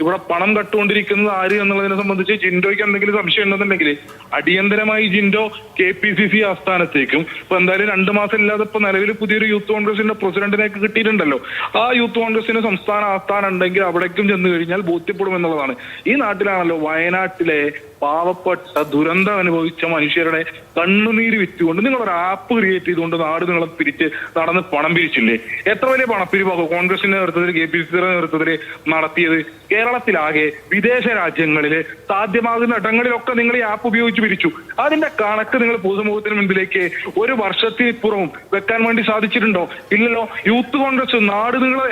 ഇവിടെ പണം കട്ടുകൊണ്ടിരിക്കുന്നത് ആര് എന്നുള്ളതിനെ സംബന്ധിച്ച് ജിൻഡോയ്ക്ക് എന്തെങ്കിലും സംശയം ഉണ്ടെന്നുണ്ടെങ്കിൽ അടിയന്തരമായി ജിൻഡോ KPCC ആസ്ഥാനത്തേക്കും, ഇപ്പൊ എന്തായാലും 2 മാസം ഇല്ലാതെ ഇപ്പൊ നിലവിൽ പുതിയൊരു യൂത്ത് കോൺഗ്രസിന്റെ പ്രസിഡന്റിനേക്ക് കിട്ടിയിട്ടുണ്ടല്ലോ, ആ യൂത്ത് കോൺഗ്രസിന് സംസ്ഥാന ആസ്ഥാനം ഉണ്ടെങ്കിൽ അവിടേക്കും ചെന്ന് കഴിഞ്ഞാൽ ബോധ്യപ്പെടുമെന്നുള്ളതാണ്. ഈ നാട്ടിലാണല്ലോ വയനാട്ടിലെ പാവപ്പെട്ട ദുരന്തം അനുഭവിച്ച മനുഷ്യരുടെ കണ്ണുനീര് വിറ്റുകൊണ്ട് നിങ്ങളൊരു ആപ്പ് ക്രിയേറ്റ് ചെയ്തുകൊണ്ട് നാട് നിങ്ങളെ പിരിച്ച് നടന്ന് പണം പിരിച്ചില്ലേ? എത്ര വലിയ പണപ്പിരിവാക്കും കോൺഗ്രസിന്റെ നേതൃത്വത്തിൽ KPCCയുടെ നേതൃത്വത്തിൽ നടത്തിയത്? കേരളത്തിലാകെ വിദേശ രാജ്യങ്ങളില് സാധ്യമാകുന്ന ഇടങ്ങളിലൊക്കെ നിങ്ങൾ ഈ ആപ്പ് ഉപയോഗിച്ച് പിരിച്ചു. അതിന്റെ കണക്ക് നിങ്ങൾ പൊതുസമൂഹത്തിന് മുൻപിലേക്ക് ഒരു വർഷത്തിനിപ്പുറവും വെക്കാൻ വേണ്ടി സാധിച്ചിട്ടുണ്ടോ? ഇല്ലല്ലോ. യൂത്ത് കോൺഗ്രസ് നാട് നിങ്ങളെ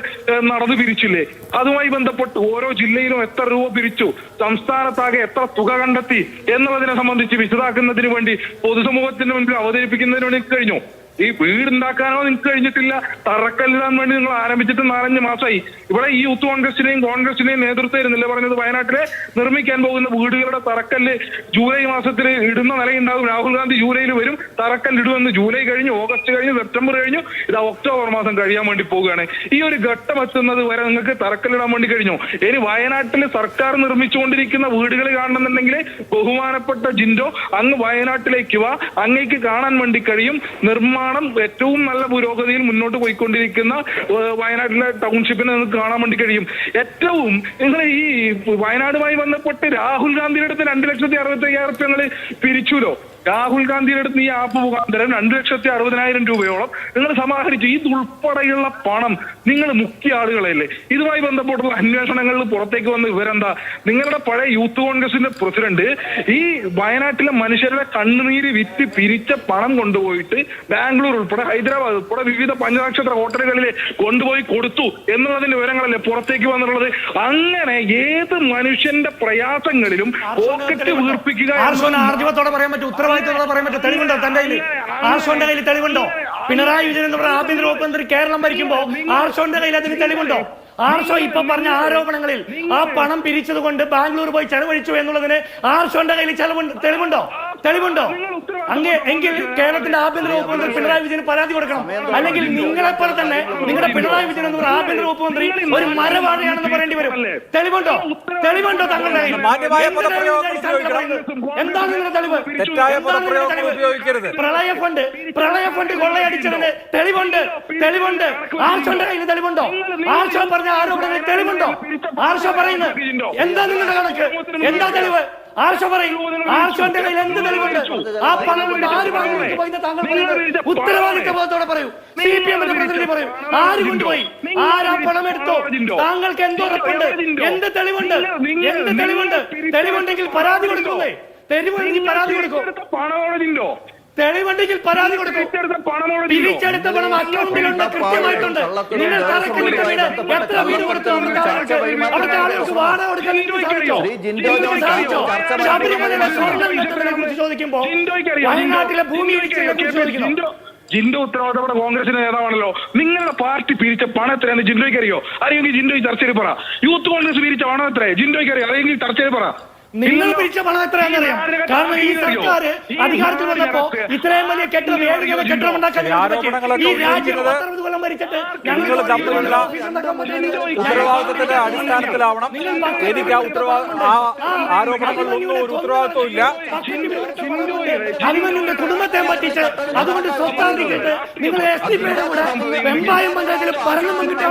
നടന്നു പിരിച്ചില്ലേ? അതുമായി ബന്ധപ്പെട്ട് ഓരോ ജില്ലയിലും എത്ര രൂപ പിരിച്ചു, സംസ്ഥാനത്താകെ എത്ര തുക കണ്ടെത്തി എന്നുള്ളതിനെ സംബന്ധിച്ച് വിശദാക്കുന്നതിന് വേണ്ടി പൊതുസമൂഹത്തിന് മുൻപിൽ അവതരിപ്പിക്കുന്നതിന് വേണ്ടി കഴിഞ്ഞു. ഈ വീടുണ്ടാക്കാനോ നിങ്ങൾക്ക് കഴിഞ്ഞിട്ടില്ല. തറക്കല്ലിടാൻ വേണ്ടി നിങ്ങൾ ആരംഭിച്ചിട്ട് 4-5 മാസമായി. ഇവിടെ ഈ യൂത്ത് കോൺഗ്രസിന്റെയും നേതൃത്വം ഇരുന്നില്ല പറഞ്ഞത് വയനാട്ടിലെ നിർമ്മിക്കാൻ പോകുന്ന വീടുകളുടെ തറക്കല്ല് ജൂലൈ മാസത്തിൽ ഇടുന്ന നിലയുണ്ടാകും. രാഹുൽ ഗാന്ധി ജൂലൈയിൽ വരും, തറക്കല്ലിടുമെന്ന്. ജൂലൈ കഴിഞ്ഞു, ഓഗസ്റ്റ് കഴിഞ്ഞു, സെപ്റ്റംബർ കഴിഞ്ഞു, ഇത് ഒക്ടോബർ മാസം കഴിയാൻ വേണ്ടി പോവുകയാണ്. ഈ ഒരു ഘട്ടം എത്തുന്നത് വരെ നിങ്ങൾക്ക് തറക്കല്ലിടാൻ വേണ്ടി കഴിഞ്ഞു. ഇനി വയനാട്ടിൽ സർക്കാർ നിർമ്മിച്ചുകൊണ്ടിരിക്കുന്ന വീടുകൾ കാണണമെന്നുണ്ടെങ്കിൽ ബഹുമാനപ്പെട്ട ജിൻഡോ അങ്ങ് വയനാട്ടിലേക്ക് വാ, അങ്ങേക്ക് കാണാൻ വേണ്ടി കഴിയും. നിർമ്മാണം ഏറ്റവും നല്ല പുരോഗതിയിൽ മുന്നോട്ട് പോയിക്കൊണ്ടിരിക്കുന്ന വയനാട്ടിലെ ടൗൺഷിപ്പിനെ നിങ്ങൾക്ക് കാണാൻ വേണ്ടി കഴിയും. ഏറ്റവും നിങ്ങൾ ഈ വയനാടുമായി ബന്ധപ്പെട്ട് രാഹുൽ ഗാന്ധിയുടെ അടുത്ത് 2,65,000 പിരിച്ചുല്ലോ. രാഹുൽ ഗാന്ധിയുടെ അടുത്ത് ഈ ആപ്പ് മുഖാന്തരം 2,60,000 രൂപയോളം നിങ്ങൾ സമാഹരിച്ചു. ഇതുൾപ്പെടെയുള്ള പണം നിങ്ങൾ മുഖ്യ ആളുകളല്ലേ. ഇതുമായി ബന്ധപ്പെട്ടുള്ള അന്വേഷണങ്ങളിൽ പുറത്തേക്ക് വന്ന വിവരെന്താ? നിങ്ങളുടെ പഴയ യൂത്ത് കോൺഗ്രസിന്റെ പ്രസിഡന്റ് ഈ വയനാട്ടിലെ മനുഷ്യരുടെ കണ്ണുനീര് വിറ്റ് പിരിച്ച പണം കൊണ്ടുപോയിട്ട് ബാംഗ്ലൂർ ഉൾപ്പെടെ ഹൈദരാബാദ് ഉൾപ്പെടെ വിവിധ പഞ്ചനക്ഷത്ര ഹോട്ടലുകളിൽ കൊണ്ടുപോയി കൊടുത്തു എന്നുള്ളതിന്റെ വിവരങ്ങളല്ലേ പുറത്തേക്ക് വന്നിട്ടുള്ളത്. അങ്ങനെ ഏത് മനുഷ്യന്റെ പ്രയാസങ്ങളിലും പോക്കറ്റ് വീർപ്പിക്കുക പറയാൻ പറ്റും, ഉത്തരവാദിത്തത്തോടെ പറയാൻ പറ്റും. തെളിവുണ്ടോ തന്റെ കയ്യിൽ? ആർഷോന്റെ കയ്യിൽ തെളിവുണ്ടോ? പിണറായി വിജയൻ എന്ന് പറഞ്ഞ ആഭ്യന്തര വകുപ്പ് മന്ത്രി കേരളം ഭരിക്കുമ്പോ ആർഷോന്റെ കയ്യിൽ അതിന് തെളിവുണ്ടോ? ആർഷോ ഇപ്പൊ പറഞ്ഞ ആരോപണങ്ങളിൽ ആ പണം പിരിച്ചത് കൊണ്ട് ബാംഗ്ലൂർ പോയി ചെലവഴിച്ചു എന്നുള്ളതിന് ആർഷോന്റെ കയ്യിൽ തെളിവുണ്ടോ? എങ്കിൽ കേരളത്തിന്റെ ആഭ്യന്തര വകുപ്പ് മന്ത്രി പിണറായി വിജയന് പരാതി കൊടുക്കണം. അല്ലെങ്കിൽ നിങ്ങളെപ്പോലെ തന്നെ നിങ്ങളുടെ പിണറായി വിജയൻ എന്ന് പറഞ്ഞ ആഭ്യന്തര വകുപ്പ് മന്ത്രി ഒരു മരവാഴയാണെന്ന് പറയേണ്ടി വരും. തെളിവുണ്ടോ താങ്കളുടെ കയ്യിൽ? എന്താണ് നിങ്ങളുടെ തെളിവ്? പ്രളയ ഫണ്ട് കൊള്ളയടിച്ചതിന് തെളിവുണ്ട്. ആർഷോന്റെ കയ്യിൽ തെളിവുണ്ടോ? ആർഷോ പറഞ്ഞ ആരോപണങ്ങളിൽ തെളിവുണ്ടോ? ആർഷോ പറയുന്നത് എന്താ? നിങ്ങളുടെ കണക്ക് എന്താ തെളിവ്? ആർഷോ പറയും. ആർഷോന്റെ കയ്യിൽ എന്ത് തെളിവുണ്ട്? ആ പണം കൊണ്ട് ആര് ബാംഗ്ലൂർക്ക് പോയി താങ്കൾ ഉത്തരവാദിത്ത ബോധത്തോടെ പറയൂ. CPM-ന്റെ പ്രതിനിധി പറയും ആര് കൊണ്ടുപോയി, ആരാ പണം എടുത്തോ? താങ്കൾക്ക് എന്തുറപ്പുണ്ട്? എന്ത് തെളിവുണ്ട്? തെളിവുണ്ടെങ്കിൽ പരാതി കൊടുക്കുന്നേ. തെളിവുണ്ടെങ്കിൽ പരാതി കൊടുക്കും. തെളിവുണ്ടെങ്കിൽ പരാതി കൊടുക്കും. പിരിച്ചെടുത്ത പണം അക്കൗണ്ടിലുണ്ട്, കൃത്യമായിട്ടുണ്ട്. നിങ്ങൾ തറക്കല്ലിട്ട വീട് എത്ര വീട് കൊടുത്തു? അവിടുത്തെ ആളുകൾക്ക് വാടക കൊടുക്കാൻ സാധിച്ചോ? ശബരിമലയിലെ സ്വർണ്ണം കെട്ടുന്നതിനെ കുറിച്ച് ചോദിക്കുമ്പോ വയനാട്ടിലെ ഭൂമി ഇടിച്ചതിനെ കുറിച്ച് ചോദിക്കുന്നു. ജിൻഡോ ഉത്തരവാദിത്തപ്പെട്ട കോൺഗ്രസിന്റെ നേതാവാണല്ലോ. നിങ്ങളുടെ പാർട്ടി പിരിച്ച പണം എത്രയാണ് ജിൻഡോയ്ക്ക് അറിയോ? അറിയെങ്കിൽ ജിൻഡോയ്ക്ക് ചർച്ചയിൽ പറ. യൂത്ത് കോൺഗ്രസ് പിരിച്ച പണം എത്ര ജിൻഡോയ്ക്ക് അറിയോ? അറിയെങ്കിൽ ചർച്ചയിൽ പറ. നിങ്ങൾ പിരിച്ച പണം എത്രയാണെന്നറിയാം. കാരണം ഈ സർക്കാർ അധികാരത്തിൽ വന്നപ്പോ ഇത്രയും വലിയ കെട്ടിടം 7 നില കെട്ടിടം ഉണ്ടാക്കാൻ ഈ രാജ്യം 30 കൊല്ലം ഭരിച്ചിട്ട് ഉത്തരവാദിത്തത്തിന്റെ അടിസ്ഥാനത്തിലാവണം. എനിക്ക് ആരോപണങ്ങളിലൊന്നും ഒരു ഉത്തരവാദിത്വം ഇല്ല. ഹനുമന്റെ കുടുംബത്തെ പറ്റിച്ച് അതുകൊണ്ട് സ്വത്താന്തിച്ചിട്ട് നിങ്ങൾ SDPയുടെ കൂടെ വെമ്പായം പഞ്ചായത്തിൽ ഭരണം വന്നിട്ട്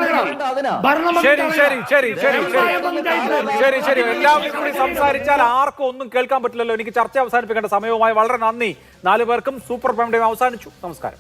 ശരി എല്ലാവരും കൂടി സംസാരിച്ചാൽ ആർക്കും ഒന്നും കേൾക്കാൻ പറ്റില്ലല്ലോ. എനിക്ക് ചർച്ച അവസാനിപ്പിക്കേണ്ട സമയവുമായി. വളരെ നന്ദി 4 പേർക്കും. സൂപ്പർ പ്രൈം ടൈം അവസാനിച്ചു. നമസ്കാരം.